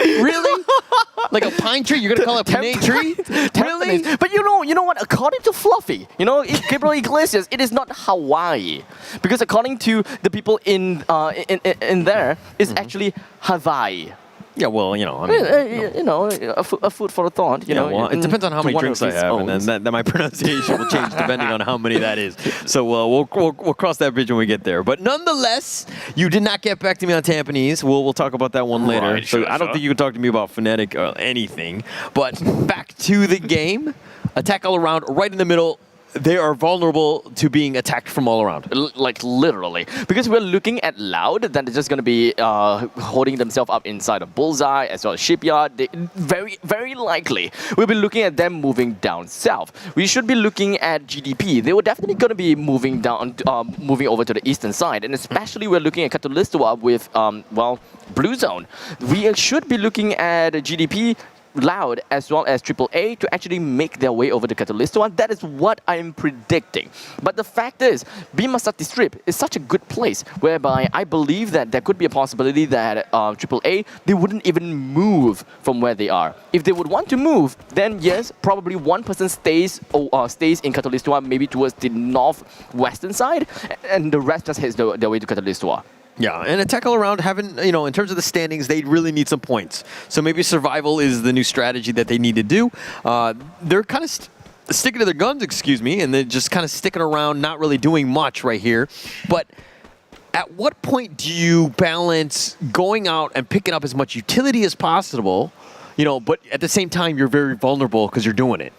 Like a pine tree? You're going to call it a pine tree? Really? But you know what? According to Fluffy, Gabriel Iglesias, it is not Hawaii. Because according to the people in there, it's actually Hawaii. Yeah, well, a food for thought. It depends on how many drinks I have, and then my pronunciation will change depending on how many that is. So we'll cross that bridge when we get there. But nonetheless, you did not get back to me on Tampines. We'll talk about that one later. Right, so I don't think you can talk to me about phonetic or anything. But back to the game. Attack all around, right in the middle. They are vulnerable to being attacked from all around. Like literally. Because we're looking at Loud, then they're just going to be holding themselves up inside a Bullseye as well as Shipyard. Very, very likely, we'll be looking at them moving down south. We should be looking at GDP. They were definitely going to be moving down, moving over to the eastern side. And especially we're looking at Katulistoa with, Blue Zone. We should be looking at GDP Loud as well as AAA to actually make their way over to Catalyst 1. That is what I'm predicting. But the fact is, Bimasati Strip is such a good place whereby I believe that there could be a possibility that AAA, they wouldn't even move from where they are. If they would want to move, then yes, probably one person stays in Catalyst 1, maybe towards the northwestern side, and the rest just heads their way to Catalyst 1. Yeah, and a tackle around having, in terms of the standings, they really need some points. So maybe survival is the new strategy that they need to do. They're kind of sticking to their guns, and they're just kind of sticking around, not really doing much right here. But at what point do you balance going out and picking up as much utility as possible, but at the same time, you're very vulnerable because you're doing it?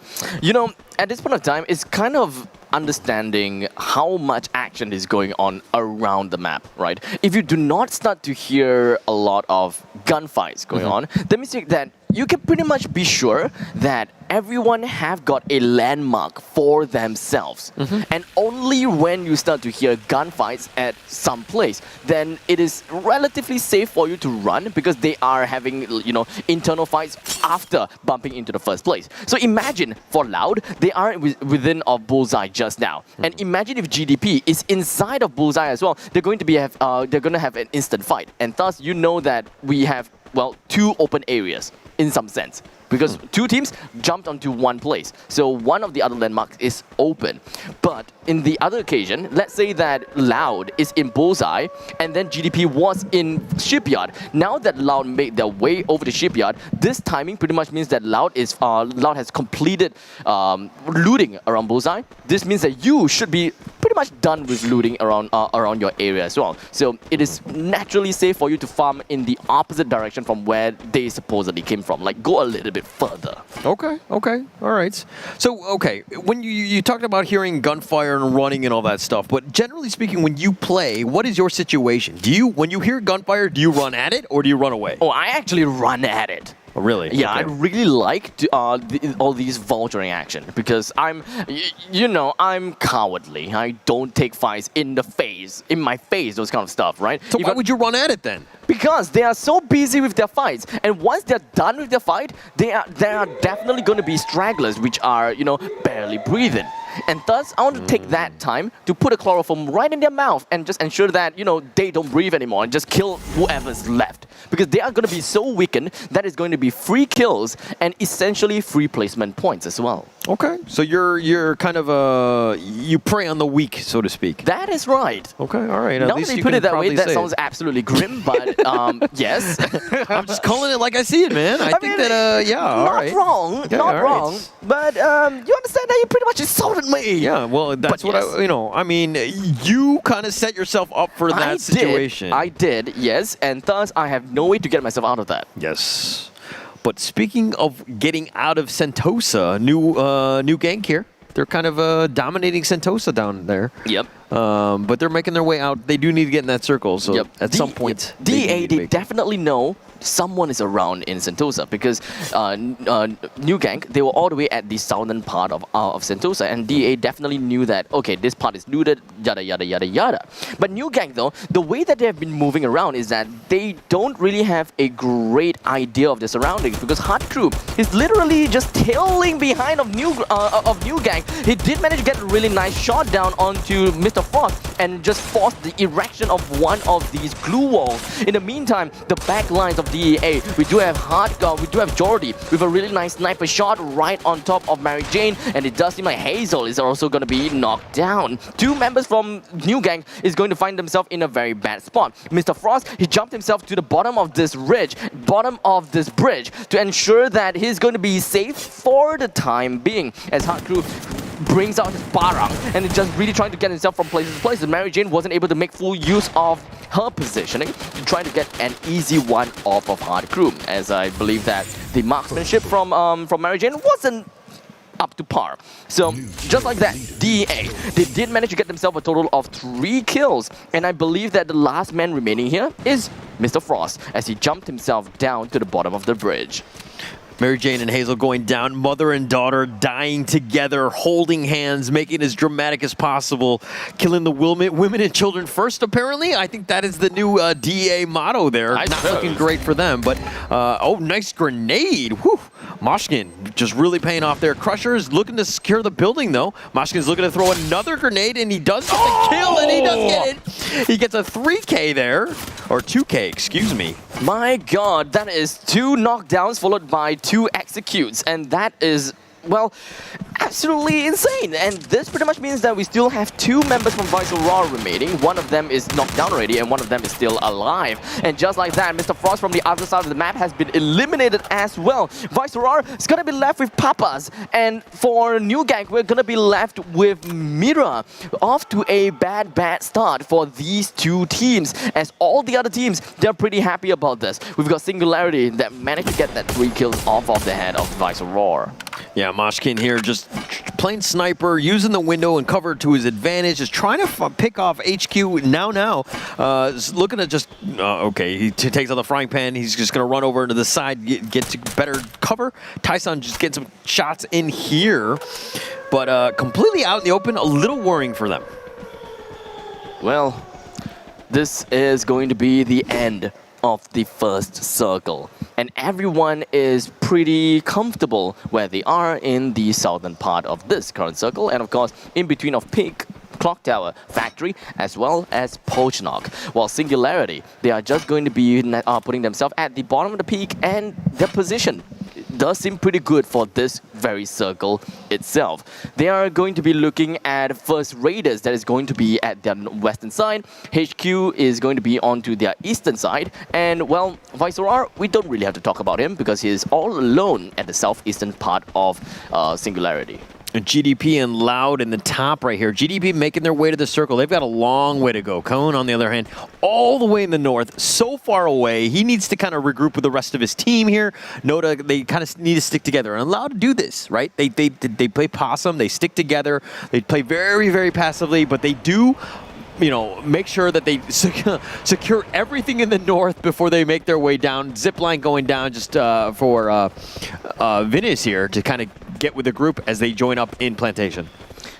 At this point of time, it's kind of understanding how much action is going on around the map, right? If you do not start to hear a lot of gunfights going on, that means that you can pretty much be sure that everyone have got a landmark for themselves. And only when you start to hear gunfights at some place, then it is relatively safe for you to run because they are having, internal fights after bumping into the first place. So imagine for Loud, they are within of Bullseye just now. And imagine if GDP is inside of Bullseye as well, they're going to have an instant fight. And thus, that we have, two open areas in some sense. Because two teams jumped onto one place. So one of the other landmarks is open. But in the other occasion, let's say that Loud is in Bullseye and then GDP was in Shipyard. Now that Loud made their way over to Shipyard, this timing pretty much means that Loud has completed looting around Bullseye. This means that you should be pretty much done with looting around your area as well. So it is naturally safe for you to farm in the opposite direction from where they supposedly came from. Like, go a little bit further. Okay, all right. So, when you talked about hearing gunfire and running and all that stuff, but generally speaking, when you play, what is your situation? When you hear gunfire, do you run at it or do you run away? Oh, I actually run at it. Oh, really? Yeah, I really like all these vulturing action because I'm cowardly. I don't take fights in my face, those kind of stuff, right? So why would you run at it then? Because they are so busy with their fights, and once they're done with their fight, there are definitely going to be stragglers which are barely breathing. And thus, I want to take that time to put a chloroform right in their mouth and just ensure that, they don't breathe anymore and just kill whoever's left. Because they are going to be so weakened that it's going to be free kills and essentially free placement points as well. Okay, so you're kind of you prey on the weak, so to speak. That is right. Okay, all right. Now that you put it that way, that sounds absolutely grim, but yes. I'm just calling it like I see it, man. I think that, all right. Not wrong. But you understand that you pretty much insulted me. Yeah, well, that's what you kind of set yourself up for that situation. I did, yes, and thus I have no way to get myself out of that. Yes. But speaking of getting out of Sentosa, new gang here. They're kind of dominating Sentosa down there. Yep. But they're making their way out. They do need to get in that circle. So at some point, they definitely know someone is around in Sentosa because New Gang, they were all the way at the southern part of Sentosa, and DA definitely knew that, okay, this part is looted, yada, yada, yada, yada. But New Gang, though, the way that they have been moving around is that they don't really have a great idea of their surroundings because Hard Crew is literally just tailing behind of New Gang. He did manage to get a really nice shot down onto Mr. Frost and just forced the erection of one of these glue walls. In the meantime, the back lines of DEA, we do have Jordy with a really nice sniper shot right on top of Mary Jane, and it does seem like Hazel is also going to be knocked down. Two members from New Gang is going to find themselves in a very bad spot. Mr. Frost, he jumped himself to the bottom of this bridge to ensure that he's going to be safe for the time being as Hard Crew brings out his barang and is just really trying to get himself from places to places. Mary Jane wasn't able to make full use of her positioning to try to get an easy one off of Hard Crew, as I believe that the marksmanship from Mary Jane wasn't up to par. So just like that, DEA, they did manage to get themselves a total of 3 kills, and I believe that the last man remaining here is Mr. Frost as he jumped himself down to the bottom of the bridge. Mary Jane and Hazel going down, mother and daughter dying together, holding hands, making it as dramatic as possible, killing the women and children first, apparently. I think that is the new DEA motto there. Not looking great for them, but oh, nice grenade. Whew. Moshkin just really paying off there. Crusher is looking to secure the building, though. Moshkin's looking to throw another grenade, and he does get the kill, and he does get it. He gets a 3K there, or 2K, excuse me. My God, that is 2 knockdowns followed by 2 executes, and that is, well, absolutely insane. And this pretty much means that we still have 2 members from Vice Aurora remaining. One of them is knocked down already, and one of them is still alive. And just like that, Mr. Frost from the other side of the map has been eliminated as well. Vice Aurora is going to be left with Papas. And for New Gang, we're going to be left with Mira. Off to a bad start for these 2 teams. As all the other teams, they're pretty happy about this. We've got Singularity that managed to get that 3 kills off of the head of Vice Aurora. Yeah, Moshkin here just playing sniper, using the window and cover to his advantage, just trying to pick off HQ now. Looking to just, okay, he takes out the frying pan. He's just going to run over into the side, get to better cover. Tyson just getting some shots in here, but completely out in the open, a little worrying for them. Well, this is going to be the end of the first circle. And everyone is pretty comfortable where they are in the southern part of this current circle. And of course, in between of Peak, Clock Tower, Factory, as well as Pochnok. While Singularity, they are just going to be putting themselves at the bottom of the peak, and their position does seem pretty good for this very circle itself. They are going to be looking at first Raiders that is going to be at their western side. HQ is going to be onto their eastern side. And well, Vice Aurora, we don't really have to talk about him because he is all alone at the southeastern part of Singularity. GDP and Loud in the top right here. GDP making their way to the circle. They've got a long way to go. Cone, on the other hand, all the way in the north, so far away. He needs to kind of regroup with the rest of his team here. Noda, they kind of need to stick together. And Loud to do this, right? They play possum. They stick together. They play very, very passively, but they do, you know, make sure that they secure everything in the north before they make their way down. Zipline going down just for Vinus here to kind of get with the group as they join up in Plantation.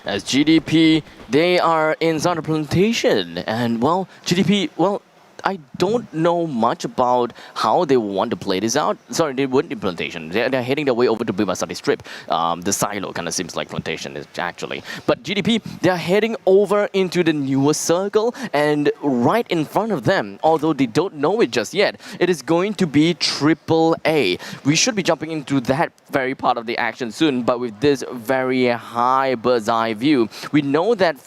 As GDP, they are in Zona Plantation. And well, GDP, well, I don't know much about how they want to play this out. Sorry, they wouldn't in Plantation. They're heading their way over to Bimasati Strip. The silo kind of seems like Plantation is actually. But GDP, they're heading over into the newest circle, and right in front of them, although they don't know it just yet, it is going to be AAA. We should be jumping into that very part of the action soon, but with this very high bird's eye view, we know that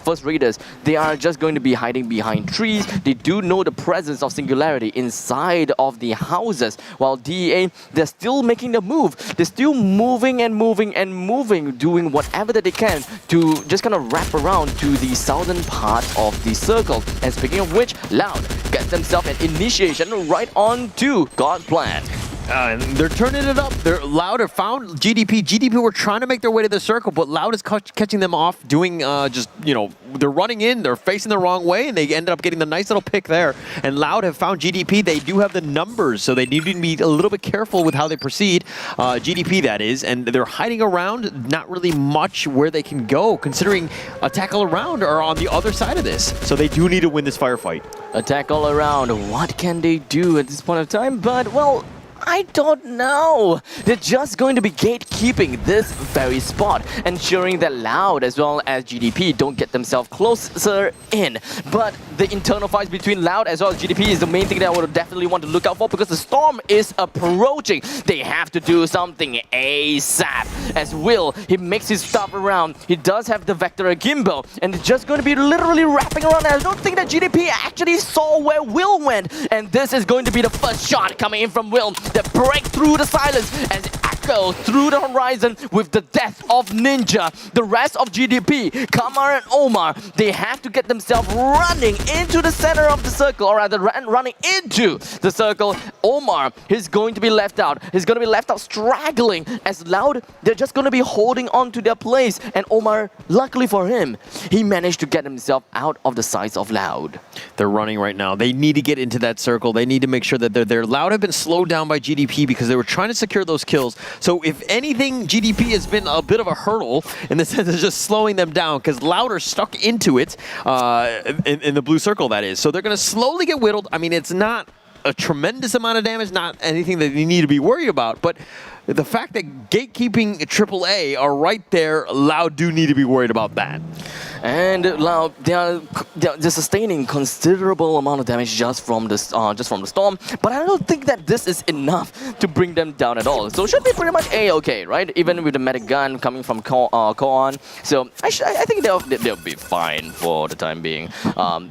First Raiders, they are just going to be hiding behind trees. They do know the presence of Singularity inside of the houses, while DEA, they're still making the move. They're still moving and moving and moving, doing whatever that they can to just kind of wrap around to the southern part of the circle. And speaking of which, Loud gets themselves an initiation right on to God's Plan. And they're turning it up. They're Loud have found GDP. GDP were trying to make their way to the circle, but Loud is catching them off, doing just, you know, they're running in, they're facing the wrong way, and they ended up getting the nice little pick there. And Loud have found GDP. They do have the numbers, so they need to be a little bit careful with how they proceed. GDP, that is, and they're hiding around, not really much where they can go, considering Attack All Around are on the other side of this. So they do need to win this firefight. Attack All Around, what can they do at this point of time? But, well, I don't know. They're just going to be gatekeeping this very spot, ensuring that Loud as well as GDP don't get themselves closer in. But the internal fights between Loud as well as GDP is the main thing that I would definitely want to look out for, because the storm is approaching. They have to do something ASAP. As Will, he makes his stuff around. He does have the Vector Akimbo, and it's just going to be literally wrapping around. I don't think that GDP actually saw where Will went, and this is going to be the first shot coming in from Will that break through the silence as echo through the horizon with the death of Ninja. The rest of GDP, Kamar and Omar, they have to get themselves running into the center of the circle, or rather running into the circle. Omar is going to be left out. He's going to be left out straggling as Loud, they're just going to be holding on to their place. And Omar, luckily for him, he managed to get himself out of the sights of Loud. They're running right now. They need to get into that circle. They need to make sure that they're there. Loud have been slowed down by GDP because they were trying to secure those kills. So if anything, GDP has been a bit of a hurdle in the sense of just slowing them down, because Loud are stuck into it in the blue circle, that is. So they're going to slowly get whittled. I mean, it's not a tremendous amount of damage, not anything that you need to be worried about, but the fact that gatekeeping AAA are right there, Loud do need to be worried about that. And Loud, they're sustaining considerable amount of damage just from the storm, but I don't think that this is enough to bring them down at all. So it should be pretty much A-okay, right? Even with the medic gun coming from Koan, so I think they'll be fine for the time being.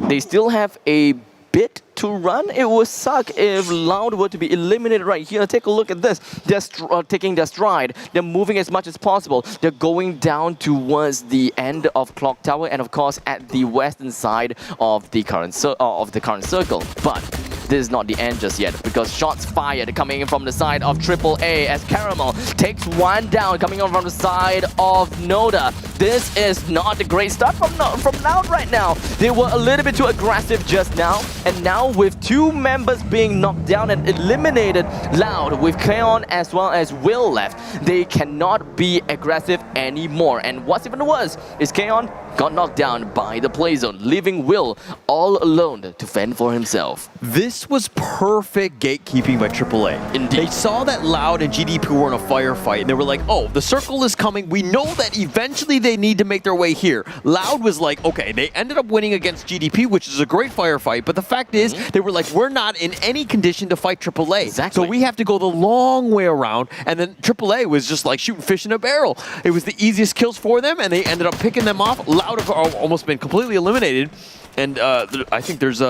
They still have a bit to run. It would suck if Loud were to be eliminated right here. Take a look at this. They're taking their stride. They're moving as much as possible. They're going down towards the end of Clock Tower and of course at the western side of the current circle. But this is not the end just yet because shots fired coming in from the side of AAA as Caramel takes one down coming on from the side of Noda. This is not a great start from Loud right now. They were a little bit too aggressive just now, and now with two members being knocked down and eliminated, Loud with Kaon as well as Will left, they cannot be aggressive anymore. And what's even worse is Kaon got knocked down by the play zone, leaving Will all alone to fend for himself. This was perfect gatekeeping by AAA. Indeed. They saw that Loud and GDP were in a firefight, and they were like, oh, the circle is coming. We know that eventually they need to make their way here. Loud was like, okay, they ended up winning against GDP, which is a great firefight, but the fact is, they were like, we're not in any condition to fight AAA. Exactly. So we have to go the long way around, and then AAA was just like shooting fish in a barrel. It was the easiest kills for them, and they ended up picking them off. Loud have almost been completely eliminated, and I think there's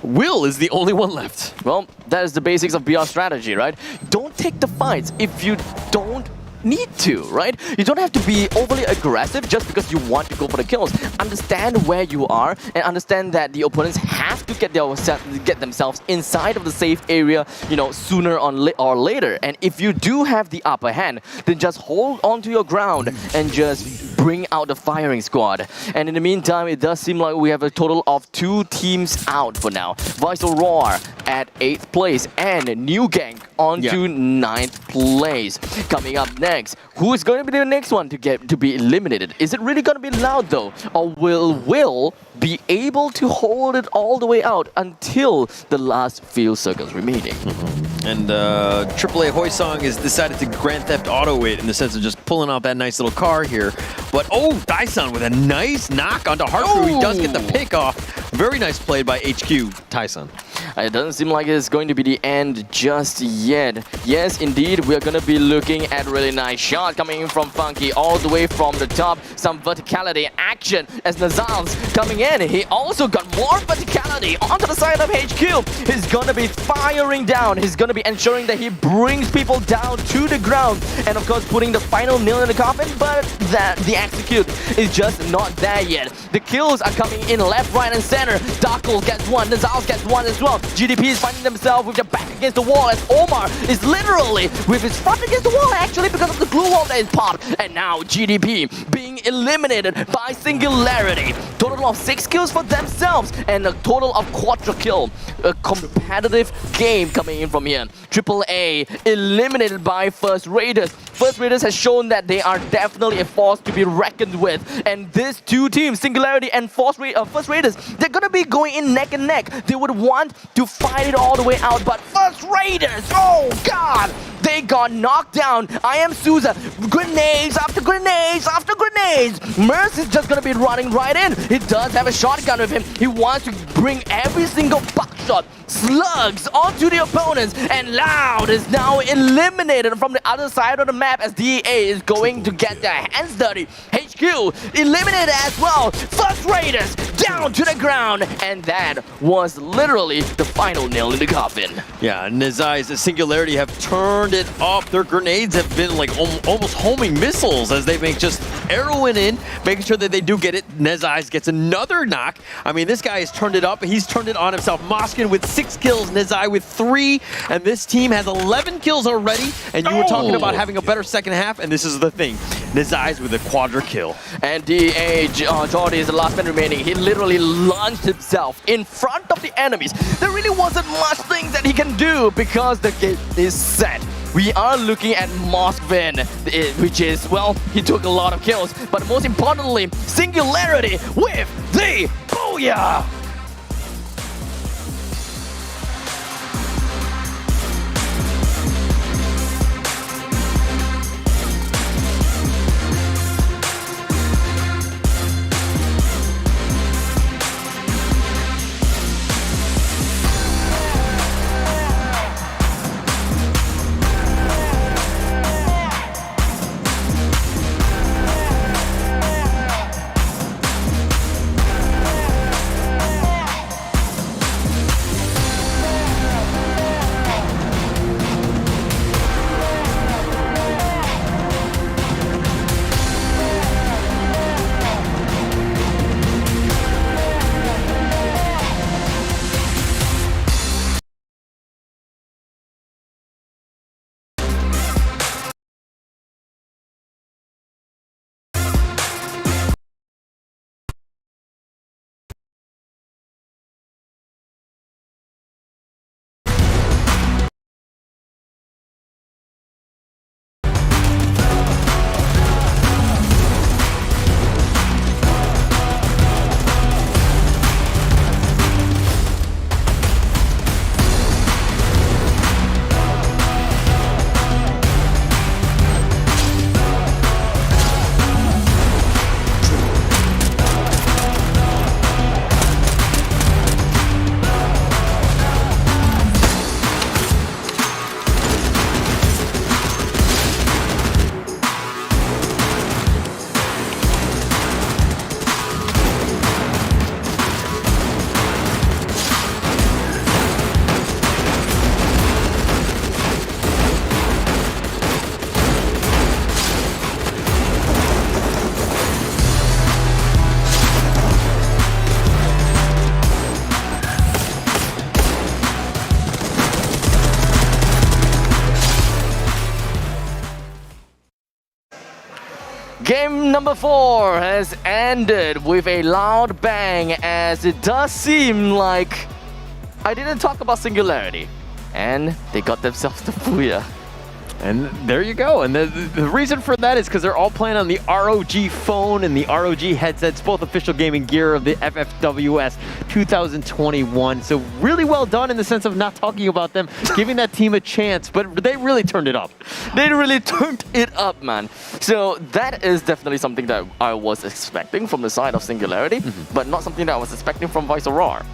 Will is the only one left. Well, that is the basics of BR strategy, right? Don't take the fights if you don't need to, right? You don't have to be overly aggressive just because you want to go for the kills. Understand where you are and understand that the opponents have to get themselves inside of the safe area, you know, sooner or later. And if you do have the upper hand, then just hold on to your ground and just bring out the firing squad. And in the meantime, it does seem like we have a total of 2 teams out for now. Vital Roar at 8th place and New Gang on to 9th place. Coming up next, who is going to be the next one to be eliminated? Is it really going to be Loud though, or will Will be able to hold it all the way out until the last few circles remaining? And AAA Hoysong has decided to Grand Theft Auto it in the sense of just pulling out that nice little car here. But Dyson with a nice knock onto Heartbrew. He does get the pick off. Very nice play by HQ Tyson. It doesn't seem like it's going to be the end just yet. Yes, indeed, we're going to be looking at really nice shot coming in from Funky all the way from the top. Some verticality action as Nazal's coming in. He also got more verticality onto the side of HQ. He's going to be firing down. He's going to be ensuring that he brings people down to the ground. And of course, putting the final nail in the coffin, but that the execute is just not there yet. The kills are coming in left, right, and center. Darkle gets one, Nazal's gets one as well. GDP is finding themselves with their back against the wall as Omar is literally with his front against the wall actually because of the glue wall that is popped. And now GDP being eliminated by Singularity. Total of 6 kills for themselves and a total of quadra kill. A competitive game coming in from here. AAA eliminated by First Raiders. First Raiders has shown that they are definitely a force to be reckoned with. And these 2 teams, Singularity and First Raiders, they're gonna be going in neck and neck. They would want to fight it all the way out, but First Raiders, oh god, they got knocked down. I am Souza, grenades after grenades after grenades. Merce is just gonna be running right in. He does have a shotgun with him. He wants to bring every single buckshot, slugs onto the opponents, and Loud is now eliminated from the other side of the map as DA is going to get their hands dirty. HQ eliminated as well. First Raiders down to the ground, and that was literally the final nail in the coffin. Yeah, Nezai's Singularity have turned it up. Their grenades have been like almost homing missiles as they make just arrowing in, making sure that they do get it. Nezai's gets another knock. I mean, this guy has turned it up. He's turned it on himself. Moskin with 6 kills, Nezai with 3, and this team has 11 kills already. And you were talking about having a better second half, and this is the thing. Nezai's with a quadra kill. And DA, Jordy is the last man remaining. He literally launched himself in front of the enemies. There really wasn't much things that he can do because the game is set. We are looking at Moskvin, which is, well, he took a lot of kills, but most importantly, Singularity with the Booyah! Game number 4 has ended with a loud bang, as it does seem like I didn't talk about Singularity, and they got themselves the booyah. And there you go. And the reason for that is because they're all playing on the ROG phone and the ROG headsets, both official gaming gear of the FFWS 2021. So really well done in the sense of not talking about them, giving that team a chance, but they really turned it up. They really turned it up, man. So that is definitely something that I was expecting from the side of Singularity, but not something that I was expecting from Vice Aurora.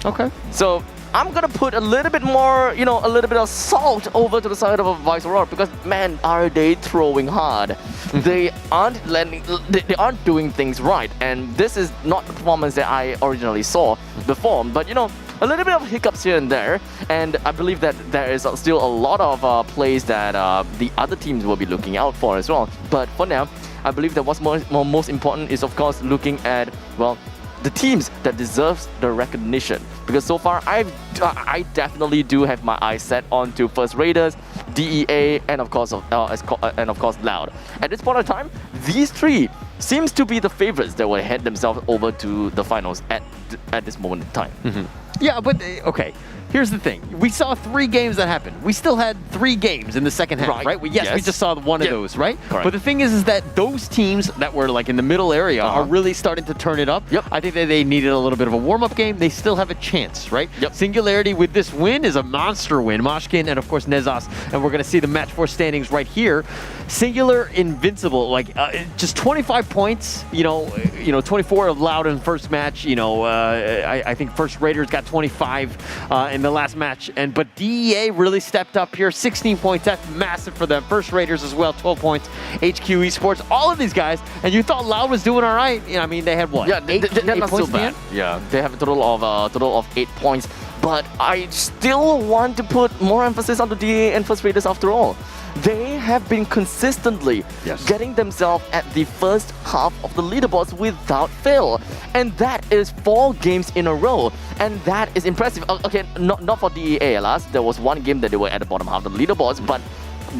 Okay. So I'm gonna put a little bit more, a little bit of salt over to the side of a Vice Aurora, because man, are they throwing hard. They aren't they aren't doing things right, and this is not the performance that I originally saw before. But a little bit of hiccups here and there, and I believe that there is still a lot of plays that the other teams will be looking out for as well. But for now, I believe that what's most important is, of course, looking at, well, the teams that deserves the recognition, because so far I definitely do have my eyes set onto First Raiders, DEA, and of course Loud. At this point of time, these three seems to be the favorites that will head themselves over to the finals at this moment in time. Yeah, but okay. Here's the thing. We saw 3 games that happened. We still had 3 games in the second half, right? We just saw one of those, right? Correct. But the thing is that those teams that were like in the middle area are really starting to turn it up. I think that they needed a little bit of a warm-up game. They still have a chance, right? Singularity with this win is a monster win. Moshkin and of course Nezas, and we're going to see the match 4 standings right here. Singular invincible, like just 25 points. 24 of Loud in first match. I think First Raiders got 25 in the last match, but DEA really stepped up here. 16 points, that's massive for them. First Raiders as well, 12 points. HQ Esports, all of these guys, and you thought Loud was doing all right. I mean, they had what? Yeah, they're not so bad. Yeah, they have a total of 8 points. But I still want to put more emphasis on the DEA and First Raiders after all. They have been consistently getting themselves at the first half of the leaderboards without fail. And that is 4 games in a row. And that is impressive. Okay, not for DEA, alas. There was one game that they were at the bottom half of the leaderboards.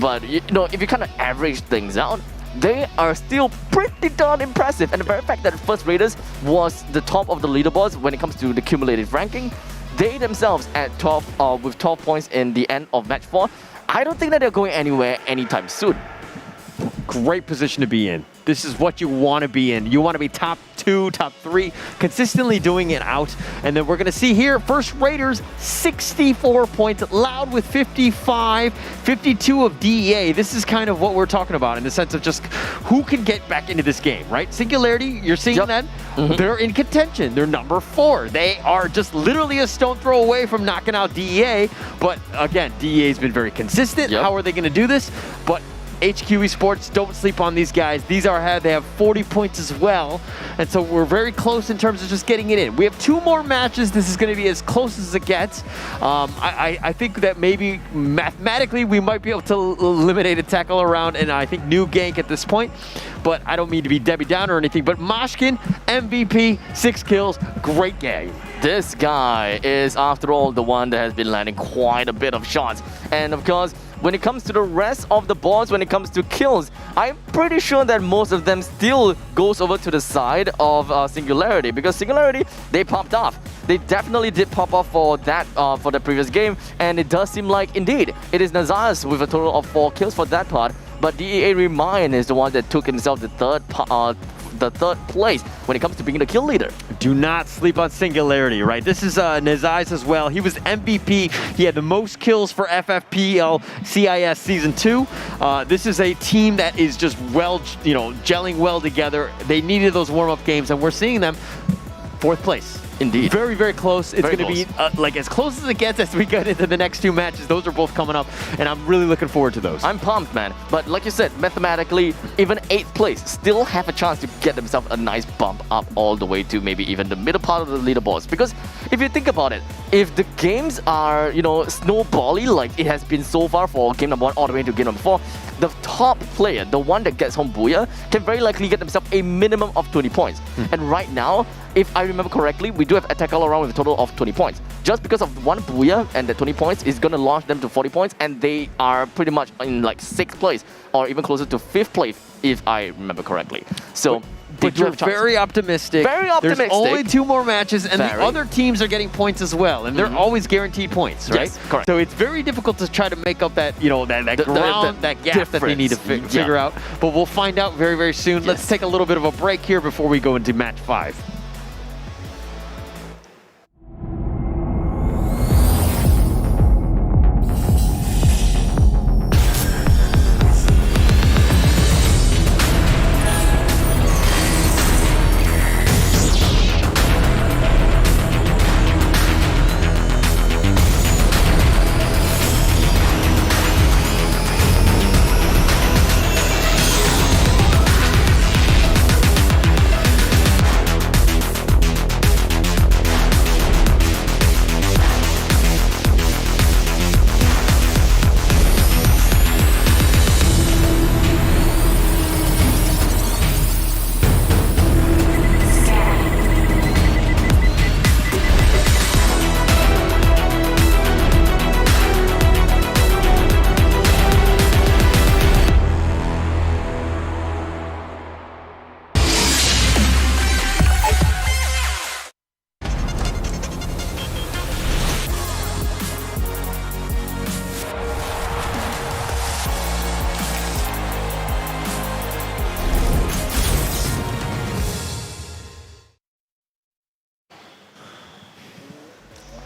But if you kind of average things out, they are still pretty darn impressive. And the very fact that First Raiders was the top of the leaderboards when it comes to the cumulative ranking, they themselves at 12 with 12 points in the end of match 4. I don't think that they're going anywhere anytime soon. Great position to be in. This is what you want to be in. You want to be top 2, top 3, consistently doing it out. And then we're going to see here, First Raiders, 64 points, Loud with 55, 52 of DEA. This is kind of what we're talking about in the sense of just who can get back into this game, right? Singularity, you're seeing that? They're in contention. They're number 4. They are just literally a stone throw away from knocking out DEA. But again, DEA has been very consistent. How are they going to do this? But HQ Esports, don't sleep on these guys. These are they have 40 points as well. And so we're very close in terms of just getting it in. We have 2 more matches. This is going to be as close as it gets. I think that maybe mathematically we might be able to eliminate a tackle around, and I think new gank at this point. But I don't mean to be Debbie Downer or anything, but Moshkin, MVP, 6 kills, great game. This guy is, after all, the one that has been landing quite a bit of shots. And of course, when it comes to the rest of the boards, when it comes to kills, I'm pretty sure that most of them still goes over to the side of Singularity, because Singularity, they popped off. They definitely did pop off for that for the previous game, and it does seem like, indeed, it is Nazars with a total of 4 kills for that part, but DEA Remind is the one that took himself the third place when it comes to being the kill leader. Do not sleep on Singularity, right? This is Nezais as well. He was MVP. He had the most kills for FFPL CIS Season 2. This is a team that is just gelling well together. They needed those warm-up games, and we're seeing them 4th place. Indeed. Very, very close. It's going to be like as close as it gets as we get into the next 2 matches. Those are both coming up, and I'm really looking forward to those. I'm pumped, man. But like you said, mathematically, even 8th place still have a chance to get themselves a nice bump up all the way to maybe even the middle part of the leaderboards. Because if you think about it, if the games are, snowbally like it has been so far for game number 1 all the way to game number 4, the top player, the one that gets home booyah, can very likely get themselves a minimum of 20 points. And right now, if I remember correctly, we do have Attack All Around with a total of 20 points. just because of one booyah and the 20 points is going to launch them to 40 points, and they are pretty much in like 6th place or even closer to 5th place, if I remember correctly. So. But you're very optimistic. Very optimistic. There's only 2 more matches, and the Very. other teams are getting points as well, and they're always guaranteed points, right? Yes, correct. So it's very difficult to try to make up that, that gap that they need to figure out. But we'll find out very, very soon. Let's take a little bit of a break here before we go into match 5.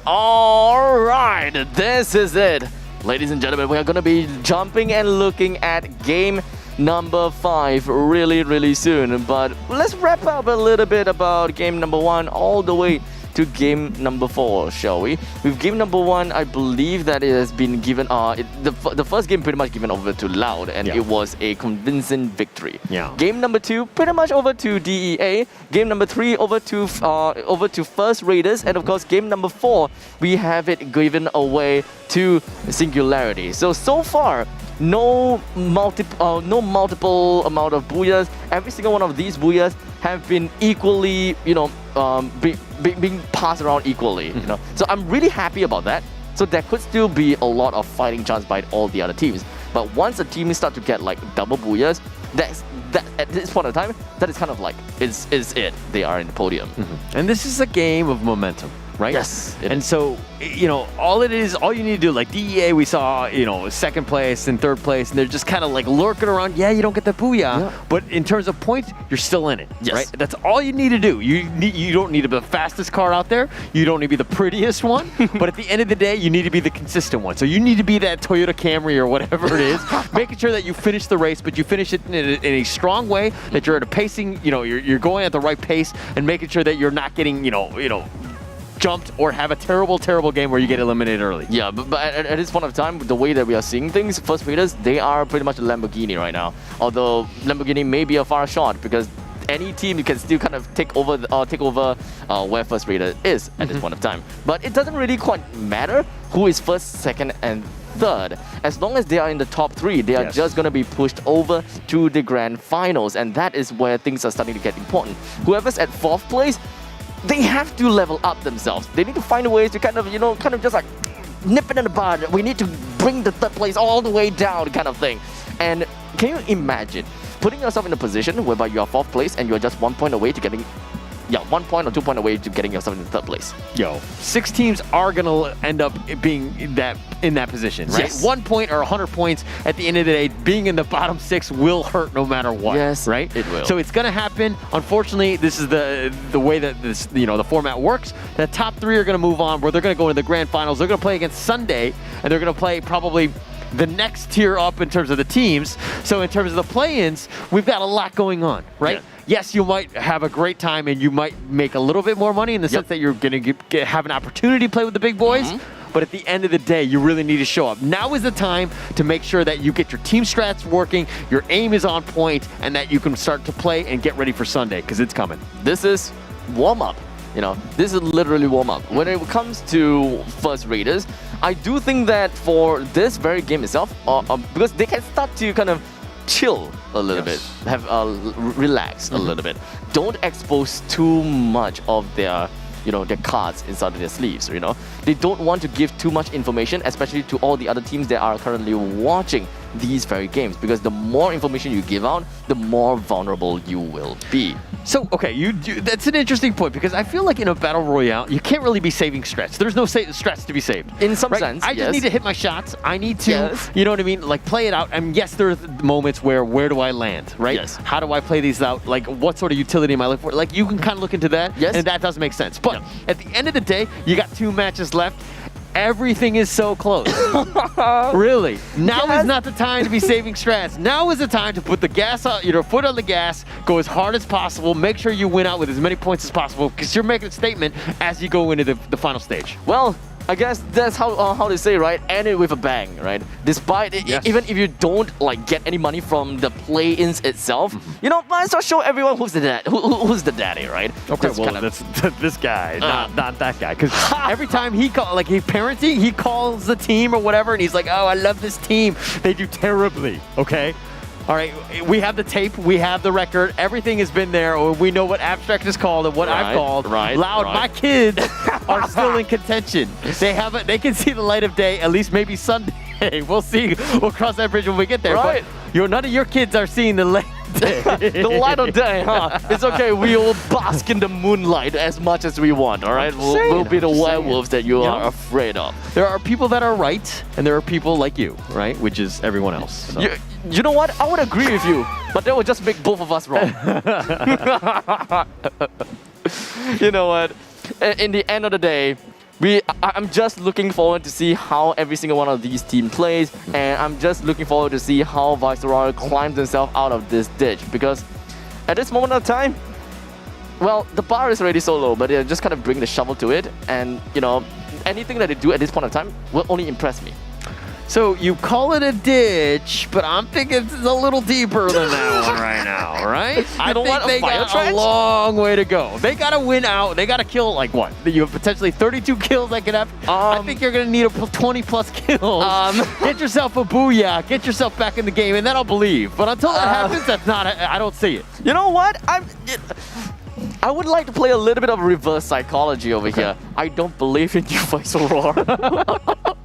All right, this is it. Ladies and gentlemen, we are going to be jumping and looking at game number 5 really soon. But let's wrap up a little bit about game number 1 all the way to game number 4, shall we? With game number 1, I believe that it has been given, the first game pretty much given over to Loud, and it was a convincing victory. Game number 2, pretty much over to DEA. Game number 3, over to First Raiders, and of course, game number 4, we have it given away to Singularity. So far, no multiple amount of booyahs. Every single one of these booyahs have been equally, being passed around equally. So I'm really happy about that. So there could still be a lot of fighting chance by all the other teams. But once a team start to get like double booyahs, that at this point of time, that is kind of like is it. They are in the podium. And this is a game of momentum, right? Yes. And so, all you need to do, like DEA, we saw, 2nd place and 3rd place, and they're just kind of like lurking around. Yeah, you don't get the booyah, but in terms of points, you're still in it, right? That's all you need to do. You don't need to be the fastest car out there. You don't need to be the prettiest one, but at the end of the day, you need to be the consistent one. So you need to be that Toyota Camry or whatever it is, making sure that you finish the race, but you finish it in a strong way, that you're at a pacing, you're going at the right pace, and making sure that you're not getting, jumped or have a terrible game where you get eliminated early. Yeah, but at this point of time, the way that we are seeing things, First Raiders, they are pretty much a Lamborghini right now. Although Lamborghini may be a far shot because any team can still kind of take over where First Raider is at this point of time. But it doesn't really quite matter who is 1st, 2nd, and 3rd. As long as they are in the top 3, they are just going to be pushed over to the grand finals, and that is where things are starting to get important. Whoever's at 4th place, they have to level up themselves. They need to find ways to kind of just like nip it in the bud. We need to bring the 3rd place all the way down kind of thing. And can you imagine putting yourself in a position whereby you are 4th place and you're just 1 point away to getting 1 point or 2 point away to getting yourself in the 3rd place. 6 teams are going to end up being in that position, right? Yes. 1 point or 100 points at the end of the day, being in the bottom 6 will hurt no matter what. Yes, right? it will. So it's going to happen. Unfortunately, this is the way that this the format works. The top 3 are going to move on, where they're going to go into the grand finals. They're going to play against Sunday, and they're going to play probably the next tier up in terms of the teams. So in terms of the play-ins, we've got a lot going on, right? Yes, you might have a great time and you might make a little bit more money in the sense that you're going to have an opportunity to play with the big boys. But at the end of the day, you really need to show up. Now is the time to make sure that you get your team strats working, your aim is on point, and that you can start to play and get ready for Sunday, because it's coming. This is warm-up. This is literally warm-up. When it comes to First Raiders, I do think that for this very game itself, because they can start to kind of chill a little bit, have relax a little bit. Don't expose too much of their their cards inside of their sleeves. They don't want to give too much information, especially to all the other teams that are currently watching these very games, because the more information you give out, the more vulnerable you will be. So, okay, that's an interesting point, because I feel like in a battle royale, you can't really be saving strats. There's no strats to be saved. In some sense, I just need to hit my shots. I need to, you know what I mean? Like, play it out. And yes, there are moments where do I land, right? Yes. How do I play these out? Like, what sort of utility am I looking for? Like, you can kind of look into that, and that does make sense. But at the end of the day, you got 2 matches left. Everything is so close. Really. Now is not the time to be saving strats. Now is the time to put the gas on, your foot on the gas, go as hard as possible, make sure you win out with as many points as possible, because you're making a statement as you go into the final stage. Well, I guess that's how they say, right? End it with a bang, right? Despite even if you don't get any money from the play-ins itself, might as well show everyone who's the daddy, right? Okay, that's this guy, not that guy. Because every time he parenting, he calls the team or whatever, and he's like, "Oh, I love this team. They do terribly." Okay. All right, we have the tape, we have the record, everything has been there. We know what Abstract is called and what I've called. Loud, my kids are still in contention. They can see the light of day, at least maybe Sunday. We'll see. We'll cross that bridge when we get there. Right. But none of your kids are seeing the light of day. The light of day, huh? It's okay. We will bask in the moonlight as much as we want, all right? We'll be the werewolves that you are afraid of. There are people that are right, and there are people like you, right? Which is everyone else. So. You know what? I would agree with you, but that would just make both of us wrong. You know what? In the end of the day, I'm just looking forward to see how every single one of these teams plays, and I'm just looking forward to see how Viceroy climbs himself out of this ditch, because at this moment of time, well, the bar is already so low, but they just kind of bring the shovel to it, and anything that they do at this point of time will only impress me. So you call it a ditch, but I'm thinking it's a little deeper than that one right now, right? I think they got a long way to go. They got to win out. They got to kill, what? You have potentially 32 kills I could have. I think you're going to need 20 plus kills. Get yourself a booyah. Get yourself back in the game, and then I'll believe. But until that happens, I don't see it. You know what? I would like to play a little bit of reverse psychology over here. I don't believe in you, Viceroy.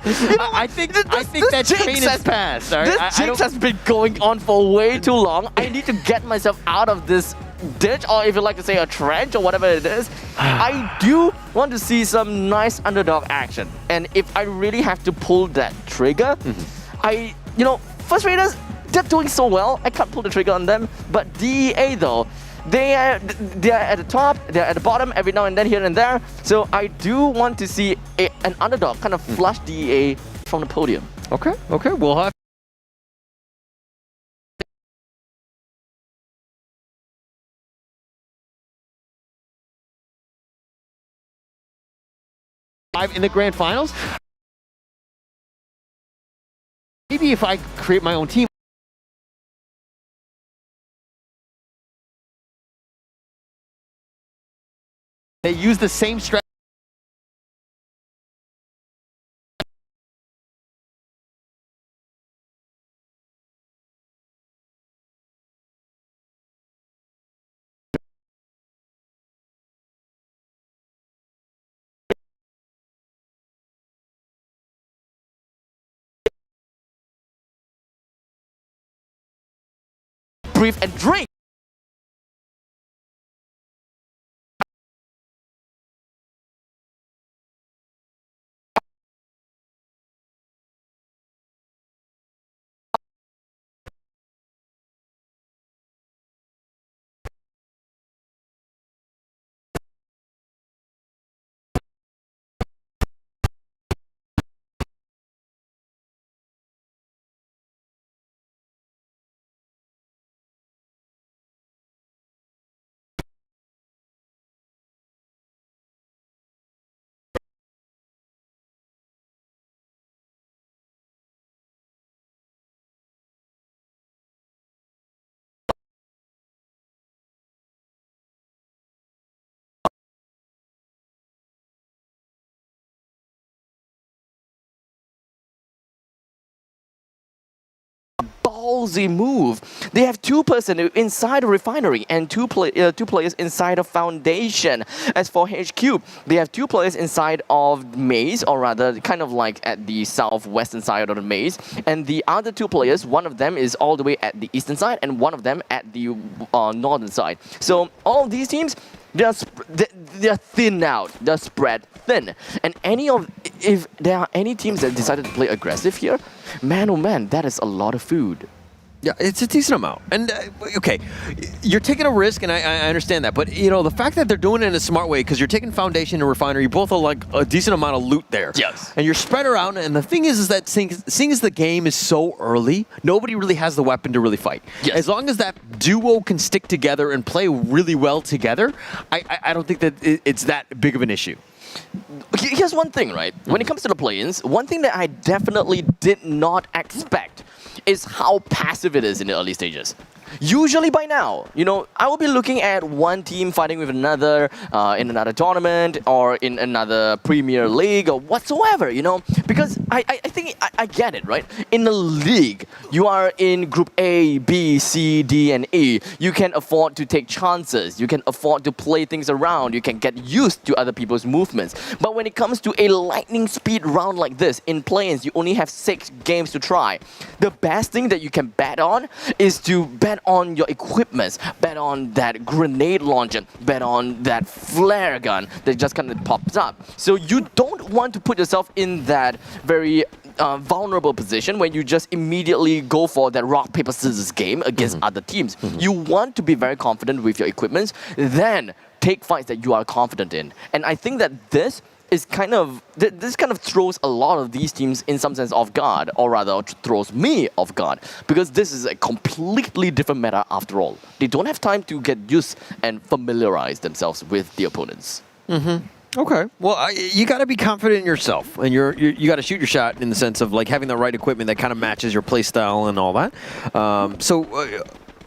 I think that train is past. Right? This jinx has been going on for way too long. I need to get myself out of this ditch, or if you like to say a trench or whatever it is. I do want to see some nice underdog action. And if I really have to pull that trigger, First Raiders, they're doing so well. I can't pull the trigger on them. But DEA though, they are at the top, they're at the bottom every now and then, here and there. So I do want to see an underdog kind of flush DEA from the podium. Okay, we'll have. In the grand finals. Maybe if I create my own team. They use the same strategy. Breathe and drink. ballsy move. They have 2 person inside a refinery and 2 players inside a foundation. As for HQ, they have 2 players inside of maze, or rather kind of like at the southwestern side of the maze, and the other 2 players, one of them is all the way at the eastern side and one of them at the northern side. So all of these teams, they're thin out, they're spread thin. And if there are any teams that decided to play aggressive here, man oh man, that is a lot of food. Yeah, it's a decent amount. And, okay, you're taking a risk, and I understand that. But, you know, the fact that they're doing it in a smart way, because you're taking Foundation and Refinery, both are like a decent amount of loot there. Yes. And you're spread around, and the thing is that seeing as the game is so early, nobody really has the weapon to really fight. Yes. As long as that duo can stick together and play really well together, I don't think that it's that big of an issue. Here's one thing, right? When it comes to the play-ins, one thing that I definitely did not expect is how passive it is in the early stages. Usually by now, you know, I will be looking at one team fighting with another in another tournament or in another Premier League or whatsoever, you know, because I think I get it, right? In the league, you are in Group A, B, C, D, and E. You can afford to take chances. You can afford to play things around. You can get used to other people's movements. But when it comes to a lightning speed round like this, in play-ins, you only have 6 games to try. The best thing that you can bet on is to bet on your equipments, bet on that grenade launcher, bet on that flare gun that just kind of pops up. So you don't want to put yourself in that very vulnerable position when you just immediately go for that rock, paper, scissors game against other teams. You want to be very confident with your equipments, then take fights that you are confident in. And I think that this kind of throws a lot of these teams in some sense off guard, or rather throws me off guard, because this is a completely different meta after all. They don't have time to get used and familiarize themselves with the opponents. Okay. Well, you got to be confident in yourself, and you got to shoot your shot in the sense of like having the right equipment that kind of matches your play style and all that.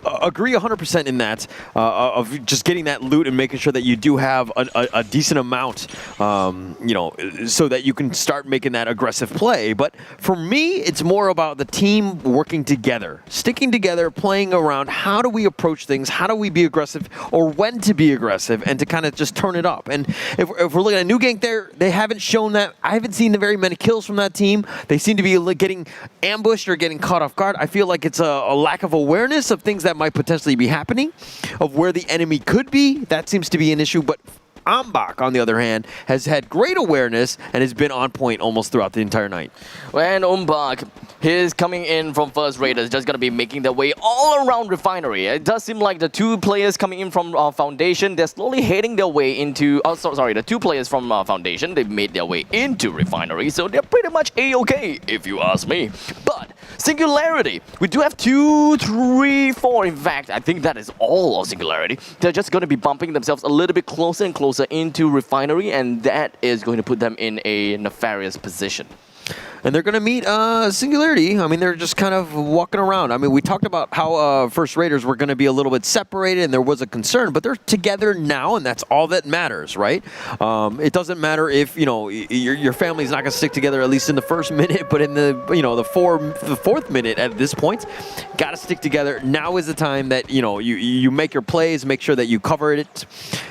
Agree 100% in that, of just getting that loot and making sure that you do have a decent amount, you know, so that you can start making that aggressive play. But for me, it's more about the team working together, sticking together, playing around. How do we approach things? How do we be aggressive, or when to be aggressive, and to kind of just turn it up? And if we're looking at New Gank there, they haven't shown that. I haven't seen very many kills from that team. They seem to be getting ambushed or getting caught off guard. I feel like it's a lack of awareness of things that might potentially be happening, of where the enemy could be. That seems to be an issue. But Ambach, on the other hand, has had great awareness and has been on point almost throughout the entire night. When Umbach, he's coming in from first Raiders, just going to be making their way all around Refinery. It does seem like the 2 players coming in from Foundation, they're slowly heading their way into... Oh, sorry, the 2 players from Foundation, they've made their way into Refinery, so they're pretty much A-okay, if you ask me. But Singularity, we do have 2, 3, 4, in fact, I think that is all of Singularity. They're just going to be bumping themselves a little bit closer and closer into Refinery, and that is going to put them in a nefarious position. And they're going to meet Singularity. I mean, they're just kind of walking around. I mean, we talked about how First Raiders were going to be a little bit separated, and there was a concern, but they're together now, and that's all that matters, right? It doesn't matter if, you know, your family's not going to stick together, at least in the first minute, but in the, you know, the fourth minute at this point, got to stick together. Now is the time that, you know, you make your plays, make sure that you cover it.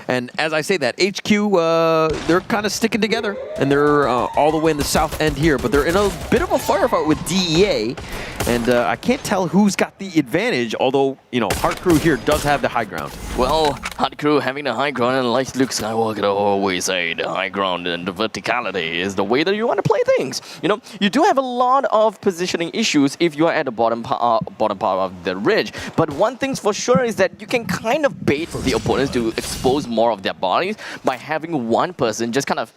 And as I say that, HQ, they're kind of sticking together, and they're all the way in the south end here, but they're in a bit of a firefight with DEA, and I can't tell who's got the advantage, although, you know, Heart Crew here does have the high ground. Well, Heart Crew having the high ground, and like Luke Skywalker always say, the high ground and the verticality is the way that you want to play things. You know, you do have a lot of positioning issues if you are at the bottom part of the ridge, but one thing's for sure is that you can kind of bait the opponents to expose more of their bodies by having one person just kind of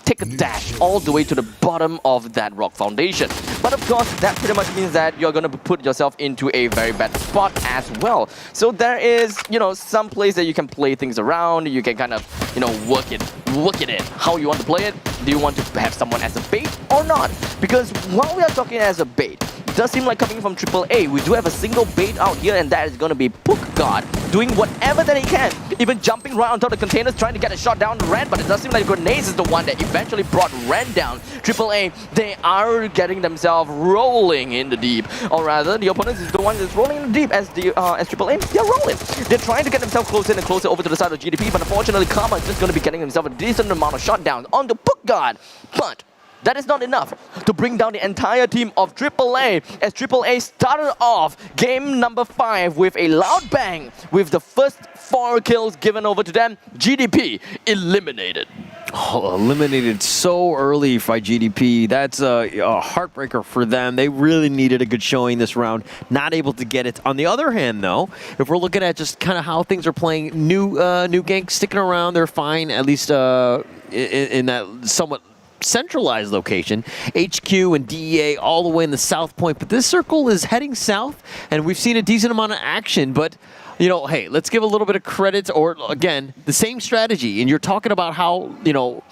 take a dash all the way to the bottom of that rock foundation. But of course, that pretty much means that you're going to put yourself into a very bad spot as well. So there is, you know, some place that you can play things around. You can kind of, you know, work it in. How you want to play it? Do you want to have someone as a bait or not? Because while we are talking as a bait, it does seem like coming from AAA. We do have a single bait out here, and that is going to be Pook God doing whatever that he can. Even jumping right on top of the containers, trying to get a shot down to Ren, but it does seem like Grenades is the one that eventually brought Ren down. AAA, they are getting themselves rolling in the deep. Or rather, the opponent is the one that's rolling in the deep as AAA, they're rolling. They're trying to get themselves closer and closer over to the side of GDP, but unfortunately, Karma is just going to be getting himself a decent amount of shot downs on the Pook God. But that is not enough to bring down the entire team of AAA, as AAA started off game number 5 with a loud bang, with the first 4 kills given over to them. GDP eliminated. Oh, eliminated so early by GDP. That's a heartbreaker for them. They really needed a good showing this round. Not able to get it. On the other hand, though, if we're looking at just kind of how things are playing, new gang sticking around. They're fine, at least in that somewhat centralized location. HQ and DEA all the way in the south point, but this circle is heading south, and we've seen a decent amount of action. But you know, hey, let's give a little bit of credit, or again, the same strategy. And you're talking about how, you know,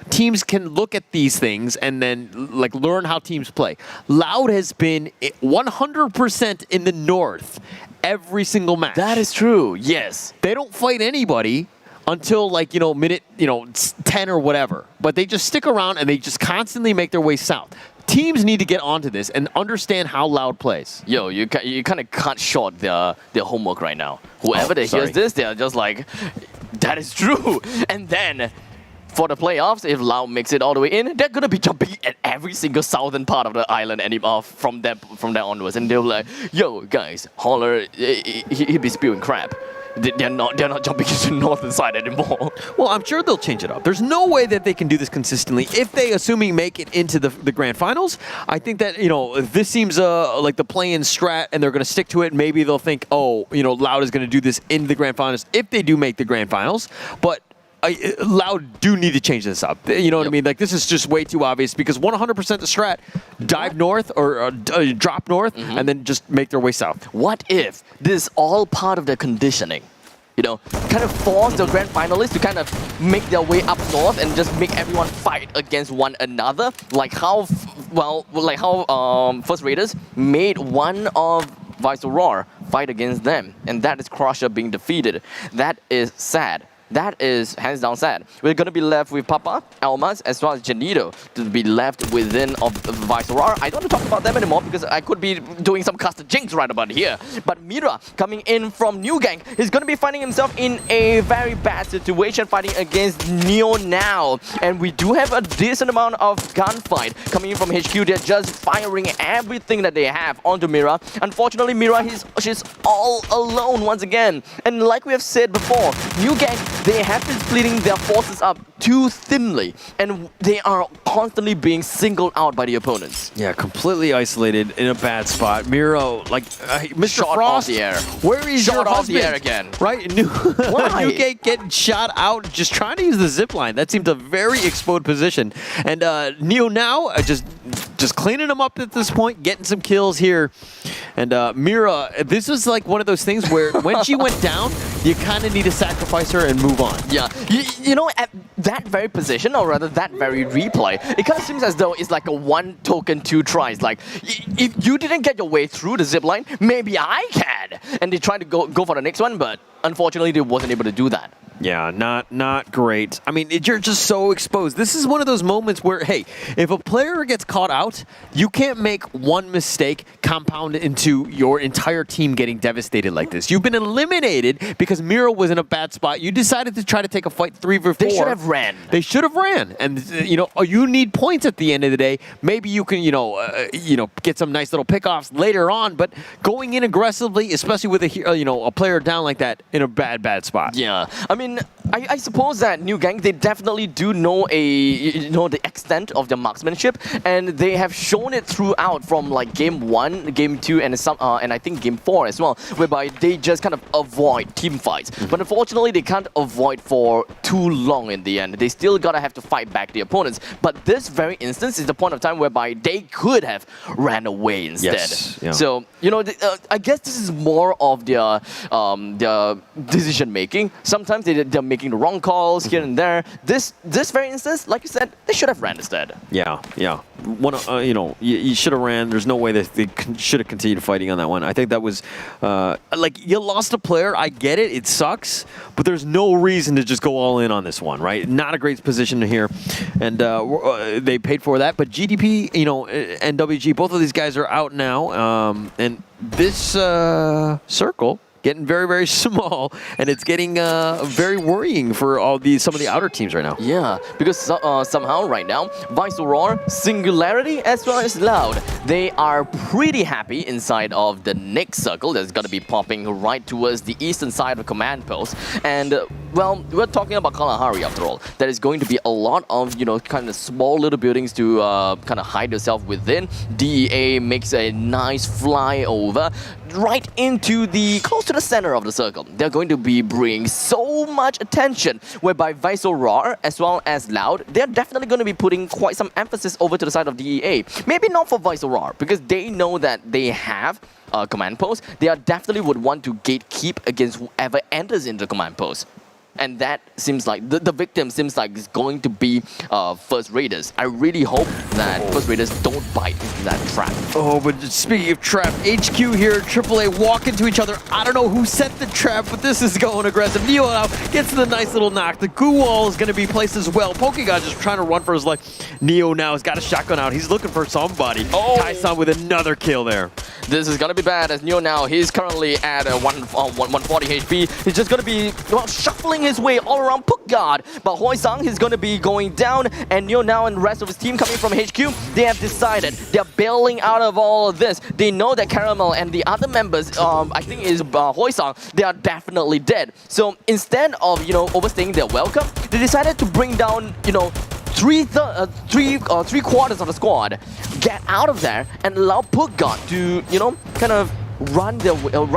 teams can look at these things and then like learn how teams play. Loud has been 100% in the north every single match. That is true, yes. They don't fight anybody until like, you know, minute, 10 or whatever. But they just stick around and they just constantly make their way south. Teams need to get onto this and understand how Loud plays. Yo, you kind of cut short their homework right now. Whoever hears this, they're just like, that is true. And then for the playoffs, if Loud makes it all the way in, they're gonna be jumping at every single southern part of the island from there onwards, and they'll be like, yo guys, Holler, he'd be spewing crap. They're not jumping into the northern side anymore. Well, I'm sure they'll change it up. There's no way that they can do this consistently. If they, assuming, make it into the grand finals, I think that, if this seems like the play-in strat and they're going to stick to it, maybe they'll think, oh, Loud is going to do this in the grand finals if they do make the grand finals. But Loud do need to change this up. You know what I mean? Like, this is just way too obvious because 100% the strat, dive north or drop north and then just make their way south. What if this is all part of their conditioning? Kind of force the grand finalists to kind of make their way up north and just make everyone fight against one another, like how First Raiders made one of Viceroy fight against them, and that is Crusher being defeated. That is sad. That is hands down sad. We're going to be left with Papa, Almas, as well as Janito to be left within of Viceroy. I don't want to talk about them anymore because I could be doing some custom jinx right about here. But Mira, coming in from New Gang, is going to be finding himself in a very bad situation fighting against Neo now. And we do have a decent amount of gunfight coming in from HQ. They're just firing everything that they have onto Mira. Unfortunately, Mira, she's all alone once again. And like we have said before, New Gang, they have been splitting their forces up too thinly, and they are constantly being singled out by the opponents. Yeah, completely isolated in a bad spot. Miro, like, Mr. Shot Frost, off the air. Where is your off husband? the air again. Right? Newgate getting shot out, just trying to use the zip line. That seemed a very exposed position. And Neo now just cleaning him up at this point, getting some kills here. And Mira, this is like one of those things where when she went down, you kind of need to sacrifice her and move on. Yeah, at that very position, or rather that very replay, it kind of seems as though it's like a 1 token 2 tries. Like, if you didn't get your way through the zip line, maybe I can. And they tried to go for the next one, but unfortunately they wasn't able to do that. Yeah, not great. I mean, you're just so exposed. This is one of those moments where, hey, if a player gets caught out, you can't make one mistake compound into your entire team getting devastated like this. You've been eliminated because Miro was in a bad spot. You decided to try to take a fight 3v4. They should have ran. They should have ran. And, you need points at the end of the day. Maybe you can, get some nice little pickoffs later on, but going in aggressively, especially with a player down like that in a bad spot. Yeah. I mean, I suppose that New Gang, they definitely do know the extent of their marksmanship, and they have shown it throughout from like game 1, game 2, and I think game 4 as well, whereby they just kind of avoid team fights. But unfortunately, they can't avoid for too long in the end. They still gotta have to fight back the opponents. But this very instance is the point of time whereby they could have ran away instead. Yes, yeah. So I guess this is more of their decision making. Sometimes they they're making the wrong calls here and there. This very instance, like you said, they should have ran instead. Yeah. You should have ran. There's no way that they should have continued fighting on that one. I think that was like you lost a player. I get it. It sucks, but there's no reason to just go all in on this one, right? Not a great position here, and they paid for that. But GDP, and WG, both of these guys are out now, and this circle getting very, very small, and it's getting very worrying for some of the outer teams right now. Yeah, because somehow right now, Viceroar, Singularity, as well as Loud, they are pretty happy inside of the next circle that's going to be popping right towards the eastern side of Command Post. And, well, we're talking about Kalahari after all. There is going to be a lot of, kind of small little buildings to kind of hide yourself within. DEA makes a nice flyover right into close to the center of the circle. They're going to be bringing so much attention, whereby Viceroar as well as Loud, they're definitely going to be putting quite some emphasis over to the side of DEA. Maybe not for Viceroar, because they know that they have command post. They definitely would want to gatekeep against whoever enters into command post. And that seems like, the victim seems like it's going to be First Raiders. I really hope that First Raiders don't bite into that trap. Oh, but speaking of trap, HQ here, AAA walk into each other. I don't know who set the trap, but this is going aggressive. Neo now gets the nice little knock. The goo wall is going to be placed as well. Pokegon just trying to run for his life. Neo now has got a shotgun out. He's looking for somebody. Oh. Tai-san with another kill there. This is going to be bad as Neo now, he's currently at 140 HP. He's just going to be shuffling his way all around Puck Guard. But Hoi-Sang is going to be going down, and Neo now and the rest of his team coming from HQ, they have decided they're bailing out of all of this. They know that Caramel and the other members, I think is Hoi-Sang, they are definitely dead. So instead of, overstaying their welcome, they decided to bring down, three quarters of the squad, get out of there and allow Puck Guard to, kind of run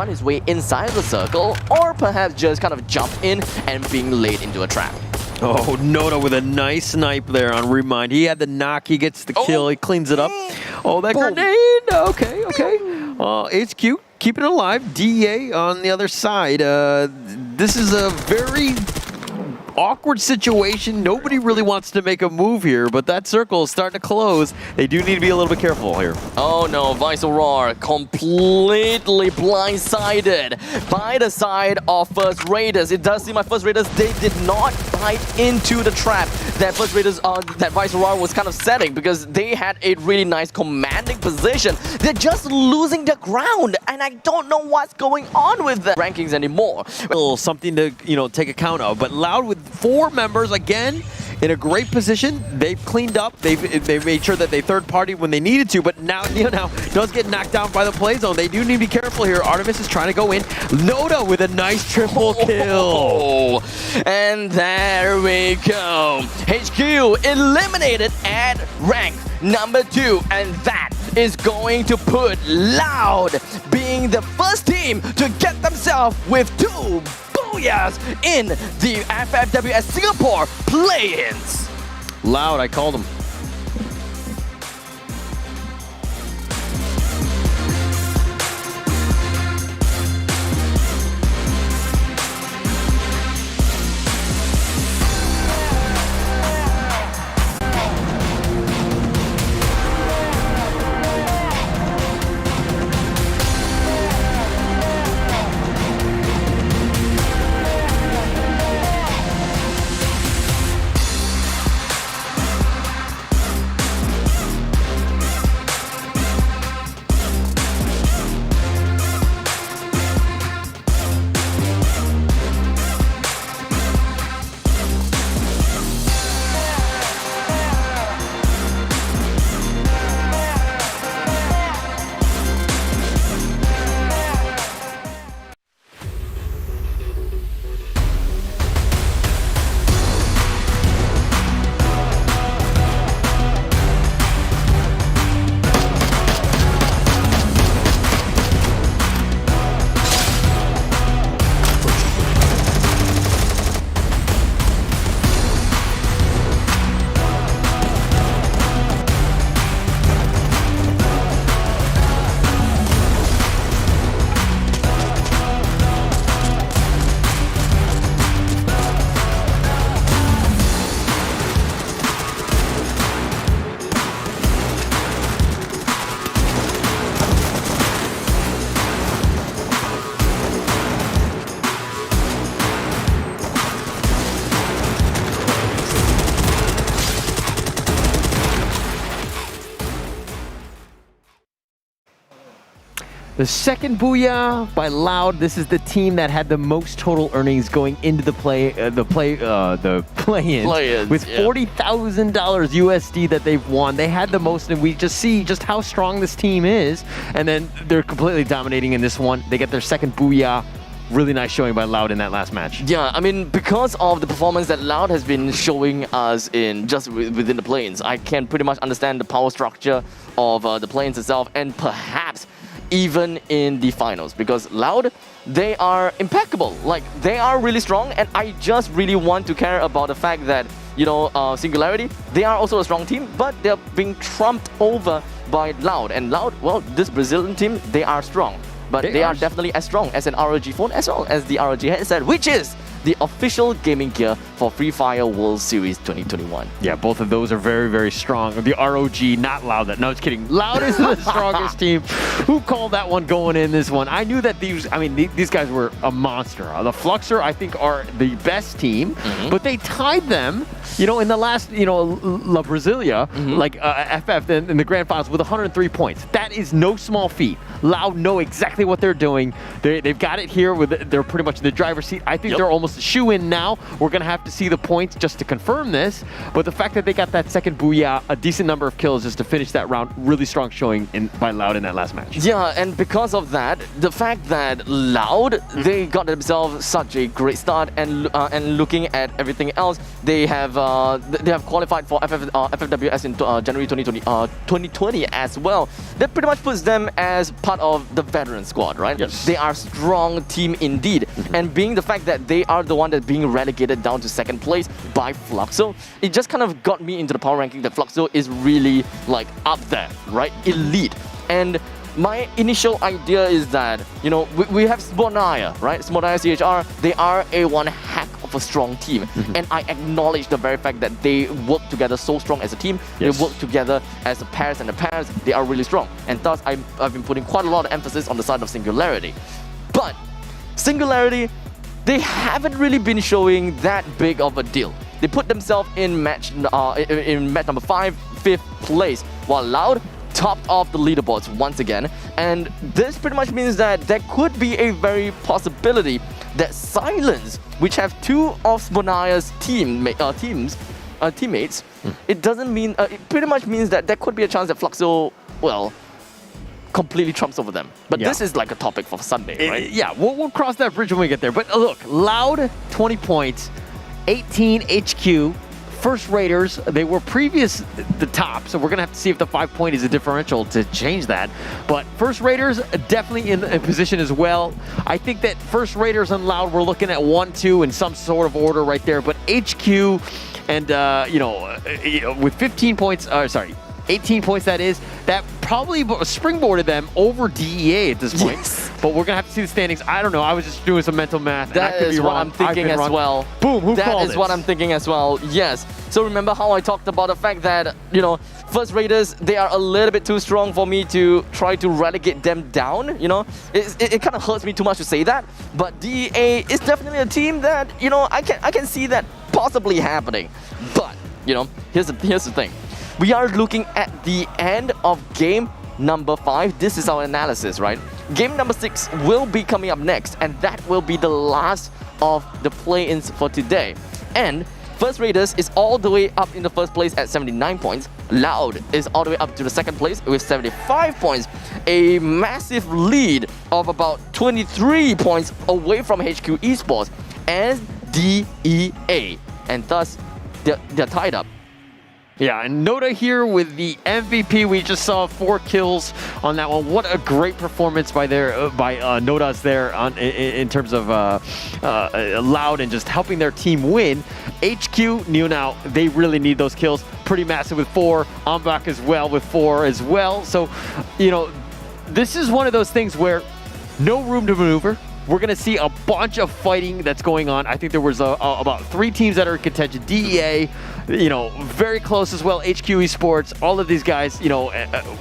his way inside the circle, or perhaps just kind of jump in and being laid into a trap. Oh, Noda with a nice snipe there on Remind. He had the knock, he gets the kill, he cleans it up. Oh, that grenade! Okay. HQ, keeping it alive. DEA on the other side. This is a very awkward situation. Nobody really wants to make a move here, but that circle is starting to close. They do need to be a little bit careful here. Oh no, Viceroar completely blindsided by the side of First Raiders. It does seem like First Raiders, they did not bite into the trap that First Raiders, that Viceroar was kind of setting, because they had a really nice commanding position. They're just losing their ground, and I don't know what's going on with the rankings anymore. Something to, take account of, but Loud with 4 members again in a great position. They've cleaned up. They've made sure that they third party when they needed to, but now Neo now does get knocked down by the play zone. They do need to be careful here. Artemis is trying to go in. Noda with a nice triple kill. And there we go. HQ eliminated at rank number 2, and that is going to put Loud being the first team to get themselves with 2 booyahs in the FFWS Singapore Play-ins. Loud, I called him. The second booyah by Loud. This is the team that had the most total earnings going into the play-ins with $40,000 USD that they've won. They had the most, and we just see just how strong this team is. And then they're completely dominating in this one. They get their second booyah. Really nice showing by Loud in that last match. Yeah, I mean, because of the performance that Loud has been showing us in just within the Playins, I can pretty much understand the power structure of the Playins itself, and perhaps even in the finals, because Loud, they are impeccable. Like, they are really strong, and I just really want to care about the fact that, you know, Singularity, they are also a strong team, but they're being trumped over by Loud. And Loud, well, this Brazilian team, they are strong. But they are definitely as strong as an ROG phone as well as the ROG headset, which is the official gaming gear for Free Fire World Series 2021. Yeah, both of those are very, very strong. The ROG, not Loud. No, it's kidding. Loud is the strongest team. Who called that one going in this one? I knew that these guys were a monster. The Fluxer, I think, are the best team, but they tied them, you know, in the last, you know, La Brasilia, FF in the grand finals with 103 points. That is no small feat. Loud know exactly what they're doing. They've got it here. They're pretty much in the driver's seat. I think they're almost a shoe-in now. We're going to have to see the points just to confirm this. But the fact that they got that second booyah, a decent number of kills just to finish that round, really strong showing by Loud in that last match. Yeah, and because of that, the fact that Loud, they got themselves such a great start, and looking at everything else, they have qualified for FFWS in January 2020 as well. That pretty much puts them as part of the veteran squad, right? Yes. They are a strong team indeed. And being the fact that they are the one that's being relegated down to second place by Fluxo, it just kind of got me into the power ranking that Fluxo is really like up there, right? Elite. And my initial idea is that, you know, we have Smonaya, right? Smonaya CHR, they are one heck of a strong team. And I acknowledge the very fact that they work together so strong as a team. Yes. They work together as a pairs, and the pairs, they are really strong. And thus, I've been putting quite a lot of emphasis on the side of Singularity. But Singularity, they haven't really been showing that big of a deal. They put themselves in match number 5, 5th place, while Loud topped off the leaderboards once again. And this pretty much means that there could be a very possibility that Silence, which have two of Smonaya's teammates, it doesn't mean, it pretty much means that there could be a chance that Fluxo, well, completely trumps over them. But this is like a topic for Sunday, right? Yeah, we'll cross that bridge when we get there. But look, Loud, 20 points, 18 HQ, First Raiders, they were previous the top, so we're going to have to see if the 5-point is a differential to change that. But First Raiders definitely in position as well. I think that First Raiders and Loud, we're looking at 1-2 in some sort of order right there. But HQ and, with 15 points, 18 points that is, that probably springboarded them over DEA at this point. Yes. But we're going to have to see the standings. I don't know. I was just doing some mental math. That is what I'm thinking as well. Boom, who called That is what I'm thinking as well, yes. So remember how I talked about the fact that, you know, First Raiders, they are a little bit too strong for me to try to relegate them down, you know? It kind of hurts me too much to say that, but DEA is definitely a team that, you know, I can see that possibly happening. But, you know, here's the thing. We are looking at the end of game number 5. This is our analysis, right? Game number 6 will be coming up next, and that will be the last of the play-ins for today. And First Raiders is all the way up in the first place at 79 points. Loud is all the way up to the second place with 75 points. A massive lead of about 23 points away from HQ Esports and DEA. And thus, they're tied up. Yeah, and Noda here with the MVP. We just saw 4 kills on that one. What a great performance by Noda's there in terms of Loud and just helping their team win. HQ, now, they really need those kills. Pretty massive with 4. Ambach as well with 4 as well. So, you know, this is one of those things where no room to maneuver. We're going to see a bunch of fighting that's going on. I think there was about 3 teams that are in contention. DEA, you know, very close as well. HQ Esports, all of these guys, you know,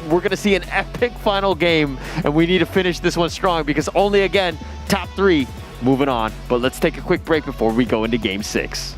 we're going to see an epic final game, and we need to finish this one strong because only, again, top 3 moving on. But let's take a quick break before we go into Game 6.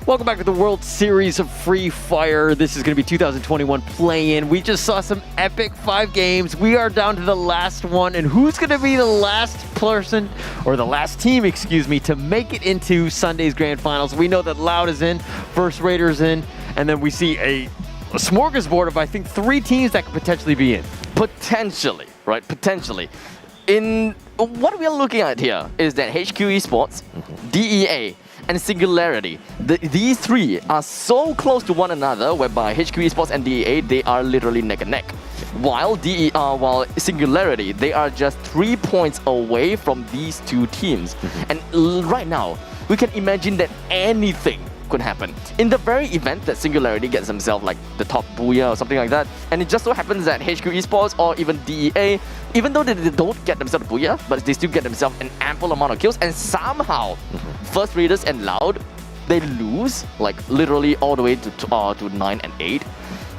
Welcome back to the World Series of Free Fire. This is going to be 2021 play-in. We just saw some epic 5 games. We are down to the last one, and who's going to be the last person, or the last team, excuse me, to make it into Sunday's Grand Finals? We know that Loud is in, First Raiders in, and then we see a smorgasbord of, I think, 3 teams that could potentially be in. Potentially, right? Potentially. In what we are looking at here is that HQ Esports, DEA, and Singularity. These 3 are so close to one another, whereby HQ Esports and DEA, they are literally neck and neck. While Singularity, they are just 3 points away from these 2 teams. And right now, we can imagine that anything could happen. In the very event that Singularity gets themselves like the top booyah or something like that, and it just so happens that HQ Esports or even DEA, even though they don't get themselves the booyah, but they still get themselves an ample amount of kills, and somehow First Raiders and Loud, they lose like literally all the way to 9 and 8.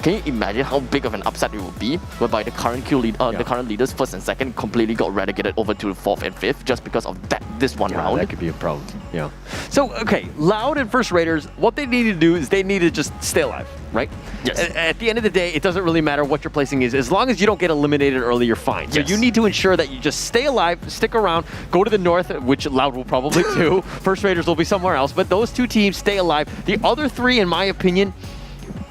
Can you imagine how big of an upset it would be, whereby the current the current leaders, 1st and 2nd, completely got relegated over to 4th and 5th just because of this one round? That could be a problem. Yeah. So, okay, Loud and First Raiders, what they need to do is they need to just stay alive, right? Yes. At the end of the day, it doesn't really matter what your placing is. As long as you don't get eliminated early, you're fine. So you need to ensure that you just stay alive, stick around, go to the north, which Loud will probably do. First Raiders will be somewhere else, but those 2 teams stay alive. The other 3, in my opinion,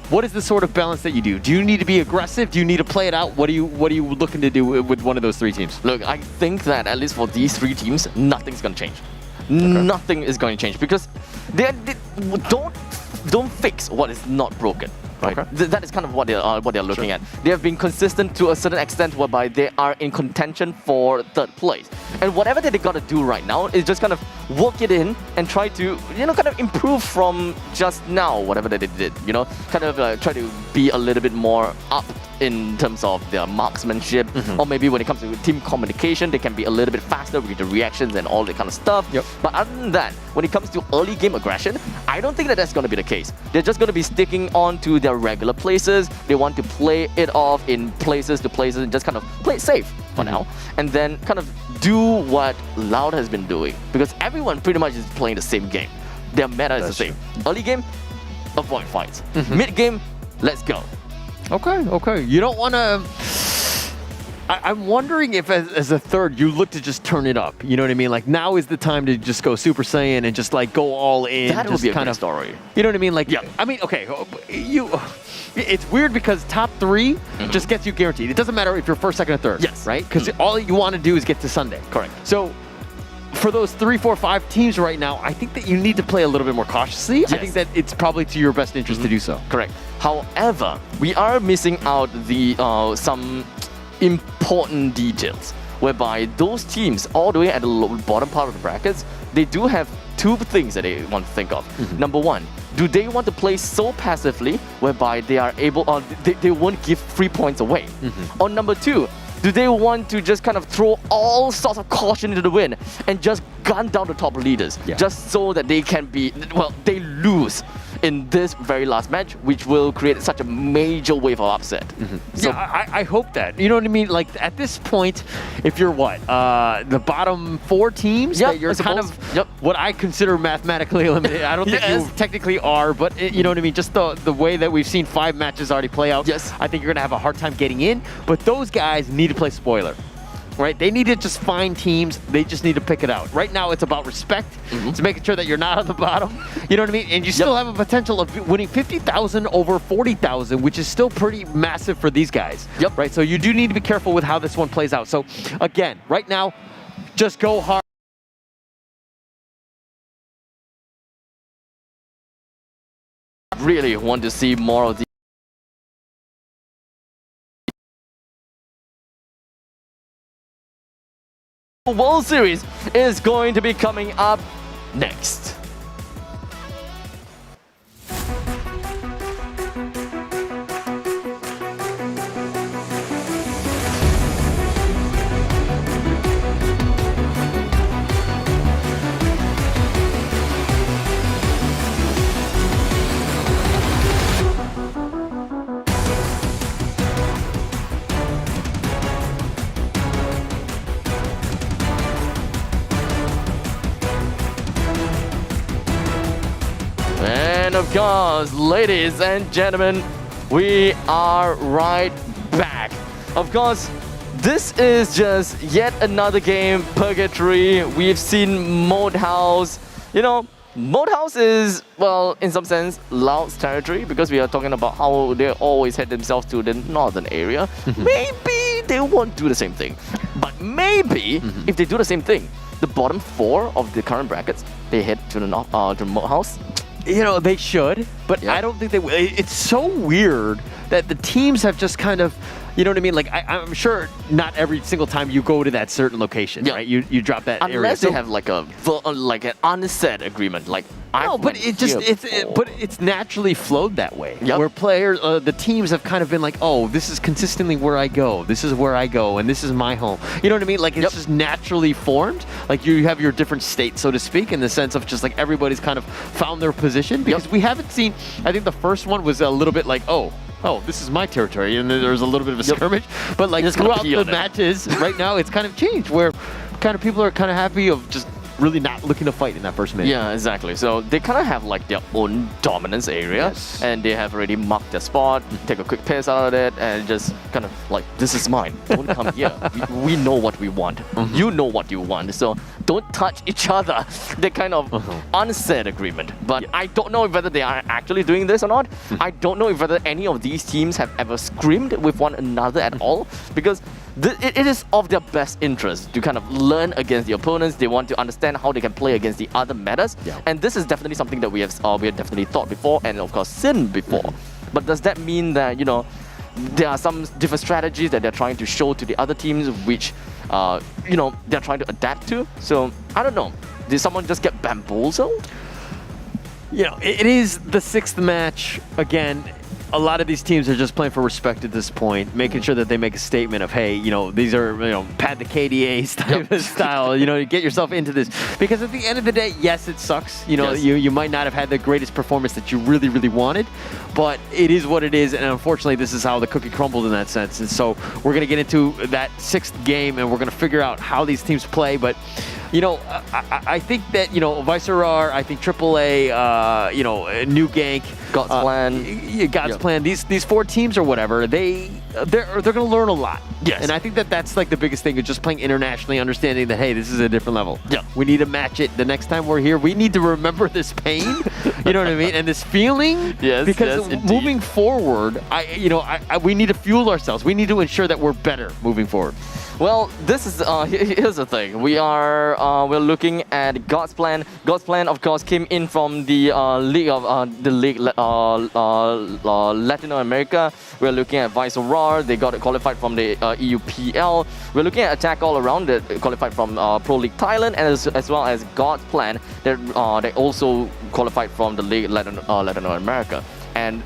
what is the sort of balance that you do? Do you need to be aggressive? Do you need to play it out? What are you looking to do with one of those 3 teams? Look, I think that at least for these 3 teams, nothing's going to change. Nothing is going to change because they don't fix what is not broken. Right? That is kind of what they're looking at. They have been consistent to a certain extent, whereby they are in contention for 3rd place. And whatever that they got to do right now is just kind of work it in and try to, kind of improve from just now, whatever that they did. Kind of try to be a little bit more up in terms of their marksmanship, or maybe when it comes to team communication, they can be a little bit faster with the reactions and all that kind of stuff. But other than that, when it comes to early game aggression, I don't think that that's going to be the case. They're just going to be sticking on to their regular places. They want to play it off in places to places and just kind of play it safe for now, and then kind of do what Loud has been doing, because everyone pretty much is playing the same game. Their meta is the same. Early game, avoid fights. Mid game, let's go. Okay. You don't want to... I'm wondering if as a 3rd, you look to just turn it up. You know what I mean? Like, now is the time to just go Super Saiyan and just like go all in. That would be a kind of story. You know what I mean? Like, I mean, okay, it's weird because top 3 just gets you guaranteed. It doesn't matter if you're 1st, 2nd, or 3rd. Yes. Right? Because all you want to do is get to Sunday. Correct. So, for those 3, 4, 5 teams right now, I think that you need to play a little bit more cautiously. I think that it's probably to your best interest to do so. Correct. However, we are missing out the some important details, whereby those teams all the way at the bottom part of the brackets, they do have 2 things that they want to think of. Number 1, do they want to play so passively whereby they are able, they won't give 3 points away? Or number 2, do they want to just kind of throw all sorts of caution into the wind and just gun down the top leaders, just so that they can be, they lose in this very last match, which will create such a major wave of upset. So I hope that. You know what I mean? Like, at this point, if you're the bottom 4 teams, that you're kind of what I consider mathematically eliminated. I don't think you technically are, but you know what I mean? Just the way that we've seen 5 matches already play out, I think you're going to have a hard time getting in, but those guys need to play spoiler. Right? They need to just find teams. They just need to pick it out. Right now, it's about respect. It's making sure that you're not on the bottom. You know what I mean? And you still have a potential of winning 50,000 over 40,000, which is still pretty massive for these guys. Right? So you do need to be careful with how this one plays out. So again, right now, just go hard. Really want to see more of the World Series is going to be coming up next. of course, ladies and gentlemen, we are right back. Of course, this is just yet another game, Purgatory. We've seen Mode House. You know, Mode House is, well, in some sense, Loud's territory because we are talking about how they always head themselves to the northern area. Maybe they won't do the same thing. But maybe if they do the same thing, the bottom 4 of the current brackets, they head to the to Mode House. You know, they should, but I don't think they will. It's so weird that the teams have just kind of, you know what I mean? Like, I'm sure not every single time you go to that certain location, right? You drop that area. Unless they have like an unsaid agreement, like no, but it's naturally flowed that way. Where players, the teams have kind of been like, oh, this is consistently where I go. This is where I go, and this is my home. You know what I mean? Like it's just naturally formed. Like you have your different states, so to speak, in the sense of just like everybody's kind of found their position. Because we haven't seen. I think the first one was a little bit like, oh, this is my territory, and then there's a little bit of a skirmish. But like throughout the matches, right now, it's kind of changed where kind of people are kind of happy of just really not looking to fight in that first minute. Yeah, exactly. So they kind of have like their own dominance area, and they have already marked their spot, take a quick piss out of it, and just kind of like, this is mine. Don't come here. We know what we want. You know what you want. So don't touch each other. They kind of unsaid agreement. But I don't know whether they are actually doing this or not. I don't know whether any of these teams have ever screamed with one another at all, because it is of their best interest to kind of learn against the opponents. They want to understand how they can play against the other metas. And this is definitely something that we have definitely thought before and of course seen before. But does that mean that, you know, there are some different strategies that they're trying to show to the other teams which, you know, they're trying to adapt to? So, I don't know. Did someone just get bamboozled? You know, it is the 6th match. Again, a lot of these teams are just playing for respect at this point, making sure that they make a statement of, hey, you know, these are, you know, pad the KDA style, you know, get yourself into this. Because at the end of the day, yes, it sucks. You know, you might not have had the greatest performance that you really, really wanted, but it is what it is. And unfortunately, this is how the cookie crumbled in that sense. And so we're going to get into that 6th game and we're going to figure out how these teams play. But, you know, I think that, you know, Viceroar, I think AAA, you know, New Gank, God's Plan. God's Plan. These 4 teams or whatever, they're going to learn a lot. Yes. And I think that that's like the biggest thing, is just playing internationally, understanding that, hey, this is a different level. Yeah. We need to match it the next time we're here. We need to remember this pain, you know what I mean, and this feeling. Because moving forward, we need to fuel ourselves. We need to ensure that we're better moving forward. Well, this is here's the thing. We're looking at God's Plan. God's Plan, of course, came in from the league Latin America. We're looking at Viceroar. They got qualified from the EUPL. We're looking at Attack All Around. That qualified from Pro League Thailand, and as well as God's Plan. That they also qualified from the league Latin America. And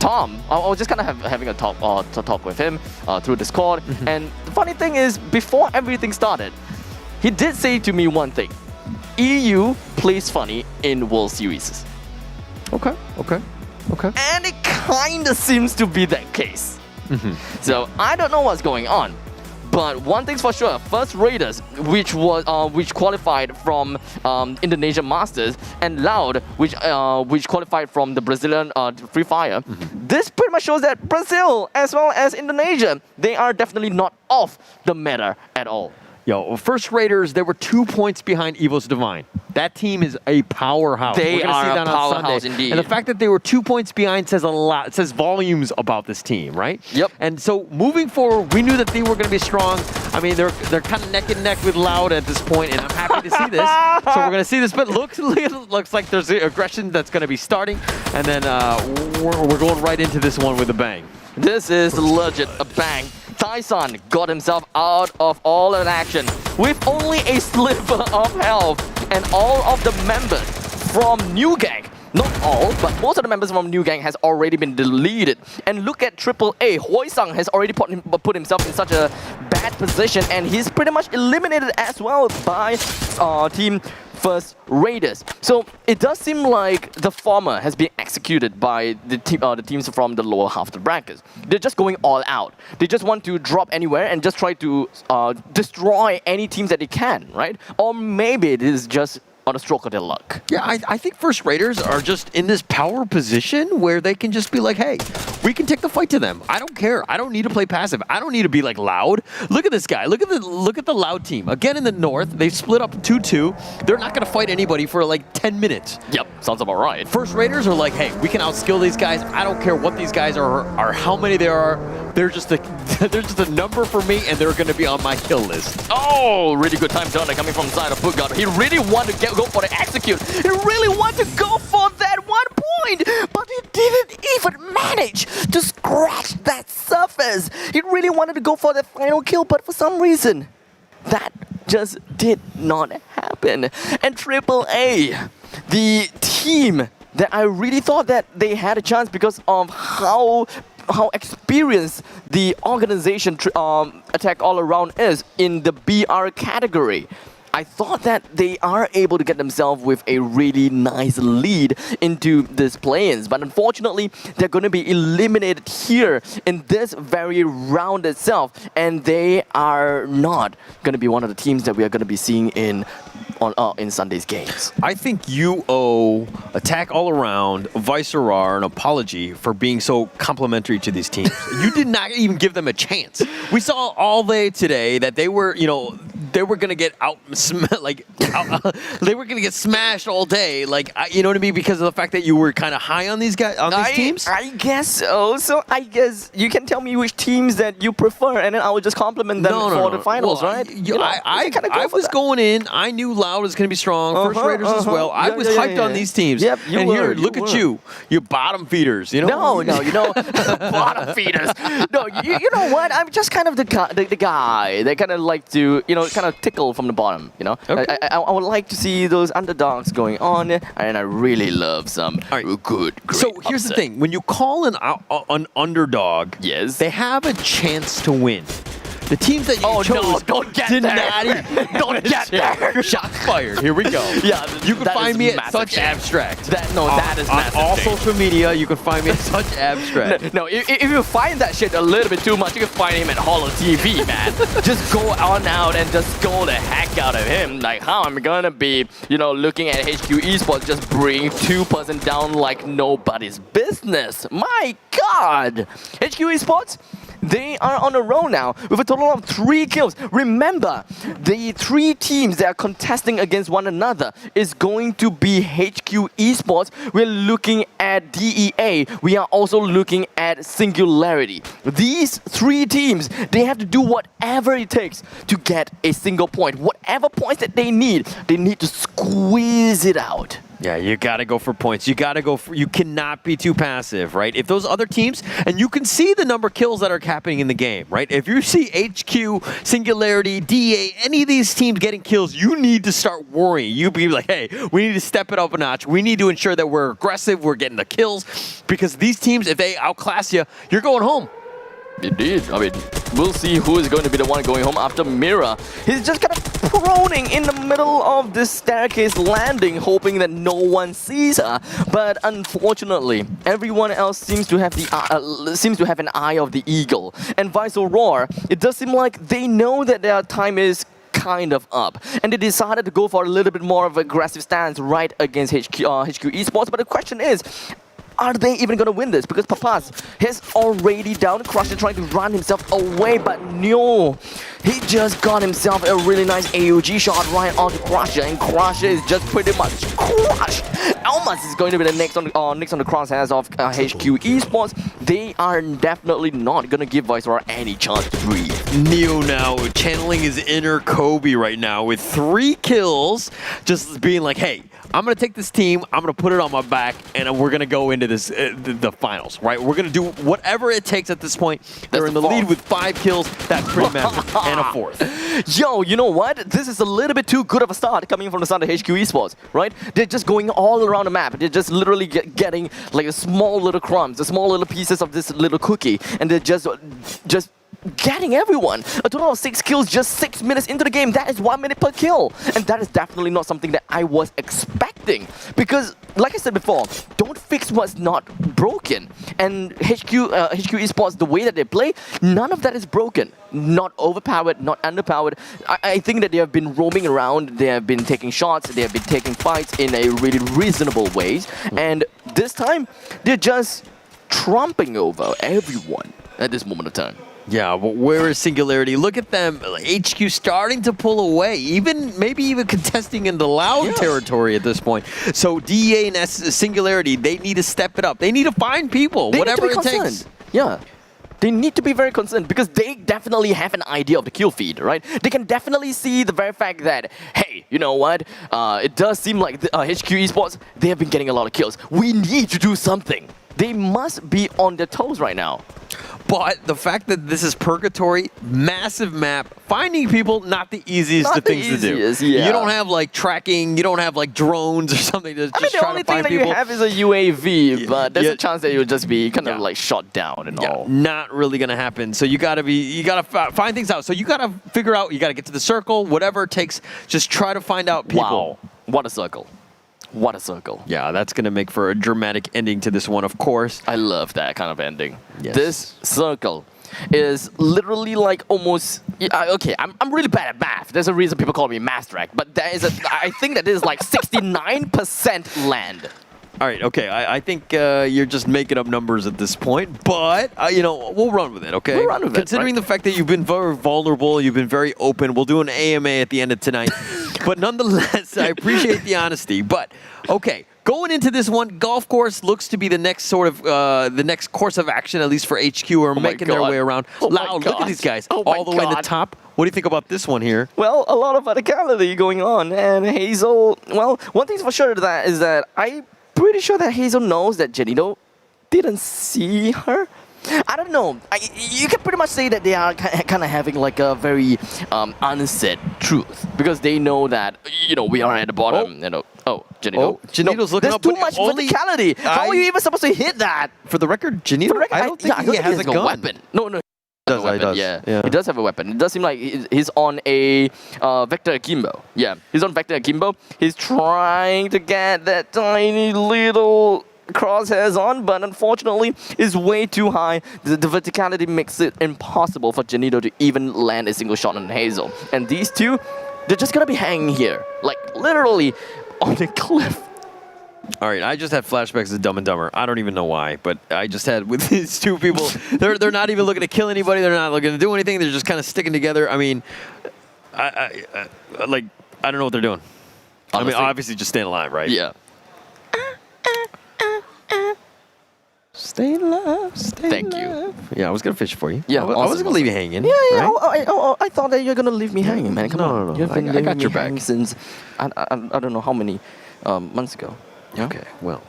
Tom, I was just kind of having a talk with him through Discord. And the funny thing is, before everything started, he did say to me one thing. EU plays funny in World Series. Okay. And it kind of seems to be that case. So I don't know what's going on. But one thing's for sure, First Raiders, which qualified from Indonesia Masters, and Loud, which qualified from the Brazilian Free Fire. This pretty much shows that Brazil, as well as Indonesia, they are definitely not off the meta at all. Yo, First Raiders, they were 2 points behind Evo's Divine. That team is a powerhouse. They are see that a powerhouse indeed. And the fact that they were 2 points behind says a lot. It says volumes about this team, right? Yep. And so moving forward, we knew that they were going to be strong. I mean, they're kind of neck and neck with Loud at this point, and I'm happy to see this. So we're going to see this, but looks like there's aggression that's going to be starting, and then we're going right into this one with a bang. This is legit a bang. Tyson got himself out of all that action with only a sliver of health, and all of the members from New Gang, not all, but most of the members from New Gang has already been deleted. And look at AAA, Hoysung has already put himself in such a bad position, and he's pretty much eliminated as well by Team First Raiders. So it does seem like the former has been executed by the teams from the lower half of the brackets. They're just going all out. They just want to drop anywhere and just try to destroy any teams that they can, right? Or maybe it is just on a stroke of their luck. Yeah, I think First Raiders are just in this power position where they can just be like, hey, we can take the fight to them. I don't care. I don't need to play passive. I don't need to be like loud. Look at this guy. Look at the loud team. Again in the north, they've split up 2-2. They're not going to fight anybody for like 10 minutes. Yep, sounds about right. First Raiders are like, hey, we can outskill these guys. I don't care what these guys are or how many there are. They're just a number for me, and they're going to be on my kill list. Oh, really good time turner coming from the side of Bookguard. He really wanted to go for the execute. He really wanted to go for that 1 point, but he didn't even manage to scratch that surface. He really wanted to go for the final kill, but for some reason, that just did not happen. And AAA, the team that I really thought that they had a chance because of how experienced the organization Attack All Around is in the BR category. I thought that they are able to get themselves with a really nice lead into this play-ins, but unfortunately, they're going to be eliminated here in this very round itself, and they are not going to be one of the teams that we are going to be seeing in Sunday's games. I think you owe Attack All Around, Viceroar, an apology for being so complimentary to these teams. You did not even give them a chance. We saw all day today that they were, they were gonna get they were gonna get smashed all day, you know what I mean, because of the fact that you were kind of high on these guys, on these teams. I guess so. So I guess you can tell me which teams that you prefer, and then I will just compliment them for the finals, right? I was going in. I knew Loud was gonna be strong. First Raiders as well. I was hyped on these teams. Yep, and here, look at you. You're bottom feeders. You know. No, bottom feeders. No, you know what? I'm just kind of the guy that kind of like to, kind of tickle from the bottom, Okay. I would like to see those underdogs going on, and I really love some great So here's the thing. When you call an underdog, yes, they have a chance to win. The teams that you chose don't get did there. not Don't get there. Shots fired. Here we go. Yeah, you can find me at Such shame. Abstract. That is on massive. all shame. social media, you can find me at Such Abstract. No, if you find that shit a little bit too much, you can find him at Hollow TV, man. Just go on out and just go the heck out of him. Like, how I'm gonna be, looking at HQ Esports just bring 2% down like nobody's business. My God! HQ Esports, they are on a roll now with a total of 3 kills. Remember, the 3 teams that are contesting against one another is going to be HQ Esports. We're looking at DEA. We are also looking at Singularity. These 3 teams, they have to do whatever it takes to get a single point. Whatever points that they need to squeeze it out. Yeah, you gotta go for points. You cannot be too passive, right? If those other teams, and you can see the number of kills that are happening in the game, right? If you see HQ, Singularity, DA, any of these teams getting kills, you need to start worrying. You be like, hey, we need to step it up a notch. We need to ensure that we're aggressive, we're getting the kills, because these teams, if they outclass you, you're going home. Indeed. I mean, we'll see who is going to be the one going home after Mira. He's just kind of proning in the middle of this staircase landing, hoping that no one sees her. But unfortunately, everyone else seems to have an eye of the eagle. And Viceroar, it does seem like they know that their time is kind of up, and they decided to go for a little bit more of an aggressive stance right against HQ Esports. But the question is, are they even going to win this? Because Papas is already down. Crusher trying to run himself away, but no. He just got himself a really nice AUG shot right onto Crusher, and Crusher is just pretty much crushed. Almas is going to be the next on the crosshairs of HQ Esports. They are definitely not going to give Viceroar any chance to breathe. Neo now channeling his inner Kobe right now with 3 kills, just being like, hey, I'm going to take this team, I'm going to put it on my back, and we're going to go into this the finals, right? We're going to do whatever it takes at this point. They're in the lead with 5 kills. That's pretty massive. And a 4th. Yo, you know what? This is a little bit too good of a start coming from the side of HQ Esports, right? They're just going all around the map. They're just literally getting like a small little crumbs, the small little pieces of this little cookie, and they're just getting everyone. A total of 6 kills just 6 minutes into the game. That is 1 minute per kill. And that is definitely not something that I was expecting. Because like I said before, don't fix what's not broken. And HQ Esports, the way that they play, none of that is broken. Not overpowered, not underpowered. I think that they have been roaming around, they have been taking shots, they have been taking fights in a really reasonable ways. And this time, they're just trumping over everyone at this moment of time. Yeah, but where is Singularity? Look at them. HQ starting to pull away, maybe even contesting in the Loud territory at this point. So DEA and Singularity, they need to step it up. They need to find people, whatever it takes. Yeah. They need to be very concerned because they definitely have an idea of the kill feed, right? They can definitely see the very fact that, hey, you know what? It does seem like the, HQ Esports, they have been getting a lot of kills. We need to do something. They must be on their toes right now. But the fact that this is Purgatory, massive map, finding people, not the easiest of things to do. Yeah. You don't have like tracking, you don't have like drones or something to just try to find people. The only thing that you have is a UAV, but there's a chance that you'll just be kind of like shot down and all. Not really gonna happen. So you gotta find things out. So you gotta figure out, you gotta get to the circle, whatever it takes, just try to find out people. Wow, what a circle. What a circle. Yeah, that's going to make for a dramatic ending to this one, of course. I love that kind of ending. Yes. This circle is literally like almost... okay, I'm really bad at math. There's a reason people call me Master but there is I think that this is like 69% land. All right, okay. I think you're just making up numbers at this point, but, you know, we'll run with it, okay? We'll run with Considering the fact that you've been very vulnerable, you've been very open, we'll do an AMA at the end of tonight. But nonetheless, I appreciate the honesty. But, okay, going into this one, golf course looks to be the next sort of, the next course of action, at least for HQ, are making their way around. Loud, look at these guys, all the way in the top. What do you think about this one here? Well, a lot of verticality going on, and Hazel, well, one thing's for sure is that I'm pretty sure that Hazel knows that Janito didn't see her. I don't know. You can pretty much say that they are kind of having like a very unsaid truth because they know that, you know, we are at the bottom. You know. Oh, Janito. Janito's looking there's up. There's too much verticality. How are you even supposed to hit that? For the record, Janito, I don't think he has a gun. Weapon. No. He does. Yeah, he does have a weapon. It does seem like he's on a Vector Akimbo. Yeah, he's on Vector Akimbo. He's trying to get that tiny little crosshairs on, but unfortunately is way too high. The verticality makes it impossible for Janito to even land a single shot on Hazel. And these two, they're just gonna be hanging here, like literally on a cliff. All right, I just had flashbacks of Dumb and Dumber. I don't even know why, but I just had with these two people. They're not even looking to kill anybody. They're not looking to do anything. They're just kind of sticking together. I mean, I don't know what they're doing. Honestly. I mean, obviously just staying alive, right? Yeah. Stay alive. Thank you. Yeah, I was gonna fish for you. Yeah, I wasn't gonna leave you hanging. Yeah. Right? I thought that you're gonna leave me hanging, man. Come on. No. You've been I got your back since I don't know how many months ago. Yeah? Okay, well.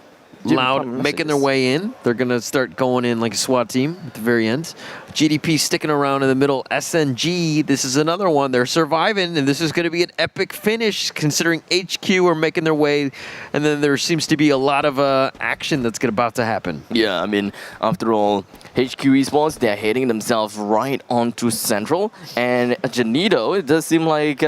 Loud making their way in. They're going to start going in like a SWAT team at the very end. GDP sticking around in the middle. SNG, this is another one. They're surviving, and this is going to be an epic finish considering HQ are making their way. And then there seems to be a lot of action that's about to happen. Yeah, I mean, after all, HQ Esports, they're heading themselves right onto Central. And Janito, it does seem like...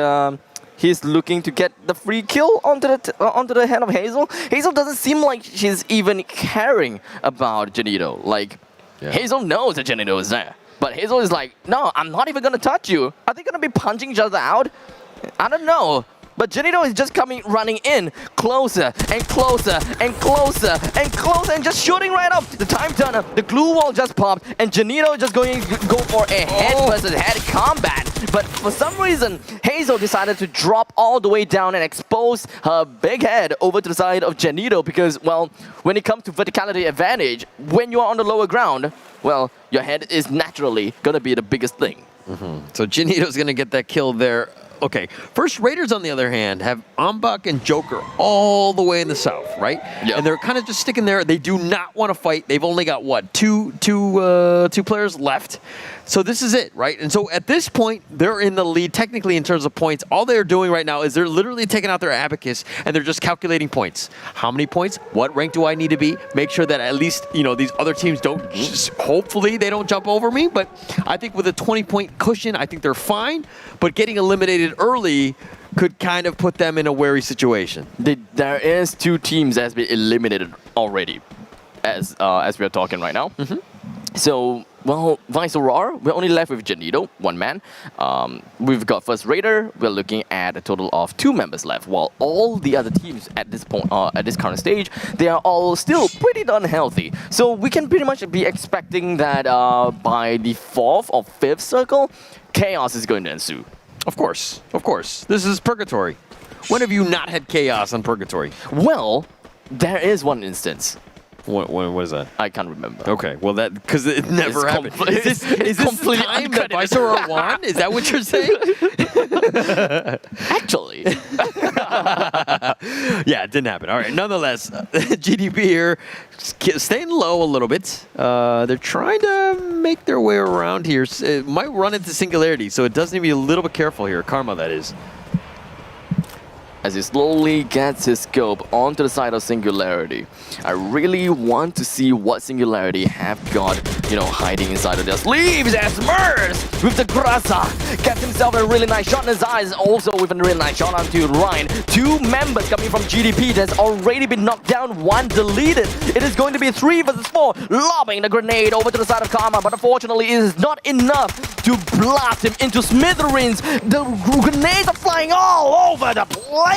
he's looking to get the free kill onto the head of Hazel. Hazel doesn't seem like she's even caring about Janito. Like, Hazel knows that Janito is there. But Hazel is like, no, I'm not even going to touch you. Are they going to be punching each other out? I don't know. But Janito is just running in closer and closer and closer and closer and just shooting right up. The time turner, the glue wall just popped, and Janito just going to go for a head versus head combat. But for some reason, Hazel decided to drop all the way down and expose her big head over to the side of Janito because, well, when it comes to verticality advantage, when you are on the lower ground, well, your head is naturally going to be the biggest thing. So Janito's going to get that kill there. Okay, First Raiders, on the other hand, have Ombak and Joker all the way in the south, right? Yeah. And they're kind of just sticking there. They do not want to fight. They've only got, what, two players left. So this is it, right? And so at this point, they're in the lead technically in terms of points. All they're doing right now is they're literally taking out their abacus and they're just calculating points. How many points? What rank do I need to be? Make sure that at least, you know, these other teams don't, hopefully they don't jump over me. But I think with a 20-point cushion, I think they're fine. But getting eliminated early could kind of put them in a wary situation. There is 2 teams that has been eliminated already, as we are talking right now. So, well, Vice Aurora, we're only left with Janito, 1 man. We've got First Raider, we're looking at a total of 2 members left, while all the other teams at this point, at this current stage, they are all still pretty darn healthy. So we can pretty much be expecting that by the 4th or 5th circle, chaos is going to ensue. Of course, of course. This is Purgatory. When have you not had chaos on Purgatory? Well, there is one instance. What is that? I can't remember. Okay, well that because it never happened. Is this completely time that Vice Aurora won? Is that what you're saying? Actually. Yeah, it didn't happen. All right, nonetheless, GDP here staying low a little bit. They're trying to make their way around here. It might run into Singularity, so it does need to be a little bit careful here. Karma, that is. As he slowly gets his scope onto the side of Singularity. I really want to see what Singularity have got, hiding inside of their sleeves as Mers with the Grasa gets himself a really nice shot in his eyes, also with a really nice shot onto Ryan. 2 members coming from GDP that's already been knocked down, 1 deleted. It is going to be 3 versus 4, lobbing the grenade over to the side of Karma, but unfortunately it is not enough to blast him into smithereens. The grenades are flying all over the place.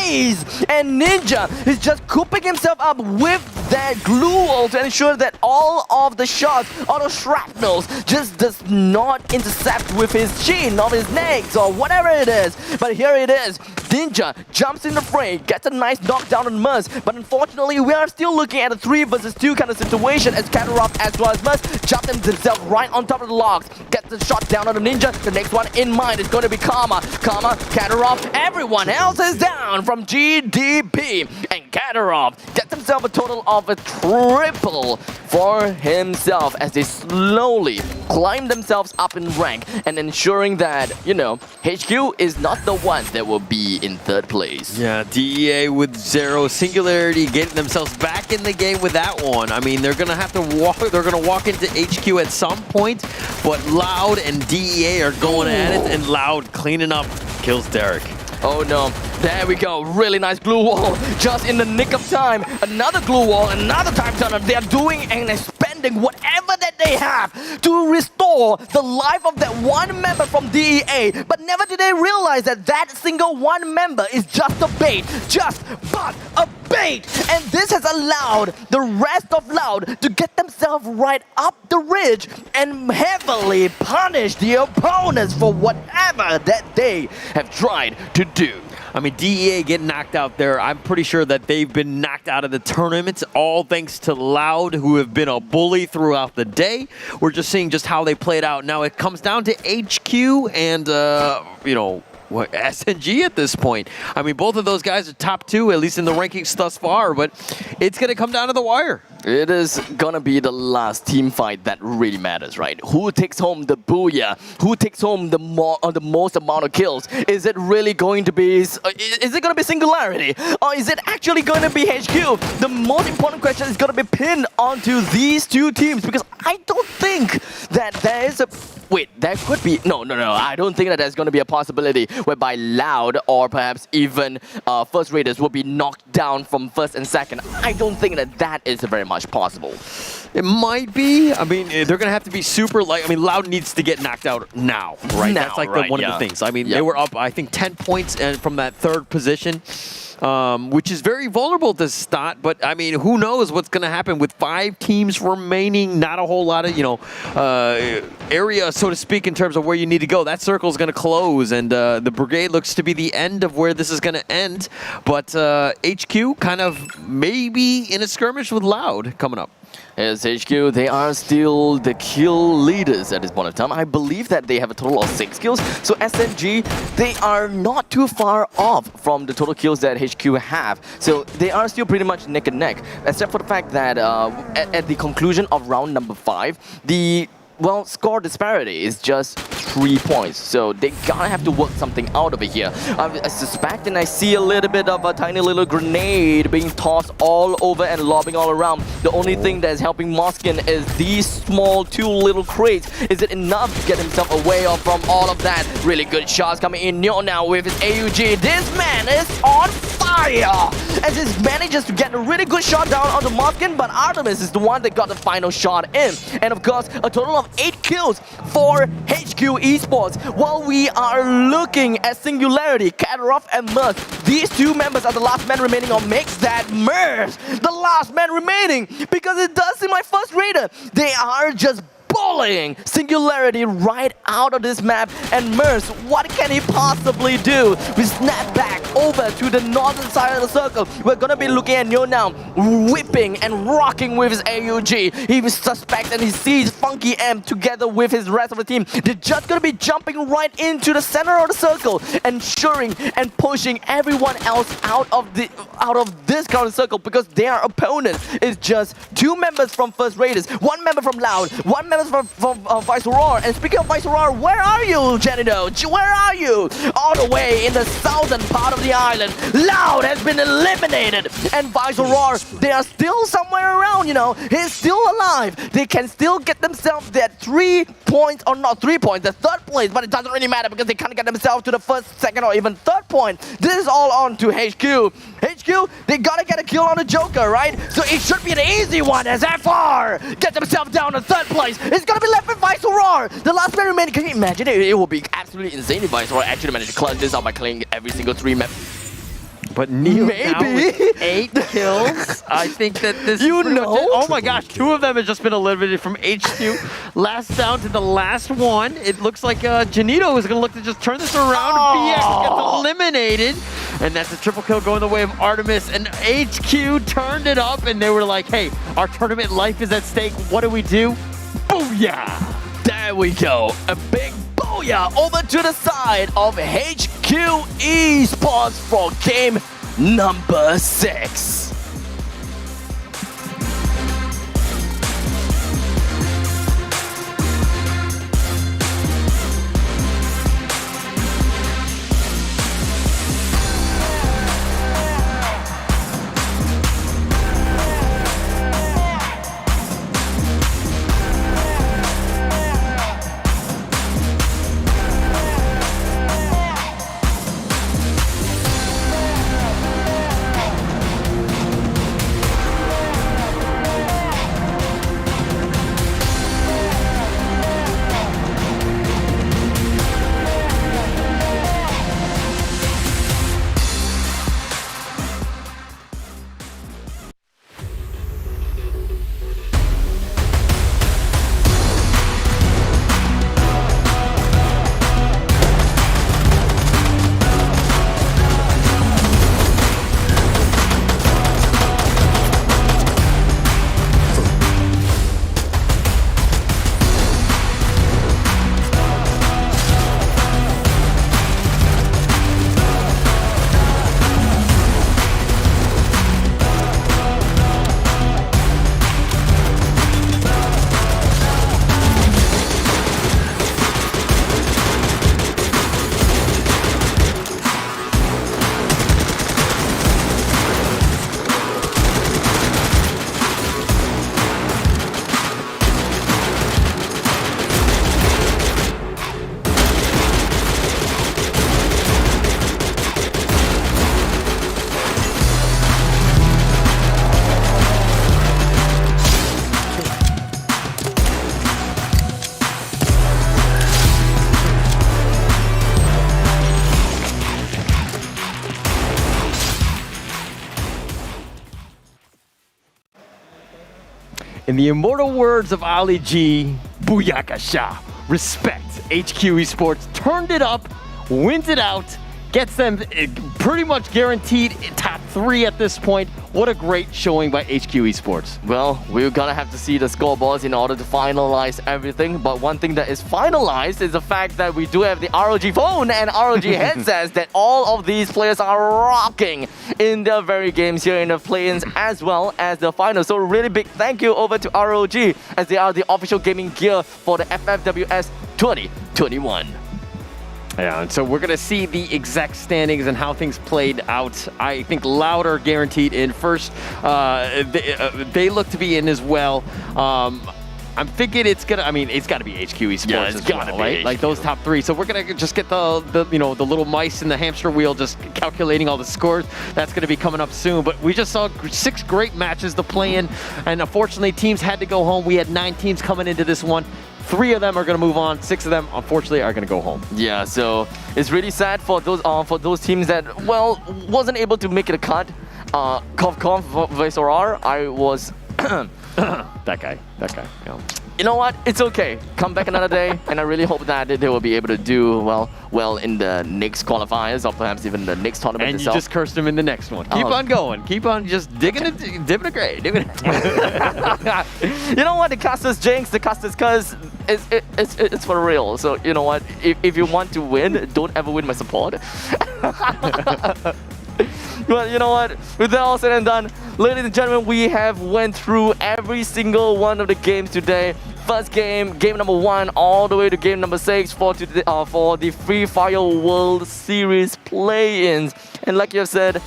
And Ninja is just cooping himself up with that glue wall to ensure that all of the shots, all the shrapnels, just does not intercept with his chin or his necks or whatever it is. But here it is. Ninja jumps in the fray, gets a nice knockdown on Mers, but unfortunately we are still looking at a 3 versus 2 kind of situation as Katarov as well as Mers jump themselves right on top of the logs, gets the shot down on the Ninja. The next one in mind is going to be Karma, Katarov, everyone else is down from GDP, and Katarov gets himself a total of a triple for himself as they slowly climb themselves up in rank and ensuring that, HQ is not the ones that will be in 3rd place. Yeah, DEA with 0, Singularity getting themselves back in the game with that one. I mean, they're gonna have to walk into HQ at some point, but Loud and DEA are going at it, and Loud cleaning up kills Derek. Oh no, there we go, really nice glue wall, just in the nick of time. Another glue wall, another time turner. They are doing and expending whatever that they have to restore the life of that 1 member from DEA. But never did they realize that that single 1 member is just a bait, just but a bait. And this has allowed the rest of Loud to get themselves right up the ridge and heavily punish the opponents for whatever that they have tried to do. I mean, DEA getting knocked out there. I'm pretty sure that they've been knocked out of the tournament, all thanks to Loud, who have been a bully throughout the day. We're just seeing just how they played out. Now it comes down to HQ and, SNG at this point. I mean, both of those guys are top 2, at least in the rankings thus far, but it's going to come down to the wire. It is gonna be the last team fight that really matters, right? Who takes home the booyah? Who takes home the most amount of kills? Is it really going to be? Is it gonna be Singularity, or is it actually going to be HQ? The most important question is gonna be pinned onto these 2 teams, because I don't think that there is a. Wait, there could be. No. I don't think that there's going to be a possibility whereby Loud or perhaps even First Raiders will be knocked down from 1st and 2nd. I don't think that is very much possible. It might be. I mean, they're going to have to be super light. I mean, Loud needs to get knocked out now, right? That's like one of the things. I mean, they were up, I think, 10 points from that 3rd position. Which is very vulnerable to start, but I mean, who knows what's going to happen with 5 teams remaining, not a whole lot of, area, so to speak, in terms of where you need to go. That circle is going to close, and the Brigade looks to be the end of where this is going to end, but HQ kind of maybe in a skirmish with Loud coming up. As HQ, they are still the kill leaders at this point of time. I believe that they have a total of 6 kills. So SNG, they are not too far off from the total kills that HQ have. So they are still pretty much neck and neck, except for the fact that at the conclusion of round number 5, the well, score disparity is just 3 points. So they gotta have to work something out over here. I suspect and I see a little bit of a tiny little grenade being tossed all over and lobbing all around. The only thing that is helping Moskin is these small 2 little crates. Is it enough to get himself away from all of that? Really good shots coming in now with his AUG. This man is on fire! As he manages to get a really good shot down onto Moskin, but Artemis is the one that got the final shot in. And of course, a total of 8 kills for HQ Esports. While we are looking at Singularity, Katarov and Merz, these 2 members are the last men remaining, or makes that Merz the last man remaining, because it does seem like First Raider. They are just bullying Singularity right out of this map, and Merz, what can he possibly do? We snap back over to the northern side of the circle. We're gonna be looking at Neo now, whipping and rocking with his AUG. He suspects and he sees Funky M together with his rest of the team. They're just gonna be jumping right into the center of the circle, ensuring and pushing everyone else out of this current circle, because their opponent is just 2 members from First Raiders, 1 member from Loud, 1 member from Viceroy. And speaking of Viceroy, where are you, Janido? Where are you? All the way in the southern part of the island. Loud has been eliminated, and Viceroy, they are still somewhere around, you know. He's still alive. They can still get themselves that 3 points, or not 3 points, the 3rd place, but it doesn't really matter because they can't get themselves to the 1st, 2nd, or even 3rd point. This is all on to HQ. HQ, they gotta get a kill on the Joker, right? So it should be an easy one as FR get themselves down to 3rd place. It's gonna be left with Viceroy, the last man remaining. Can you imagine it? It will be absolutely insane if Viceroy actually managed to clutch this out by clearing every single 3 map. But Neo now with 8 kills. I think that this oh my gosh, 2 of them have just been eliminated from HQ. Last down to the last one. It looks like Janito is going to look to just turn this around. BX gets eliminated. And that's a triple kill going the way of Artemis. And HQ turned it up, and they were like, hey, our tournament life is at stake. What do we do? Booyah! There we go. A big booyah over to the side of HQ Esports for game number 6. In the immortal words of Ali G, Booyakasha. Respect. HQ Esports turned it up, wins it out, gets them pretty much guaranteed top 3 at this point. What a great showing by HQ Esports. Well, we're gonna have to see the scoreboards in order to finalize everything, but one thing that is finalized is the fact that we do have the ROG phone and ROG headsets that all of these players are rocking in their very games here in the play-ins as well as the finals. So really big thank you over to ROG as they are the official gaming gear for the FFWS 2021. Yeah, and so we're going to see the exact standings and how things played out. I think Loud are guaranteed in first. They look to be in as well. I'm thinking it's gonna. I mean, it's got to be HQ Esports. Yeah, it's gotta be right? HQ. Like those top 3. So we're gonna just get the little mice in the hamster wheel, just calculating all the scores. That's gonna be coming up soon. But we just saw 6 great matches to play in, and unfortunately, teams had to go home. We had 9 teams coming into this one. 3 of them are going to move on. 6 of them, unfortunately, are going to go home. Yeah, so it's really sad for those teams that, well, wasn't able to make it a cut. Cough, Visorar, I was... that guy. Yeah. You know what? It's okay. Come back another day, and I really hope that they will be able to do well in the next qualifiers or perhaps even the next tournament And itself. you just cursed him in the next one. Keep on going. Keep on just dipping a grade. You know what? The casters jinx, the casters curse. It's for real. So you know what? If you want to win, don't ever win my support. But you know what? With that all said and done, ladies and gentlemen, we have went through every single one of the games today. First game number 1, all the way to game number 6 for the Free Fire World Series play-ins. And like you have said,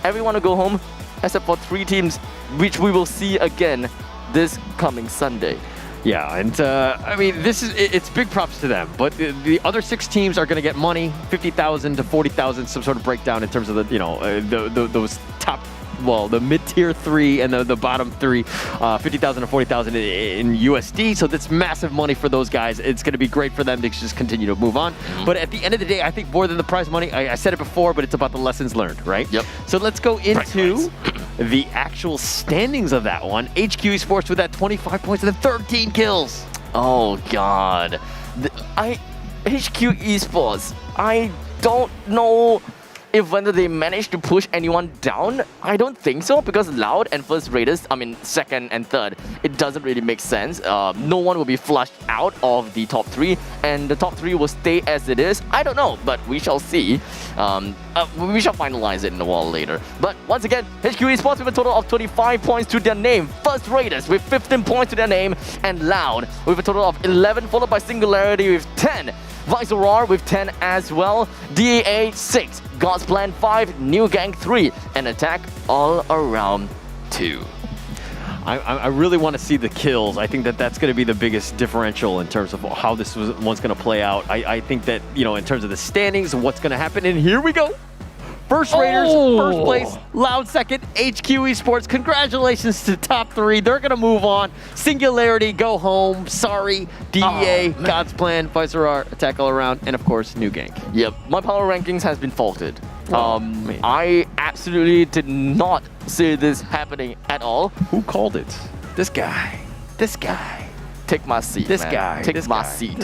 everyone will go home except for 3 teams, which we will see again this coming Sunday. Yeah, and I mean, it's big props to them. But the other 6 teams are going to get money, 50,000 to 40,000, some sort of breakdown in terms of those top, well, the mid-tier 3 and the bottom 3, 50,000 to 40,000 in USD. So that's massive money for those guys. It's going to be great for them to just continue to move on. But at the end of the day, I think more than the prize money, I said it before, but it's about the lessons learned, right? Yep. So let's go into the actual standings of that one. HQ Esports with that 25 points and 13 kills. Oh God, HQ Esports. I don't know if whether they managed to push anyone down. I don't think so, because Loud and First Raiders, I mean second and third, it doesn't really make sense. No one will be flushed out of the top 3, and the top 3 will stay as it is. I don't know, but we shall see. We shall finalize it in a while later. But once again, HQ Esports with a total of 25 points to their name. First Raiders with 15 points to their name, and Loud with a total of 11, followed by Singularity with 10. Visorar with 10 as well, DAA 6, God's Plan 5, New Gang 3, and Attack All Around 2. I really want to see the kills. I think that's going to be the biggest differential in terms of how this one's going to play out. I think that, in terms of the standings, what's going to happen, and here we go. First Raiders, first place. Loud second. HQ Esports, congratulations to the top 3. They're going to move on. Singularity, go home. Sorry. DEA, God's Plan, Visorar, Attack All Around, and of course, New Gang. Yep, my power rankings has been faulted. I absolutely did not see this happening at all. Who called it? This guy. Take my seat, man. Take my seat.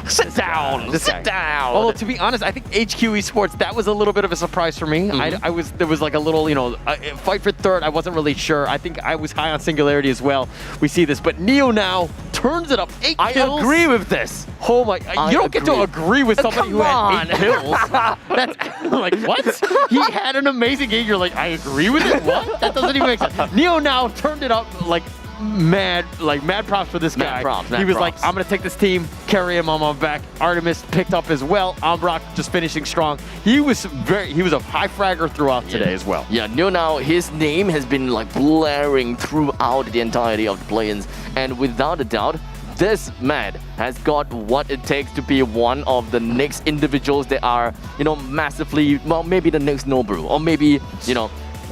Sit down. Sit down. Well, to be honest, I think HQ Esports, that was a little bit of a surprise for me. There was like a little, fight for third. I wasn't really sure. I think I was high on Singularity as well. We see this, but Neo now turns it up. 8 kills. I agree with this. Oh my! You don't get to agree with somebody who had 8 kills. That's like, what? He had an amazing game. You're like, I agree with it. What? That doesn't even make sense. Neo now turned it up like mad props for this guy. He was like, I'm gonna take this team, carry him on my back. Artemis picked up as well. Ambrock just finishing strong. He was a high fragger throughout today as well. Yeah, now his name has been like blaring throughout the entirety of the play-ins, and without a doubt, this man has got what it takes to be one of the next individuals that are, massively, well, maybe the next Nobru, or maybe,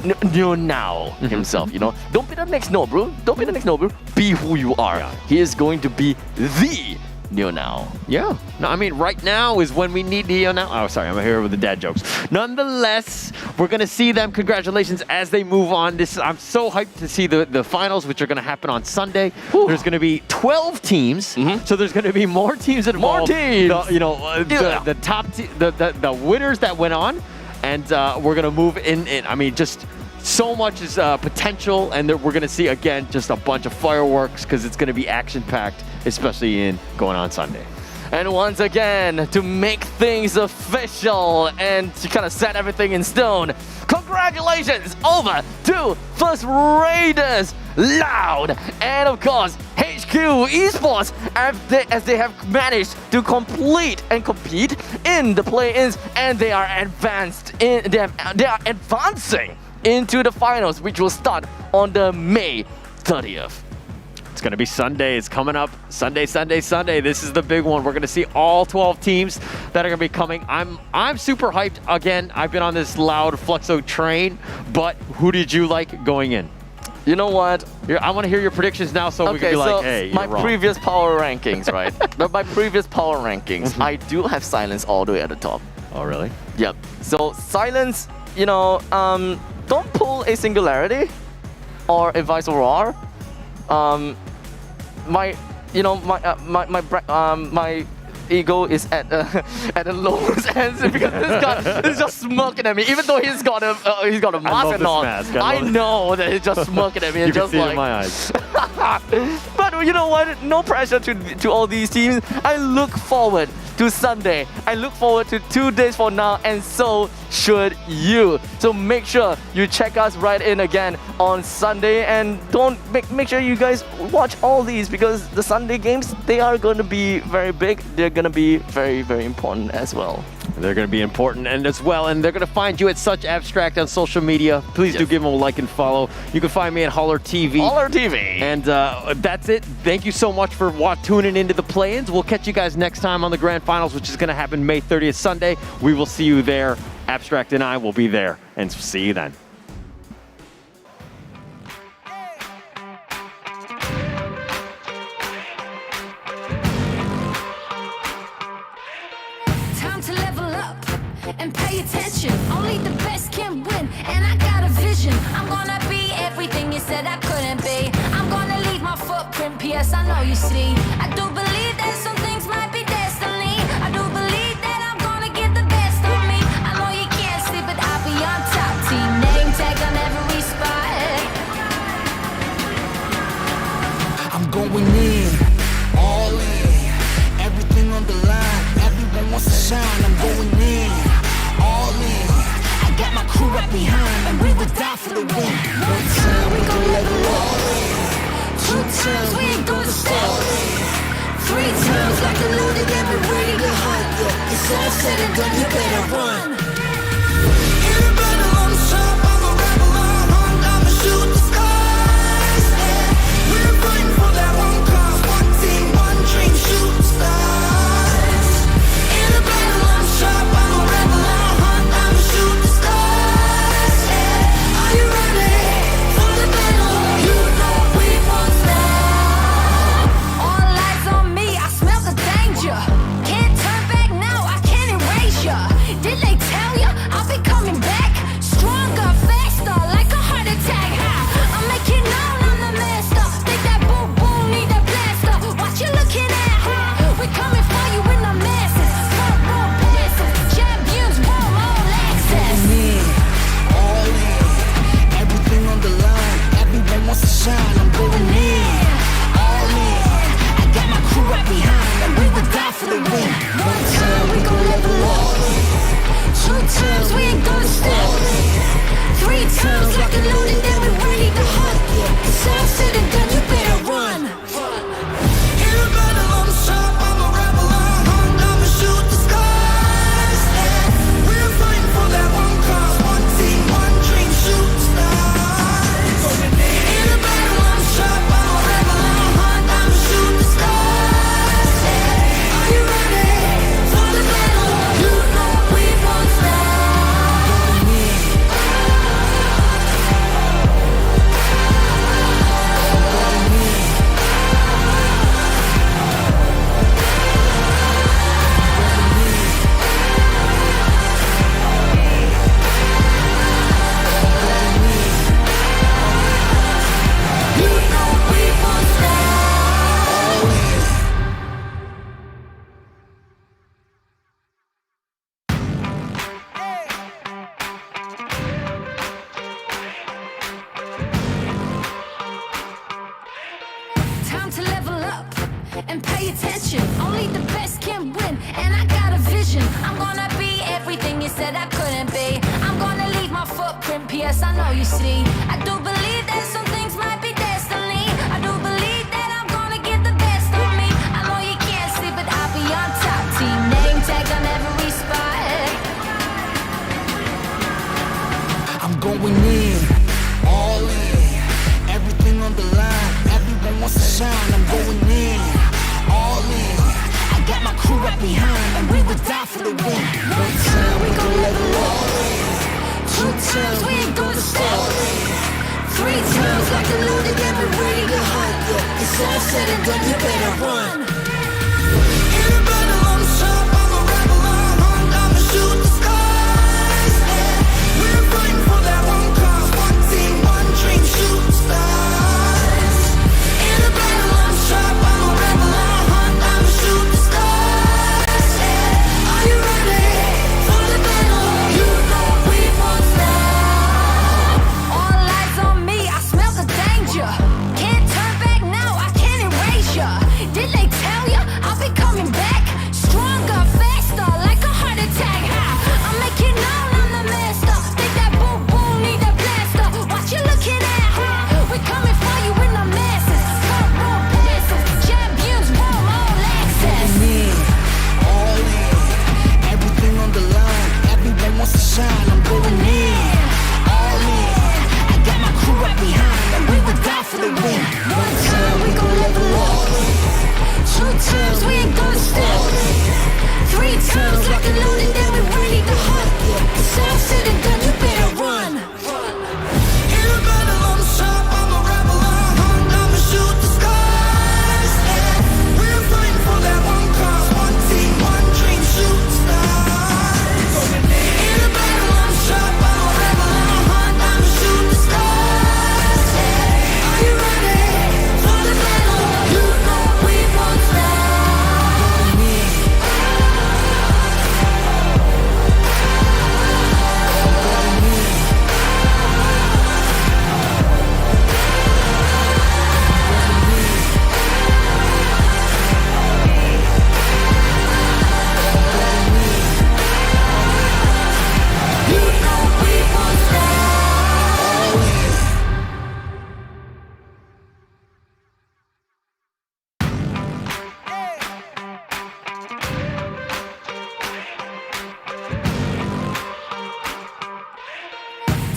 now himself, Don't be the next Nobru. Don't be the next Nobru. Be who you are. Yeah. He is going to be the Neo now. Yeah. No, I mean, right now is when we need Neo now. Oh, sorry, I'm here with the dad jokes. Nonetheless, we're going to see them. Congratulations as they move on. I'm so hyped to see the finals, which are going to happen on Sunday. Whew. There's going to be 12 teams, so there's going to be more teams involved. More teams! The top, the winners that went on, and we're going to move in. I mean, just so much is potential, and we're going to see, again, just a bunch of fireworks because it's going to be action-packed, especially in going on Sunday. And once again, to make things official and to kind of set everything in stone, congratulations over to First Raiders Loud and of course HQ Esports as they have managed to complete and compete in the play-ins, and they are they are advancing into the finals, which will start on the May 30th. It's going to be Sunday. It's coming up. Sunday. This is the big one. We're going to see all 12 teams that are going to be coming. I'm super hyped. Again, I've been on this Loud Fluxo train, but who did you like going in? You know what? I want to hear your predictions now so we can be like, hey, you're my wrong. previous power rankings, right? My previous power rankings, I do have Silence all the way at the top. Oh, really? Yep. So Silence, don't pull a Singularity or a Vice Aurora. My ego is at the lowest ends because this guy is just smirking at me. Even though he's got a mask and all, I know that he's just smirking at me. You and can just see it like, in my eyes. But you know what? No pressure to all these teams. I look forward to Sunday. I look forward to 2 days from now, and so should you. So make sure you check us right in again on Sunday, and don't make sure you guys watch all these because the Sunday games, they are going to be very big. They're going to be very, very important as well. They're going to be important and as well, and they're going to find you at Such Abstract on social media. Please do give them a like and follow. You can find me at Holler TV. Holler TV. And that's it. Thank you so much for tuning into the play-ins. We'll catch you guys next time on the Grand Finals, which is going to happen May 30th, Sunday. We will see you there. Abstract and I will be there, and see you then. Time to level up and pay attention. Only the best can win, and I got a vision. I'm gonna be everything you said I couldn't be. I'm gonna leave my footprint, P.S. I know you see. I do believe that some things might be destiny. I do believe that I'm gonna get the best of me. I know you can't see, but I'll be on top. Team name tag on every spot. I'm going in, all in, everything on the line. Everyone wants to shine. I'm going in, all in. I got my crew right behind, and we would die for the win. One time we gon' level up, 2 times we ain't gonna stop, 3 times like a loaded and we're ready to hunt. Yeah, it's all said and done, you better run. In a battle, I'm sharp, I'm a rebel, I'm hunt, I'ma shoot the skies. Yeah, we're fighting for that one cause, one team, one dream, shoot the stars. In a battle, I'm sharp, I'm a rebel, I'm hunt, I'ma shoot the stars. Yeah, are you ready for the battle? You know we won't stop. All eyes on me, I smell the danger. Can't turn back now, I can't erase ya. Did they and pay attention. Only the best can win, and I got a vision. I'm gonna be everything you said I couldn't be. I'm gonna leave my footprint, P.S. I know you see. I do believe that some things might be destiny. I do believe that I'm gonna give the best of me. I know you can't see, but I'll be on top. Team name tag on every spot. I'm going in, all in, everything on the line. Everyone wants to shine. I'm going in, all in. I got my crew right behind, and we would die for the win. One time we gon' level up, 2 times we ain't gonna stop, 3 times like a loaded and we're ready to hunt. Yeah, it's all said and done, you better run. In a battle, I'm sharp, I'm a rebel, I'm hunt, I'ma shoot the skies. Yeah, we're fighting for that one cause, one team, one dream, shoot the stars. In a battle, I'm sharp, I'm a rebel, I'm hunt, I'ma shoot the stars. Yeah, are you ready for the battle? You know we won't stop. All eyes on me, I smell the danger. Can't turn back now, I can't erase ya. Did they tell ya I'll be coming back? Stronger, faster, like a heart attack. I'm making known I'm the master. Think that boom boom need a blaster. What you looking at, huh? We coming for you in the masses. Come on, passes. Champions, warm, all access. In, all in, everything on the line. Everyone wants to shine. I'm going in, all in. I got my crew right behind, and we would die for the win. One time we gon' level up, 2 times we ain't gonna stop, 3 times like a loaded and we're ready to hunt. Yeah, it's all said and done, you better run. In a battle, I'm sharp, I'm a rebel, I'm hunt, I'ma shoot the skies. Yeah, we're fighting for that one cause, one team, one dream, shoot the stars. In a battle, I'm sharp, I'm a rebel, I'm hunt, I'ma shoot the stars. Yeah, are you ready for the battle? You know we won't stop. You know we won't stop.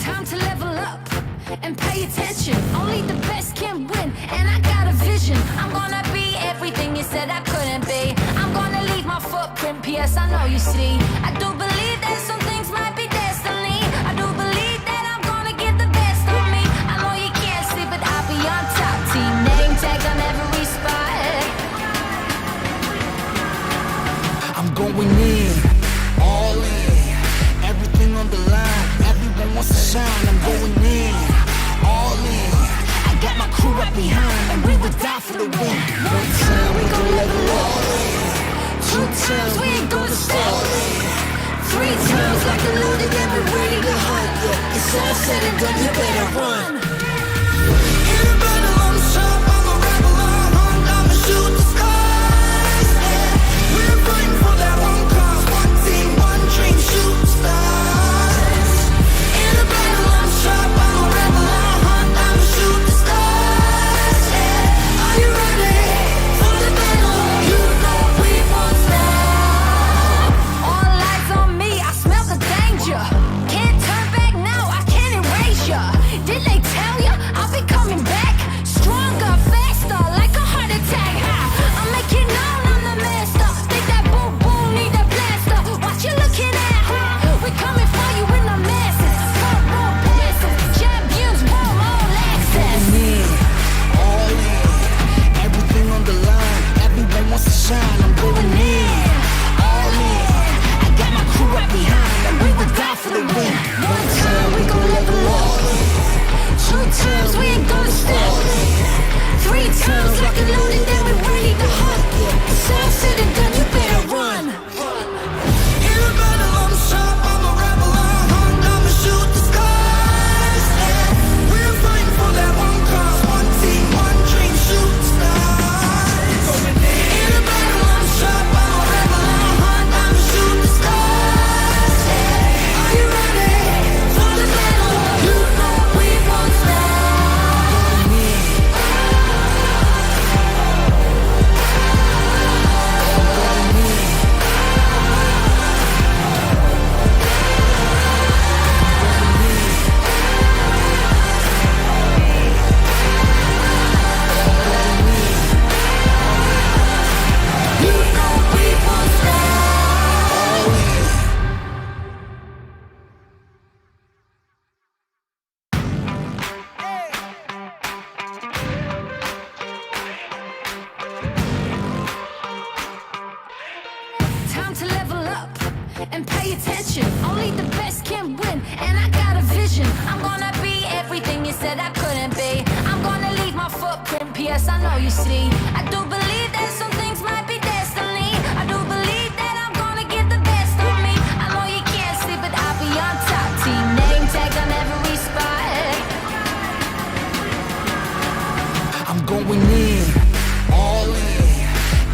Time to level up and pay attention. Only the best can win, and I got a vision. I'm gonna be everything you said I couldn't be. I'm gonna leave my footprint, P.S. I know you see. I do believe that some things might be destiny. I do believe that I'm gonna give the best of me. I know you can't see, but I'll be on top. Team name tag on every spot. I'm going in, all in, everything on the line. Everyone wants to shine. I'm going in, all in. I got my crew right behind, and we would die for the win. One time we gon' level up, 2 times we ain't gonna stop, 3 times like a loaded and we're ready to hunt. Yeah, it's all said and done, you better run. In a battle, I'm sharp, I'm a rebel, I'm hunt, I'ma shoot the skies. Yeah, we're fighting for that one cause, one team, one dream, shoot the stars. In a battle, I'm sharp, I'm a rebel, I'm hunt, I'ma shoot the stars. Yeah, are you ready for the battle? You know we won't stop. All eyes on me, I smell the danger. and I got a vision. I'm gonna be everything you said I couldn't be. I'm gonna leave my footprint, P.S. I know you see. I do believe that some things might be destiny. I do believe that I'm gonna give the best of me. I know you can't see, but I'll be on top. Team name tag on every spot. I'm going in, all in,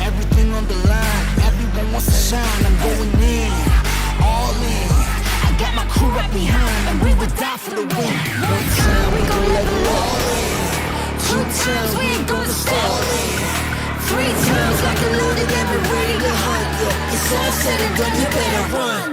everything on the line. Everyone wants to shine. I'm going in, all in. I got my crew right behind, and we would die for the win. One time we gon' level up, 2 times we ain't gonna stop, 3 times like the loaded and we're ready to hunt. It's all said and done, you better run.